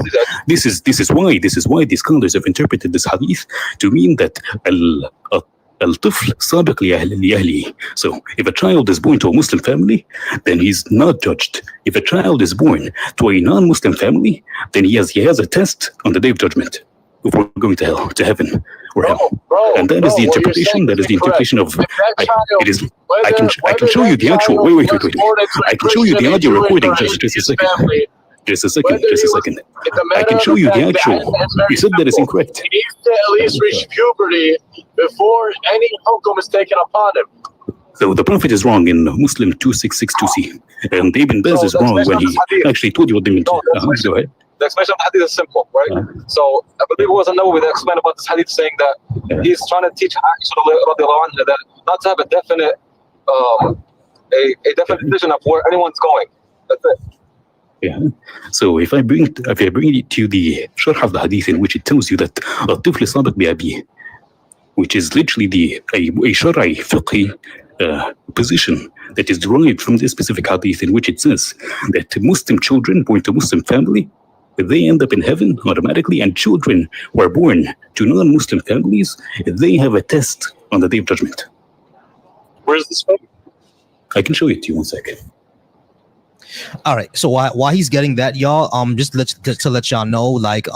This is why the scholars have interpreted this hadith to mean that al-tifl sabiq li ahlihi. So if a child is born to a Muslim family, then he's not judged. If a child is born to a non-Muslim family, then he has a test on the Day of Judgment before going to hell, to heaven or hell. And that is the interpretation. That is the interpretation of. I can show you the actual. Wait. I can show you the audio recording. Just a second. Just a second. I can show you the actual. You said that is incorrect. He needs to at least reach puberty before any hukum is taken upon him. So the Prophet is wrong in Muslim 2662c, and Ibn Baz is wrong when he actually told you what they meant. Go ahead. The explanation of the hadith is simple, right? So I believe it was a Nawawi that explained about this hadith, saying that he's trying to teach Aisha that not to have a definite a definite vision of where anyone's going. That's it. Yeah. So if I bring it to the sharh of the hadith, in which it tells you that al-tifl sabiq bi abi, which is literally a shar'i fiqhi position that is derived from this specific hadith, in which it says that Muslim children born to Muslim family, they end up in heaven automatically, and children who are born to non-Muslim families, they have a test on the Day of Judgment. Where's this from? I can show it to you 1 second. All right. So while he's getting that, y'all, just to let y'all know, like,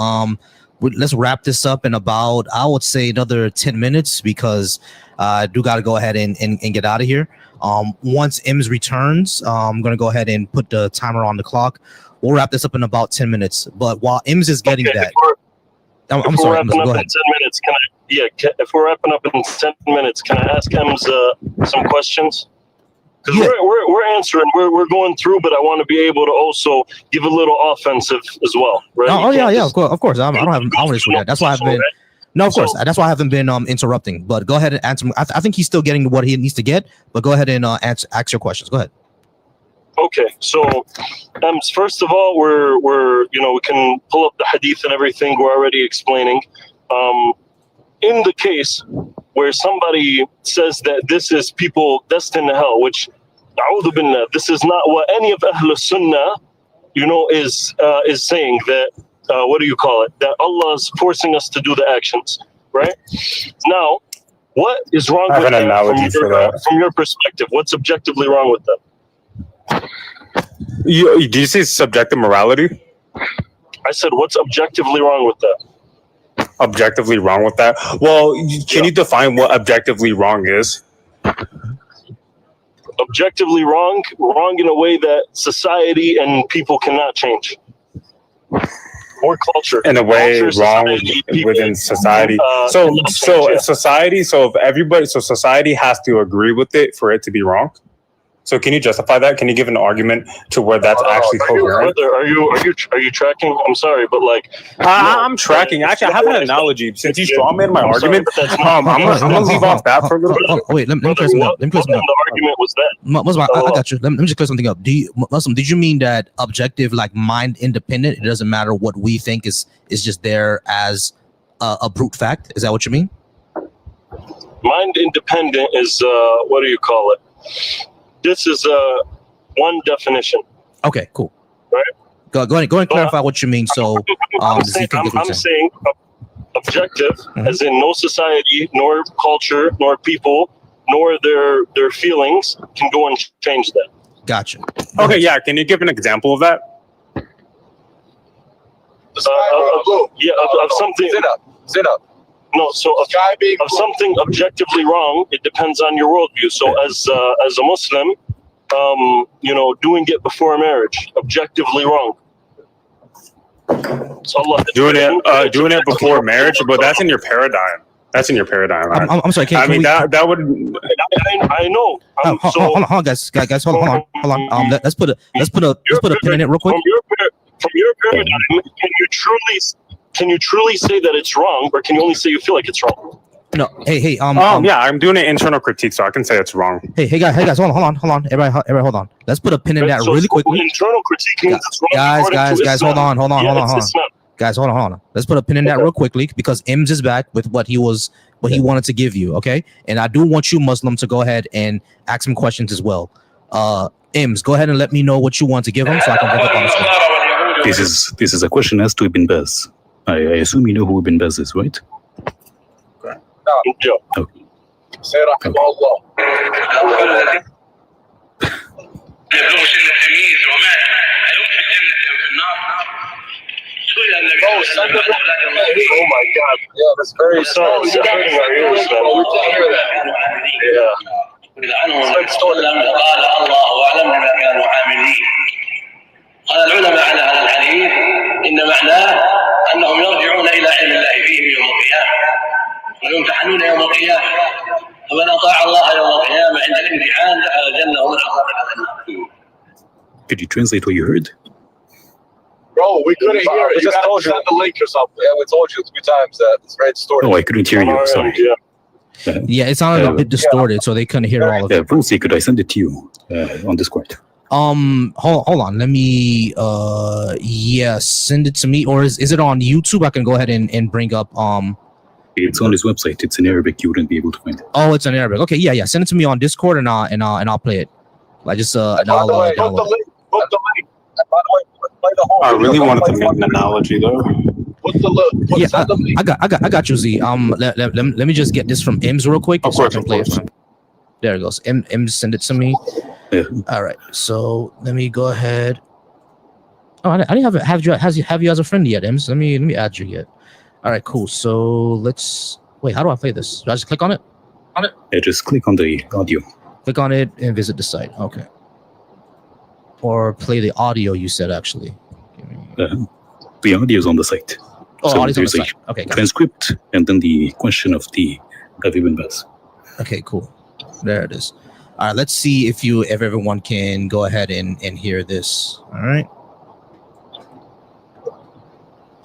let's wrap this up in about, I would say, another 10 minutes, because I do got to go ahead and get out of here. Once Ims returns, I'm going to go ahead and put the timer on the clock. We'll wrap this up in about 10 minutes. But while Ims is getting that, I'm sorry, Ims, go ahead. If we're wrapping up in 10 minutes, can I ask Ims some questions? Because we're answering, we're going through, but I want to be able to also give a little offensive as well, right? Of course. I don't have an issue with that. That's why I've been. No, of course. That's why I haven't been interrupting. But go ahead and answer. I think he's still getting what he needs to get. But go ahead and ask your questions. Go ahead. Okay, so first of all, we're we can pull up the hadith and everything. We're already explaining. In the case where somebody says that this is people destined to hell, which a'udhu billah, this is not what any of Ahlul Sunnah, is saying, that what do you call it? That Allah is forcing us to do the actions, right? Now, what is wrong with that from your perspective? What's objectively wrong with that? Did you say subjective morality? I said, what's objectively wrong with that? Objectively wrong with that? Well, can you define what objectively wrong is? Objectively wrong in a way that society and people cannot change. or culture. In a way, culture, wrong society, people, within society. So society has to agree with it for it to be wrong. So can you justify that? Can you give an argument to where that's actually coherent? Are you tracking? I'm sorry, but like I'm tracking. Actually, I have an analogy. Since you strawman my argument, I'm gonna leave off that for a little bit. Wait, let me clear something up. The argument was that. Muslim, I got you. Let me just clear something up. Muslim, did you mean that objective, like mind independent? It doesn't matter what we think is just there as a brute fact. Is that what you mean? Mind independent is what do you call it? This is one definition. Okay, cool. Right. Go ahead and clarify what you mean. So I'm saying objective, as in no society, nor culture, nor people, nor their feelings can go and change that. Gotcha. Okay, yeah. Can you give an example of that? Of something. Zina. No, so of something objectively wrong, it depends on your worldview. So as a Muslim, doing it before marriage, objectively wrong. So Allah doing it before marriage, but that's in your paradigm. That's in your paradigm. Right? I'm sorry. That would. I know. Hold on, guys. Hold on. Let's put a pin in it real quick. From your paradigm, can you truly say that it's wrong, or can you only say you feel like it's wrong? No. Hey. Yeah, I'm doing an internal critique, so I can say it's wrong. Hey, guys. Hold on. Everybody, hold on. Let's put a pin in that really quickly. Internal critique means it's wrong. Guys. Hold on. Guys, hold on. Let's put a pin in that real quickly because Ims is back with what he wanted to give you. Okay, and I do want you, Muslim, to go ahead and ask him questions as well. Ims, go ahead and let me know what you want to give him so I can bring up on the screen. This is a question asked to Ibn Baz. I assume you know who Ibn Baz is, right? Yeah. Okay. Say rahimahullah. Oh my God! Yeah, that's very sorry. We can't hear that. قال العلماء على هذا الحديث إن معناه أنهم يرجعون إلى علم الله فيهم يوم القيامة ويمتحنون يوم القيامة فمن أطاع الله يوم القيامة عند الامتحان دخل الجنة ومن عصى دخل النار. Could you translate what you heard? Bro, we couldn't hear it. You just told you the link or something. Yeah, we told you 3 times that it's very distorted. Oh, I couldn't hear you. Sorry. Yeah, it sounded a bit distorted, so they couldn't hear all of it. Volcy, could I send it to you on Discord? Hold on. Let me send it to me, or is it on YouTube? I can go ahead and bring up It's on his website. It's in Arabic. You wouldn't be able to find it. Oh, it's in Arabic. Okay, yeah. Send it to me on Discord and I'll play it. I just download it. By the way, I really wanted to make an analogy though. I got you, Z. Let me just get this from Ims real quick. Of course, I can play it. There it goes. Ims send it to me. Yeah. All right. So let me go ahead. Oh, I didn't have you as a friend yet, Ims. Let me add you yet. All right, cool. So let's wait. How do I play this? Do I just click on it? Yeah, just click on the audio. Click on it and visit the site. Okay. Or play the audio. You said actually. The audio is on the site. Oh, so audio's on the there's site. Okay. Transcript and then the question of the Ibn Baz. Okay, cool. There it is. All right, let's see if everyone can go ahead and hear this. All right.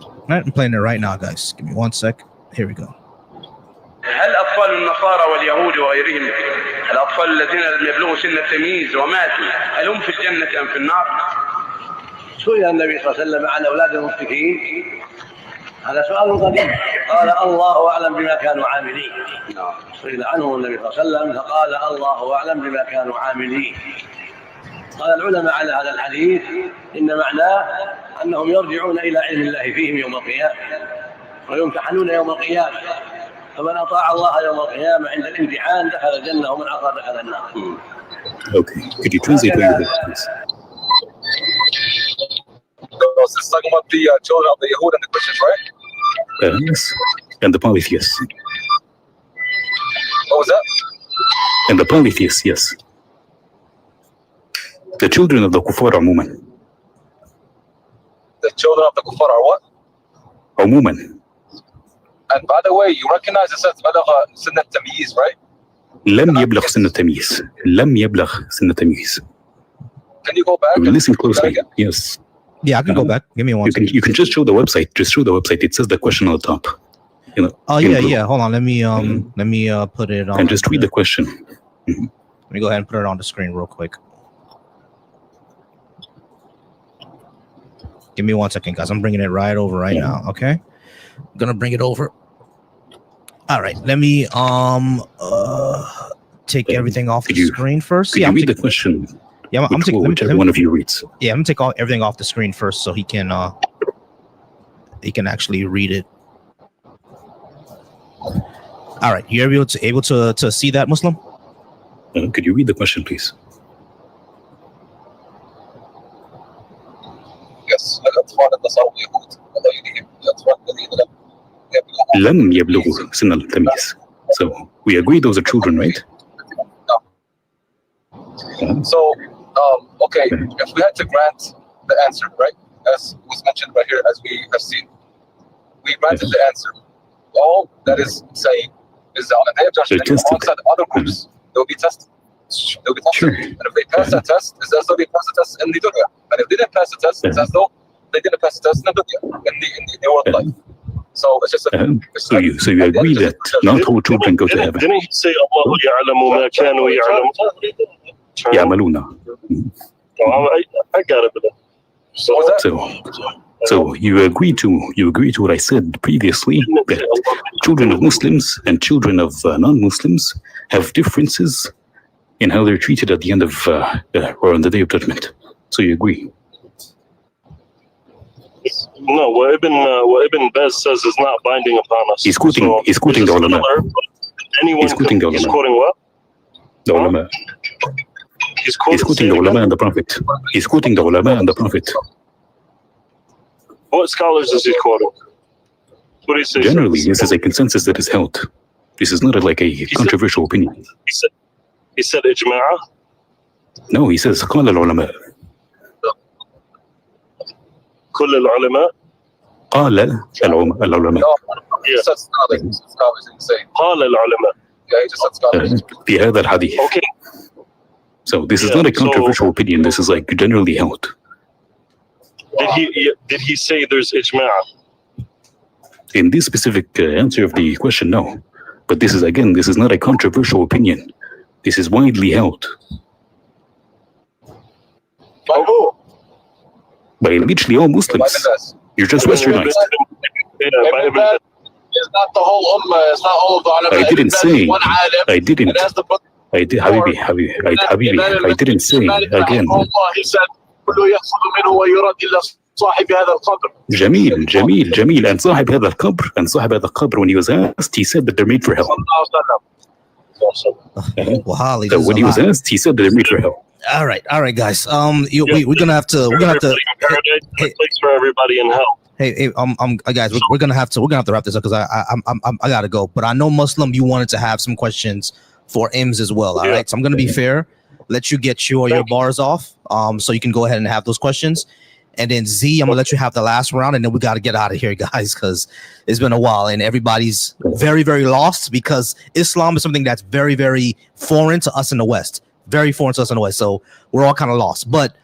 All right, I'm playing it right now, guys. Give me 1 sec. Here we go. هل أطفال النصارى واليهود وغيرهم الأطفال الذين لم يبلغوا سن التمييز وماتوا هل هم في الجنة أم في النار؟ سئل النبي صلى الله عليه وسلم عن أولاد المشركين هذا سؤال قديم قال الله أعلم بما كانوا عاملين. سئل عنه النبي صلى الله عليه وسلم فقال الله أعلم بما كانوا عاملين. قال العلماء على هذا الحديث إن معناه أنهم يرجعون إلى علم الله فيهم يوم القيامة ويمتحنون يوم القيامة فمن أطاع الله يوم القيامة عند الامتحان دخل الجنة ومن عصى دخل النار. Okay, could you translate what you heard, please? This is talking about the children of the Yahud and the Christians, right? Yes, and the polytheists. What was that? And the polytheists, yes. The children of the kuffar are mu'min. The children of the kuffar are what? عموما. And by the way, you recognize it says بلغ سن التمييز, right? لم يبلغ سن التمييز. لم يبلغ سن التمييز. Can you go back? Listen closely. Yes. Yeah, I can go back. Give me one. You can just show the website. Just show the website. It says the question on the top. You know. Oh yeah. Hold on. Let me put it on. And just read the question. Mm-hmm. Let me go ahead and put it on the screen real quick. Give me 1 second, guys. I'm bringing it right over right now. Okay. I'm gonna bring it over. All right. Let me take everything off the screen first. Could you read the question? Yeah, I'm taking whichever one of you reads. Yeah, I'm gonna take everything off the screen first so he can actually read it. All right, you're able to see that, Muslim? Could you read the question, please? Yes. الأطفال النصارى اليهود وغيرهم الأطفال الذين لم يبلغوا سن التمييز. So we agree those are children, right? So, okay, if we had to grant the answer, right, as was mentioned right here, as we have seen, we granted the answer. All that is saying is that on the day of judgment, alongside other groups, they will be tested. They will be tested. Sure. And if they pass that test, it's as though they passed the test in the dunya. And if they didn't pass the test, it's as though they didn't pass the test in the dunya, in the world life. So it's just so you agree that not all children go to heaven. Didn't he say Allah يعلم ما كانوا يعلمون? يعملون. I got it. So you agree to what I said previously, that children of Muslims and children of non-Muslims have differences in how they're treated at the end of or on the day of judgment. So you agree? No, what Ibn Baz says is not binding upon us. He's quoting the ulama. He's quoting what? The ulama. He's quoting the ulama and the Prophet. He's quoting the ulama and the Prophet. What scholars is he quoting? What do you say? Generally, this is a consensus that is held. This is not like a controversial opinion. He said ijma'a? No, he says قال العلماء. كل العلماء؟ قال العلماء. قال العلماء. في هذا الحديث. Okay. So this is not a controversial opinion. This is like generally held. Did he say there's ijma'a? In this specific answer of the question, no. But this is not a controversial opinion. This is widely held. By who? By literally all Muslims. You're just westernized. It's not the whole ummah. It's not all of the ulama. I didn't say. Habibi. I didn't say again. He said, كله يأخذ منه ويرد إلا صاحب هذا القبر. جميل. And صاحب هذا القبر, when he was asked, he said that they're made for hell. So when he was asked, he said that they're made for hell. All right, guys. We're gonna have to. Place for everybody in hell. Hey, guys, we're gonna have to wrap this up because I gotta go. But I know Muslim, you wanted to have some questions for IMS as well. All right, so I'm gonna be fair, let you get your bars off, so you can go ahead and have those questions. And then Z, I'm gonna let you have the last round, and then we gotta get out of here, guys, because it's been a while and everybody's very, very lost because Islam is something that's very, very foreign to us in the West. Very foreign to us in the West. So we're all kind of lost. But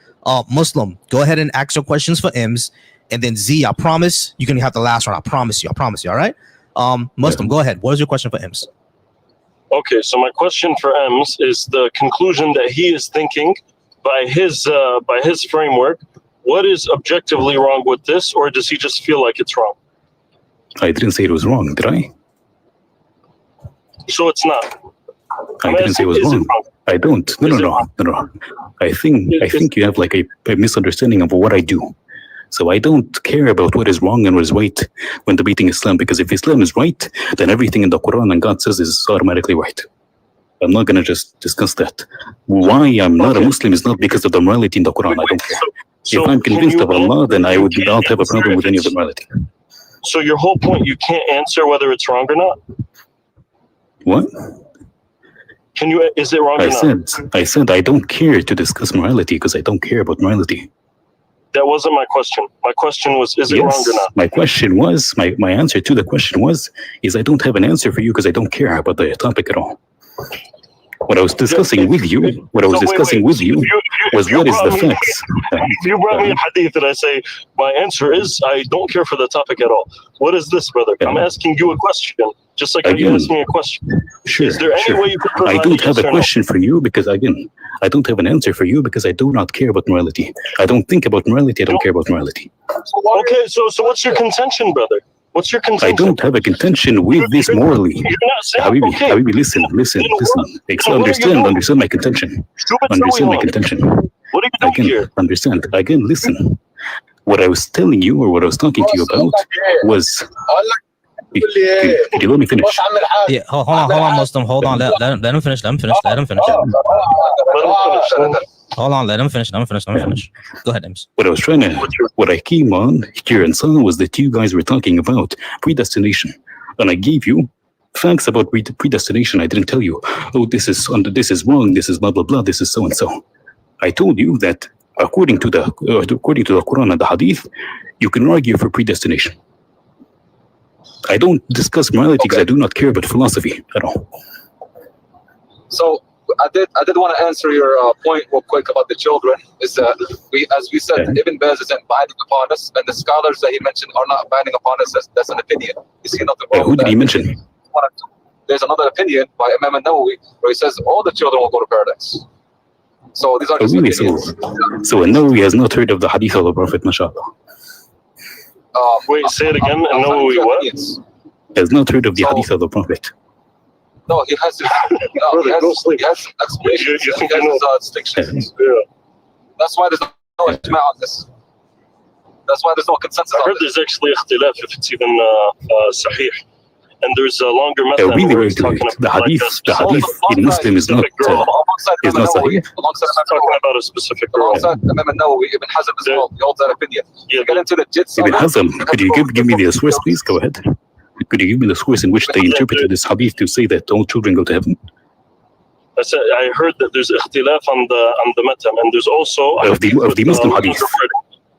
Muslim, go ahead and ask your questions for IMS. And then Z, I promise you can have the last round. I promise you. All right. Muslim, go ahead. What is your question for IMS? Okay, so my question for IMS is the conclusion that he is thinking by his framework. What is objectively wrong with this, or does he just feel like it's wrong? I didn't say it was wrong, did I? So it's not. I didn't say it was wrong. I don't. No. I think you have like a misunderstanding of what I do. So I don't care about what is wrong and what is right when debating Islam, because if Islam is right, then everything in the Quran and God says is automatically right. I'm not going to just discuss that. Why I'm not a Muslim is not because of the morality in the Quran. I don't care. If I'm convinced of Allah, then I would not have a problem with any of the morality. So your whole point, you can't answer whether it's wrong or not? What? Is it wrong or not? I said I don't care to discuss morality because I don't care about morality. That wasn't my question. My question was, is it wrong or not? My question was, my answer to the question was, is I don't have an answer for you because I don't care about the topic at all. What I was discussing with you, was what is the facts. If you brought me a hadith and I say, my answer is, I don't care for the topic at all. What is this, brother? I'm asking you a question, just like you asked me a question. Sure, is there any way you could provide I don't have a question for you because, again, I don't have an answer for you because I do not care about morality. I don't think about morality. I don't care about morality. Okay, so what's your contention, brother? What's your contention? I don't have a contention with this morally. You're not saying, Habibi, listen. Understand my contention. Understand my contention. What are you doing here? Understand. Again, listen. What I was telling you, or what I was talking to you about, was... Could you let me finish? Yeah, hold on, Muslim. Hold on. Let him finish. Hold on, let him finish. Go ahead, Ames. What I came on here and saw was that you guys were talking about predestination. And I gave you facts about predestination. I didn't tell you, oh, this is wrong, this is blah, blah, blah, this is so and so. I told you that according to the Quran and the Hadith, you can argue for predestination. I don't discuss morality because I do not care about philosophy at all. So I did want to answer your point real quick about the children. Is that as we said, Ibn Baz isn't binding upon us, and the scholars that he mentioned are not binding upon us. That's an opinion. You see nothing wrong with that. Who did he mention? There's another opinion by Imam Nawawi where he says all the children will go to paradise. So these are just opinions. So Nawawi has not heard of the hadith of the Prophet, mashallah. Wait, say it again. Nawawi what? Has not heard of the hadith of the Prophet. No, he has his, he has explanations. He has distinctions. Yeah. That's why there's no ijma on this. That's why there's no consensus on this. I heard there's actually ikhtilaf if it's even sahih. And there's a longer method. Really very good. The hadith in Muslim is not sahih. Talking about a specific girl. Alongside Imam Nawawi, Ibn Hazm as well. He holds that opinion. You get into the jits. Ibn Hazm, could you give me the source, please? Go ahead. Could you give me the source in which they interpreted this hadith to say that all children go to heaven? I heard that there's ikhtilaf on the matan, and there's also of the Muslim hadith.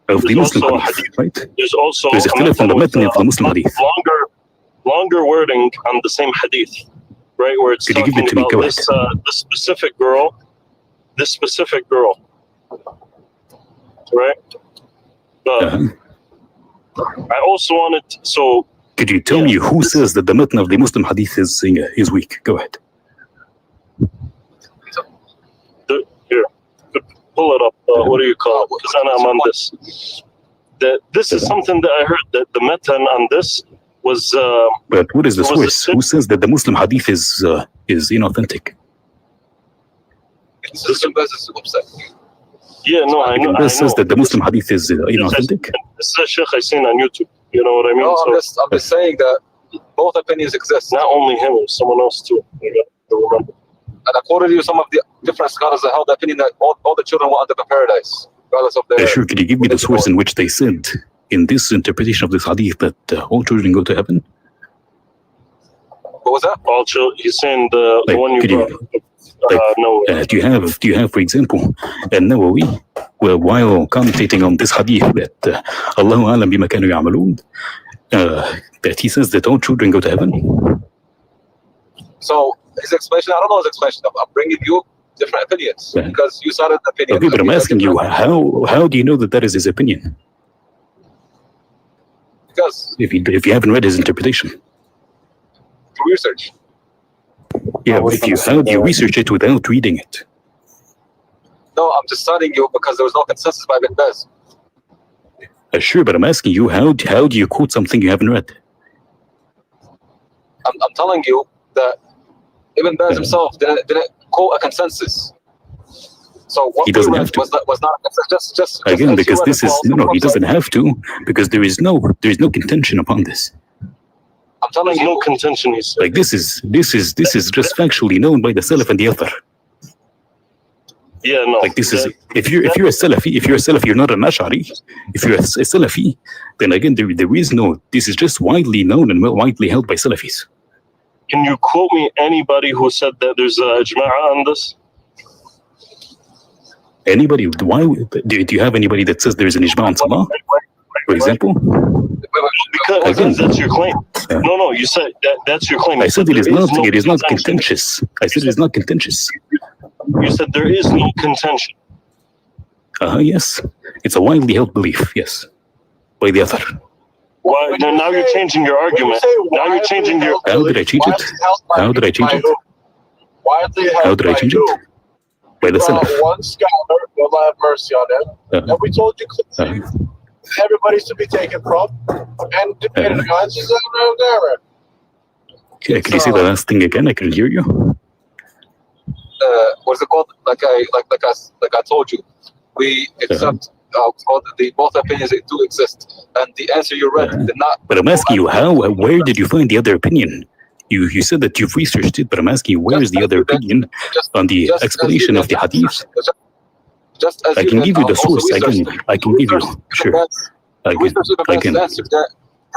Of the Muslim hadith, right? There's also ikhtilaf on the matan of the Muslim hadith. Longer wording on the same hadith, right? Where it's talking about this specific girl, right? I also wanted could you tell me who says that the matan of the Muslim hadith is weak? Go ahead. Here, pull it up. What do you call it? Because I'm on this. This is something that I heard that the matan on this was. But what is the source? Who says that the Muslim hadith is inauthentic? Yeah, no, I know. This says that the Muslim hadith is inauthentic. This is a sheikh I seen on YouTube. You know what I mean? No, I'm just saying that both opinions exist. Not only him, someone else too. You got to remember. And according to some of the different scholars that held the opinion that all the children will end up in paradise, regardless of their. Sure, could you give me the source in which they said, in this interpretation of this hadith, that all children go to heaven? What was that? All children. He's saying the one you brought. Do you have, for example, Nawawi, while commentating on this hadith that Allahu alam bima kanu ya'malun, that he says that all children go to heaven? So his explanation, I don't know his explanation. I'm bringing you different opinions because you started the opinion. Okay, but I'm asking you, how do you know that is his opinion? Because if you haven't read his interpretation. Through research. Yeah, how do you research it without reading it? No, I'm just citing you because there was no consensus by Ibn Baz. Sure, but I'm asking you, how do you quote something you haven't read? I'm telling you that Ibn Baz himself didn't quote a consensus. So what he doesn't have to. Was not a consensus. Just again, because this is he doesn't have to, because there is no contention upon this. I'm telling you, no contention. He's like this is just factually known by the Salaf and the Athar. Yeah, no. Like this is if you're a Salafi, you're not an Ash'ari. If you're a Salafi, then again there is no. This is just widely known and widely held by Salafis. Can you quote me anybody who said that there's a ijma' on this? Anybody? Why do you have anybody that says there is an ijma on salah, for example? Because that's your claim. No, you said that's your claim. I said it is not. It is not contentious. I said it is not contentious. You said there is no contention. Yes, it's a widely held belief. Yes, by the other. Well, now you're changing your argument. Now you're changing your. How did I change it? How did I change it? How did I change it? By the Salaf. One scholar, Allah have mercy on him, and we told you clearly everybody's to be taken from, and depending on his own. Okay, can you say the last thing again? I couldn't hear you. What's it called? Like I told you, we accept the both opinions that do exist, and the answer you read did not. But I'm asking you, where did you find the other opinion? You said that you've researched it, but I'm asking you, where is the other opinion on the explanation of the hadith? I can give you the source. I can give you. Sure. I can.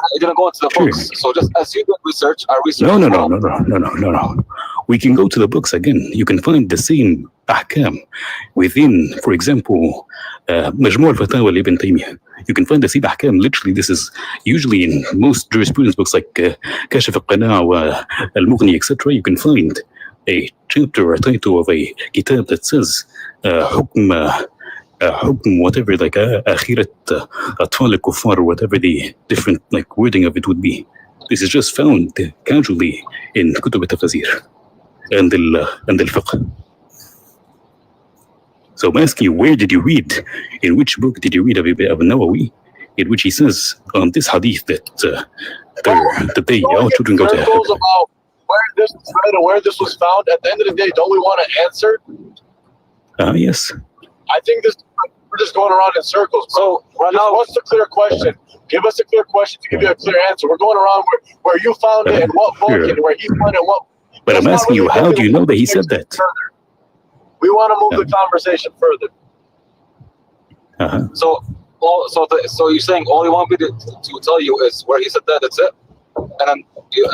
I didn't go into the books, so just as you did research, I researched. No. We can go to the books again. You can find the same ahkam within, for example, Majmu' al-Fatawa Ibn Taymiyyah. You can find the same ahkam. Literally, this is usually in most jurisprudence books like CashApp al-Qana' al-Mughni, etc. You can find a chapter or a title of a kitab that says حكم whatever, like akhirat atfal al-kuffar, or whatever the different like wording of it would be. This is just found casually in kutub al-tafsir and al-fiqh. So I'm asking you, where did you read? In which book did you read of Nawawi, in which he says on this hadith that all children go to heaven? About where this was found. At the end of the day, don't we want an answer? Yes. I think we're just going around in circles. So right now, what's the clear question? Give us a clear question to give you a clear answer. We're going around where you found it and what book and where he found it. What? But I'm asking you, how do you know that he said that? We want to move the conversation further. So you're saying all you want me to tell you is where he said that? That's it. And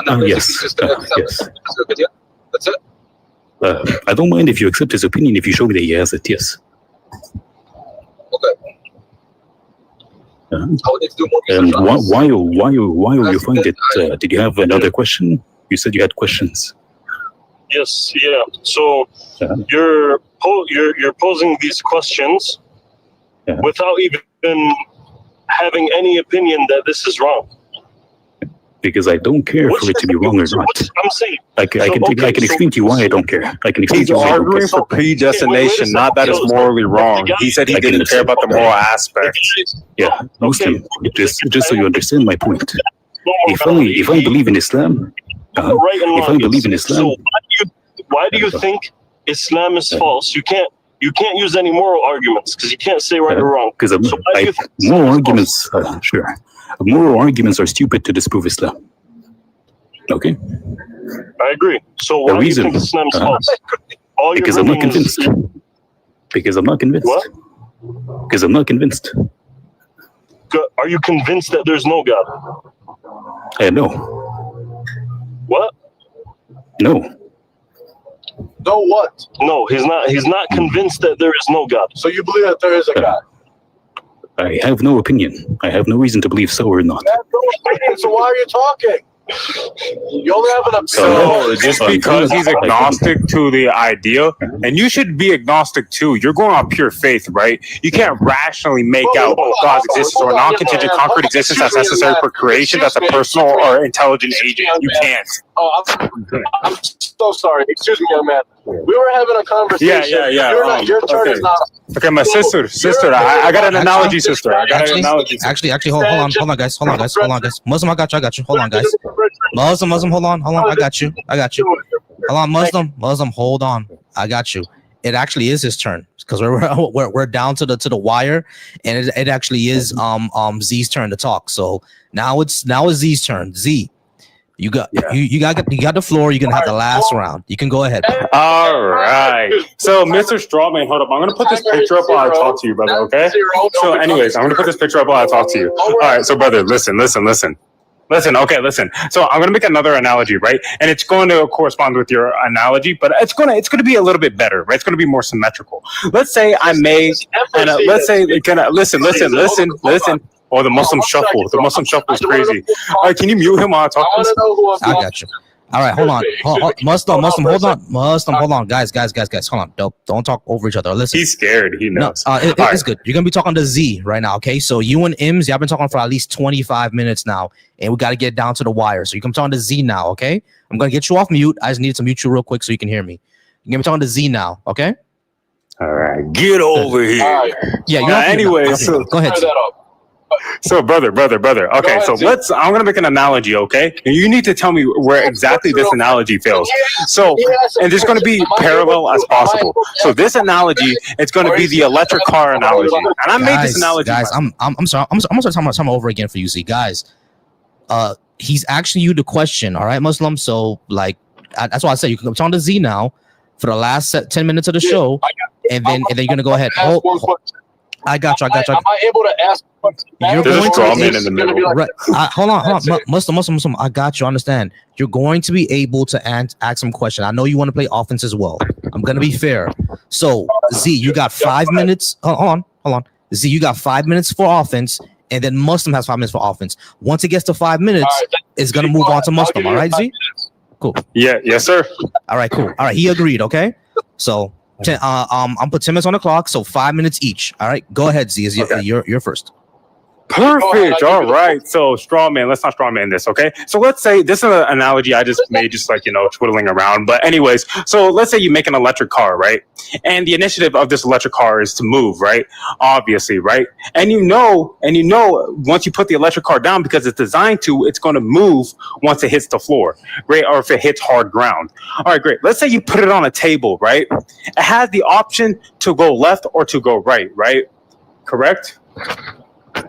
then yes. Just accept his opinion. That's it. I don't mind if you accept his opinion if you show me that he has it. Yes. Okay. And while you find it, did you have another question? You said you had questions. Yes. Yeah. So you're posing these questions without even having any opinion that this is wrong. Because I don't care for it to be wrong or not. I'm saying I can explain to you why I don't care. I can explain He's to you why I don't arguing care. for predestination, not that it's morally wrong. He said he didn't care about the moral aspect. Yeah, Muslim. Just so you understand my point. If I believe in Islam, So why do you think Islam is false? You can't use any moral arguments because you can't say right or wrong. Because moral arguments, sure. Moral arguments are stupid to disprove Islam. Okay? I agree. So why do you think Islam is false? Because I'm not convinced. Because I'm not convinced. What? Because I'm not convinced. Are you convinced that there's no God? No. What? No. No what? No, he's not convinced that there is no God. So you believe that there is a God? I have no opinion. I have no reason to believe so or not. So why are you talking? You only have an opinion. So just because he's agnostic to the idea, and you should be agnostic too. You're going on pure faith, right? You can't rationally make out God's existence or non-contingent concrete existence that's necessary for creation. That's a personal or intelligent agent. You can't. Oh, I'm so sorry. Excuse me, young man. We were having a conversation. Yeah. Your turn is not. Okay, my sister. I got an analogy, sister. Actually, hold on, guys. Muslim, I got you. Hold on, guys. Muslim, hold on. I got you. Hold on, Muslim, hold on. I got you. It actually is his turn because we're down to the wire, and it actually is Z's turn to talk. So now it's Z's turn. Z, you got the floor. You're gonna have the last round. You can go ahead. All right. So, Mr. Strawman, hold up. I'm gonna put this picture up while I talk to you, brother. Okay. So, anyways, I'm gonna put this picture up while I talk to you. All right. So, brother, listen. Listen. So I'm going to make another analogy, right? And it's going to correspond with your analogy, but it's going to be a little bit better, right? It's going to be more symmetrical. Let's say I make, and let's say, listen. Oh, the Muslim shuffle. The Muslim shuffle is crazy. All right, can you mute him while I talk? I got you. All right, hold on. Muslim, hold on. Guys, hold on. Don't talk over each other. Listen. He's scared. He knows. No, it's good. You're going to be talking to Z right now, okay? So you and Ims, y'all been talking for at least 25 minutes now, and we got to get down to the wire. So you can talk to Z now, okay? I'm going to get you off mute. I just needed to mute you real quick so you can hear me. You're going to be talking to Z now, okay? All right. Get over here. Right. Yeah, you're anyway, so go ahead. So brother. Okay, so I'm going to make an analogy, okay? And you need to tell me where exactly this analogy fails. So, and it's going to be parallel as possible. So this analogy, it's going to be the electric car analogy. And I made this analogy. Guys, I'm sorry. I'm going to start time over again for you, Z. Guys, he's asking you the question, all right, Muslim? So, like, that's why I said you can talk to Z now for the last 10 minutes of the show, and then you're going to go ahead. I got you. Am I able to ask? You're going to in the middle. Right. Hold on. Muslim. I got you. Understand? You're going to be able to ask some question. I know you want to play offense as well. I'm going to be fair. So Z, you got 5 minutes. Hold on. Z, you got 5 minutes for offense, and then Muslim has 5 minutes for offense. Once it gets to 5 minutes, it's going to move on to Muslim. All right, Z? Cool. Yeah. Yes, sir. All right. Cool. All right. He agreed. Okay. So. I'm put 10 minutes on the clock, so 5 minutes each. All right, go ahead, Z. You're first. Perfect. All right. So straw man. Let's not straw man this, okay? So let's say this is an analogy I just made, just like twiddling around. But anyways, so let's say you make an electric car, right? And the initiative of this electric car is to move, right? Obviously, right? And you know, once you put the electric car down, because it's designed to, it's going to move once it hits the floor, right? Or if it hits hard ground. All right, great. Let's say you put it on a table, right? It has the option to go left or to go right? Correct?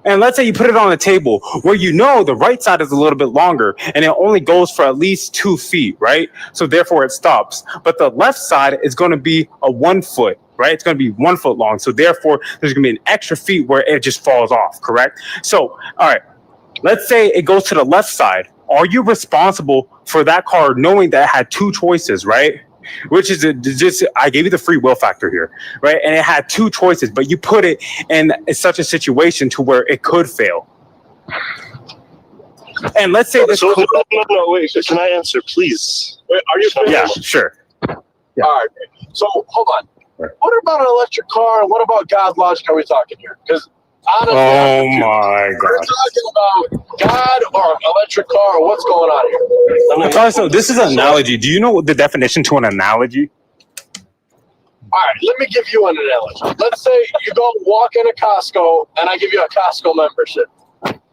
And let's say you put it on a table where the right side is a little bit longer and it only goes for at least 2 feet, right? So therefore it stops. But the left side is going to be a 1 foot, right? It's going to be 1 foot long. So therefore there's going to be an extra feet where it just falls off, correct? So, all right, let's say it goes to the left side. Are you responsible for that car knowing that it had 2 choices, right? Which is I gave you the free will factor here, right? And it had 2 choices, but you put it in such a situation to where it could fail. And let's say this. No, wait. Can I answer, please? Wait, are you finished? Yeah, sure. Yeah. All right. So hold on. What about an electric car? And what about God logic? Are we talking here? Because honestly, my God, we're talking about God or an electric car. Or what's going on here? So this is an analogy. Do you know the definition to an analogy? All right, let me give you an analogy. Let's say you go walk in a Costco, and I give you a Costco membership.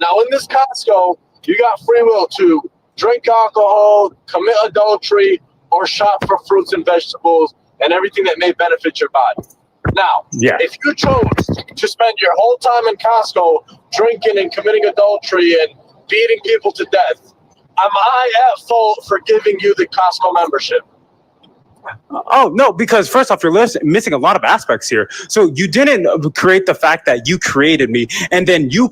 Now, in this Costco, you got free will to drink alcohol, commit adultery, or shop for fruits and vegetables and everything that may benefit your body. Now, if you chose to spend your whole time in Costco drinking and committing adultery and beating people to death, am I at fault for giving you the Costco membership? Oh, no, because first off, you're missing a lot of aspects here. So you didn't create the fact that you created me, and then you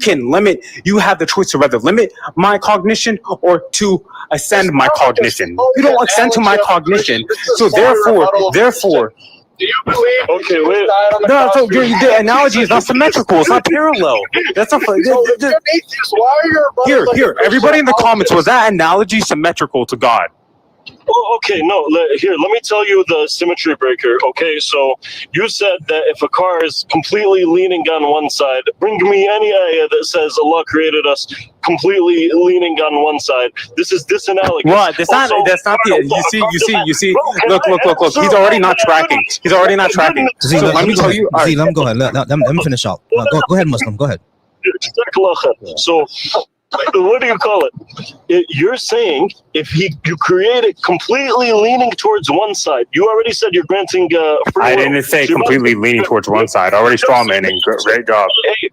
have the choice to rather limit my cognition or to ascend my cognition. You don't ascend to my cognition. So therefore, do you believe? Okay, wait. No, so the analogy is not symmetrical. It's not parallel. That's Here, everybody in the comments, was that analogy symmetrical to God? Well, okay, no, let me tell you the symmetry breaker. Okay, so you said that if a car is completely leaning on one side, bring me any ayah that says Allah created us completely leaning on one side. This is disanalogous. What? That's not the, you see. Look. He's already not tracking. Z, let me tell you. Z, let me go ahead. Let me finish out. Go ahead, Muslim. Go ahead. So, what do you call it? You're saying if you create it completely leaning towards one side, you already said you're granting free will. I didn't say completely leaning towards one side. Already strawmanning. Great job. Hey,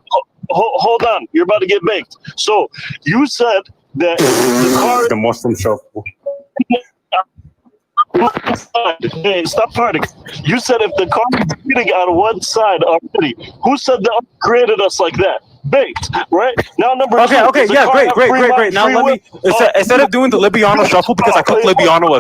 hold on. You're about to get baked. So you said that the car... The Muslim shuffle. Hey, stop farting. You said if the car is leaning on one side already, who said that created us like that? baked, right? Now number Okay, two. okay, does a yeah, car great, have great, free great, will- great. Now free let me will? instead of doing the Libiano shuffle, because I cook Libiano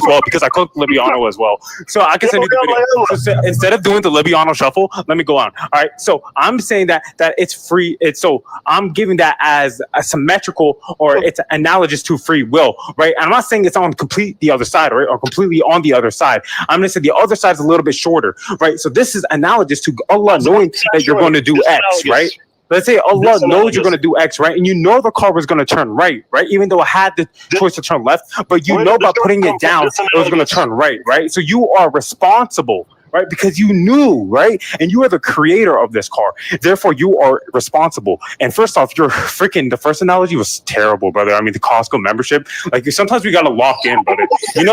as well, so I can send you the video. So instead of doing the Libiano shuffle, let me go on. All right, so I'm saying that it's free. So I'm giving that as a symmetrical, or it's analogous to free will, right? And I'm not saying it's on complete the other side, right, or completely on the other side. I'm gonna say the other side is a little bit shorter, right? So this is analogous to Allah knowing that you're going to do X, right? Let's say Allah knows you're going to do X, right? And you know the car was going to turn right? Even though it had the choice to turn left, but you know by putting it down, it was going to turn right? So you are responsible, right? Because you knew, right? And you are the creator of this car. Therefore, you are responsible. And first off, the first analogy was terrible, brother. I mean, the Costco membership, like sometimes we got to lock in, brother. In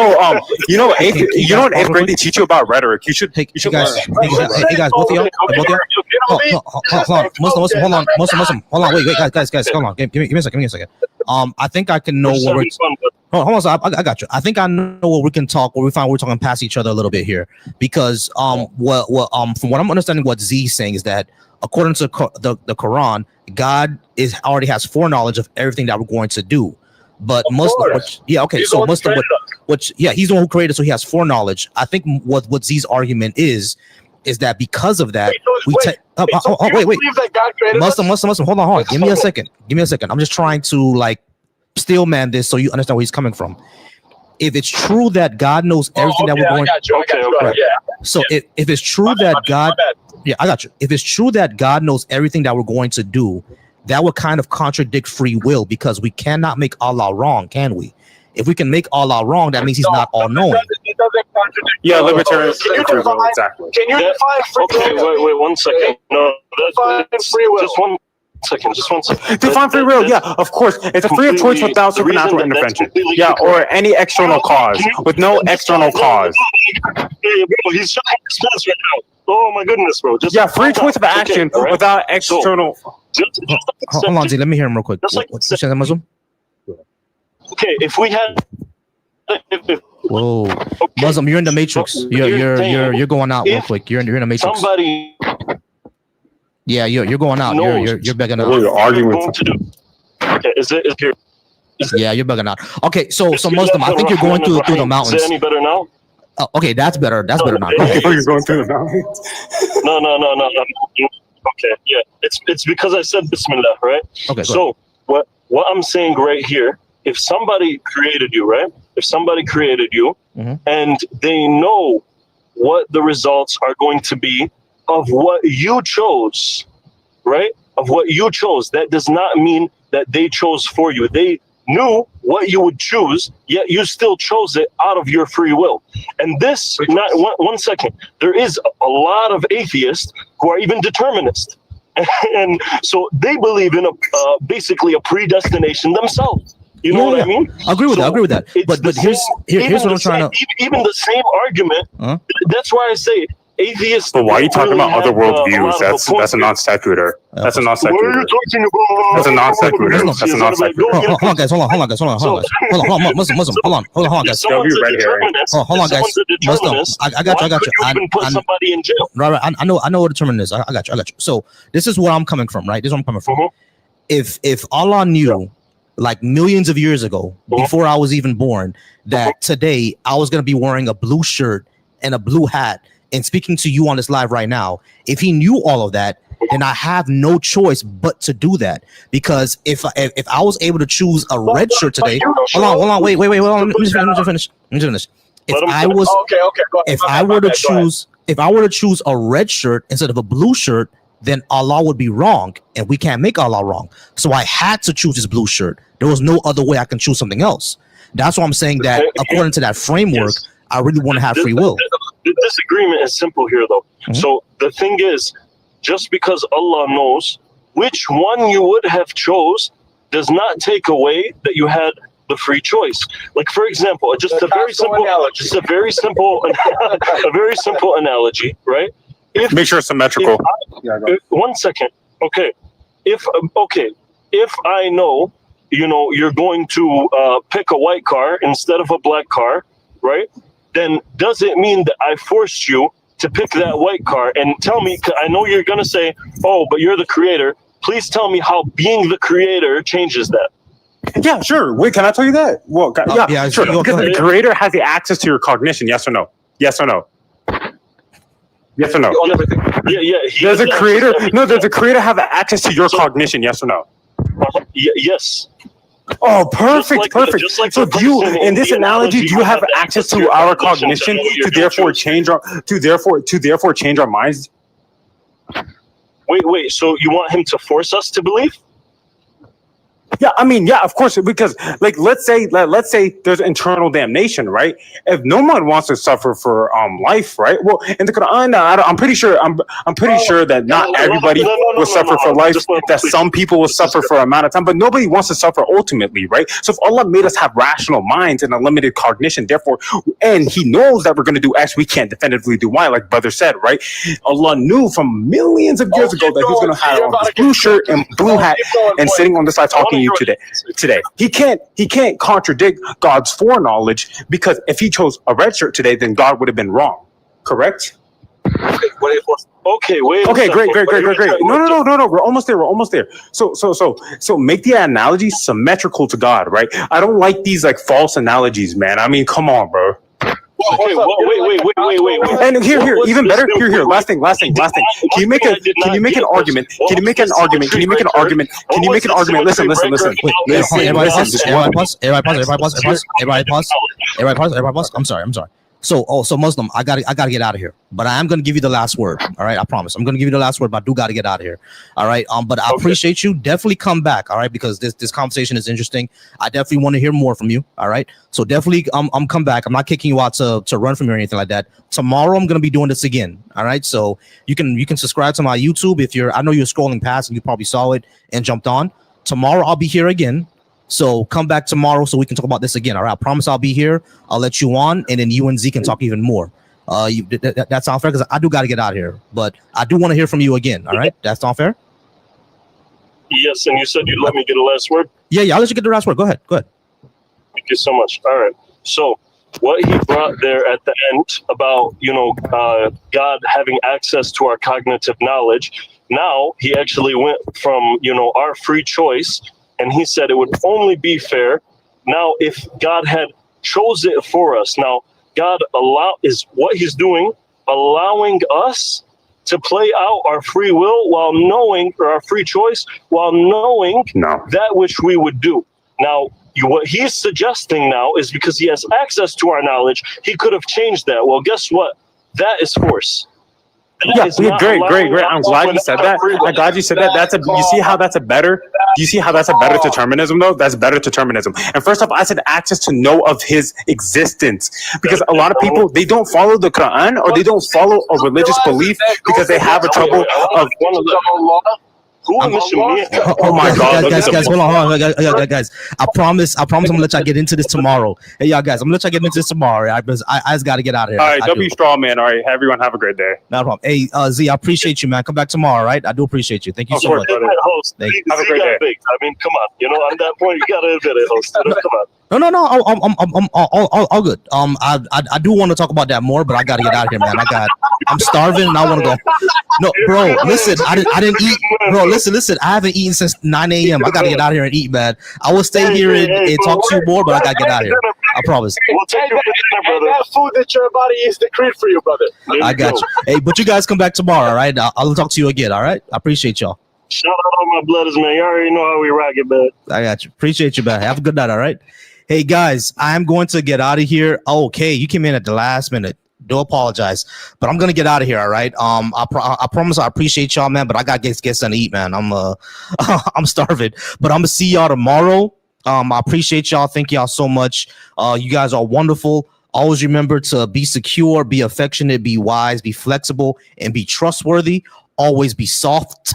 eighth grade they teach you about rhetoric. You should Hey guys, both of y'all. Hold on. Muslim. Hold on, wait, guys, hold on. Give me a second. I think I can know what we're. Hold on, so I got you. I think I know what we can talk. What we find we're talking past each other a little bit here, because from what I'm understanding, what Z's saying is that according to the Quran, God already has foreknowledge of everything that we're going to do. But Muslim, he's the one who created, so he has foreknowledge. I think what Z's argument is that because of that, wait. Muslim, hold on. Give me a second. I'm just trying to steel man this so you understand where he's coming from. If it's true that God knows everything that we're going to do, so if it's true that God, I got you. If it's true that God knows everything that we're going to do, that would kind of contradict free will, because we cannot make Allah wrong, can we? If we can make Allah wrong, that means he's not all-knowing. Yeah, libertarian. Can you define free will? Okay, wait, 1 second. No, that's free will. Just one second. Define free will, yeah, of course. It's a free of choice without supernatural intervention. Yeah, or any external cause, with no external cause. Bro, he's trying to express right now. Oh my goodness, bro. Free choice of action without external. Hold on, Z, let me hear him real quick. What's that, Muslim? Okay, if we had. Whoa, Muslim, you're in the matrix. You're going out real quick. You're in the matrix. Somebody. Yeah, you're going out. You're begging out. You're arguing with Okay, is it here? Yeah, you're bugging out. Okay, so Muslim, I think you're going through the mountains. Is it any better now? Okay, that's better. That's better now. Okay. You're going through the mountains. No. Okay, yeah, it's because I said Bismillah, right? Okay. So what I'm saying right here, if somebody created you, right? If somebody created you, and they know what the results are going to be of what you chose, right? Of what you chose, that does not mean that they chose for you. They knew what you would choose, yet you still chose it out of your free will. And this, not 1 second, there is a lot of atheists who are even determinists. And so they believe in basically a predestination themselves. You know what I mean? I agree with that. But here's what I'm trying to. Even the same argument. That's why I say atheists. But why are you talking about other worldviews? That's a non sequitur. That's a non sequitur. What are you talking about? That's a non sequitur. That's a non sequitur. Hold on, guys. Hold on, Muslim. Hold on, guys. Hold on, guys. Muslim, I got you. I put somebody in jail. Right. I know what determinant is. I got you. So this is where I'm coming from, right? If Allah knew, like millions of years ago, before I was even born, that today I was gonna be wearing a blue shirt and a blue hat and speaking to you on this live right now, if he knew all of that, then I have no choice but to do that. Because if I was able to choose a red shirt today, hold on, wait, hold on, let me finish. If I were to choose a red shirt instead of a blue shirt, then Allah would be wrong, and we can't make Allah wrong. So I had to choose this blue shirt. There was no other way I can choose something else. That's why I'm saying that according to that framework, I really want to have free will. The disagreement is simple here, though. So the thing is, just because Allah knows which one you would have chose does not take away that you had the free choice. Like, for example, a very simple analogy, right? Make sure it's symmetrical. 1 second. Okay. If I know, you're going to pick a white car instead of a black car, right? Then does it mean that I forced you to pick that white car? And tell me, I know you're going to say, oh, but you're the creator. Please tell me how being the creator changes that. Yeah, sure. Wait, can I tell you that? Well, yeah, sure. Because the creator has the access to your cognition. Yes or no? Yes or no? Yes or no? On everything. Yeah. Does the creator? No, does the creator have access to your cognition? Yes or no? Yes. Oh, perfect, perfect. So do you, in this analogy, do you have access to our cognition to therefore change our change our minds? Wait. So you want him to force us to believe? Yeah, I mean, yeah, of course, because like let's say there's internal damnation, right? If no one wants to suffer for life, right? Well, in the Quran, I'm pretty sure that not everybody will suffer for life. That some people will suffer for an amount of time, but nobody wants to suffer ultimately, right? So if Allah made us have rational minds and a limited cognition, therefore, and He knows that we're going to do X, we can't definitively do Y, like brother said, right? Allah knew from millions of years ago that He was going to have on this blue shirt and blue hat and sitting on the side talking to you today. He can't contradict God's foreknowledge, because if He chose a red shirt today, then God would have been wrong. Correct? Okay, wait. Okay, great. No. We're almost there. So make the analogy symmetrical to God, right? I don't like these like false analogies, man. I mean, come on, bro. Okay, wait. And here, even better. Here. Last thing. Can you make an argument? Can you make an argument? Listen. Everybody pause. I'm sorry. So Muslim, I gotta get out of here. But I am gonna give you the last word. All right, I promise. I'm gonna give you the last word, but I do gotta get out of here. All right. But I appreciate you. Definitely come back. All right, because this conversation is interesting. I definitely want to hear more from you. All right. So definitely I'm come back. I'm not kicking you out to run from you or anything like that. Tomorrow I'm gonna be doing this again. All right. So you can subscribe to my YouTube if I know you're scrolling past and you probably saw it and jumped on. Tomorrow I'll be here again. So come back tomorrow so we can talk about this again. All right, I promise I'll be here. I'll let you on, and then you and Z can talk even more. That sounds fair, because I do got to get out of here, but I do want to hear from you again. All right, that sounds fair. Yes, and you said you'd let me get a last word. Yeah, I'll let you get the last word. Go ahead. Thank you so much. All right. So what he brought there at the end about God having access to our cognitive knowledge. Now he actually went from our free choice. And he said it would only be fair now if God had chose it for us. Now, God is what He's doing, allowing us to play out our free will while knowing, or our free choice, while knowing that which we would do. Now, what He's suggesting now is because He has access to our knowledge, He could have changed that. Well, guess what? That is force. Yeah, great. I'm glad you said that. You see how that's a better determinism, though? That's better determinism. And first off, I said access to know of His existence, because a lot of people, they don't follow the Quran, or they don't follow a religious belief because they have a trouble of. Oh my God, guys, hold on, guys. I promise I'm gonna let y'all get into this tomorrow. Hey, y'all guys, I'm gonna let y'all get into this tomorrow. Right? Because I just gotta get out of here. All right, don't be straw man. All right, everyone have a great day. No problem. Hey, Z, I appreciate you, man. Come back tomorrow, right? I do appreciate you. Thank you so much. Thank you. Have a great day. I mean, come on. On that point, you gotta admit it, host. Come on. No. I'm all good. I do want to talk about that more, but I gotta get out of here, man. I'm starving and I want to go. No, bro, listen, I didn't eat, bro. Listen, I haven't eaten since 9 a.m. I gotta get out of here and eat, man. I will stay here and talk to you more, but I gotta get out of here. I promise. We'll take your brother. That food that your body is decreed for you, brother. I got you. Hey, but you guys come back tomorrow, all right? I'll talk to you again, all right? I appreciate y'all. Shout out all my blooders, man. You already know how we rock it, man. I got you. Appreciate you, man. Have a good night, all right? Hey, guys, I'm going to get out of here. Okay, you came in at the last minute. Do apologize, but I'm gonna get out of here. All right. I promise I appreciate y'all, man. But I gotta get something to eat, man. I'm starving. But I'm gonna see y'all tomorrow. I appreciate y'all. Thank y'all so much. You guys are wonderful. Always remember to be secure, be affectionate, be wise, be flexible, and be trustworthy. Always be soft.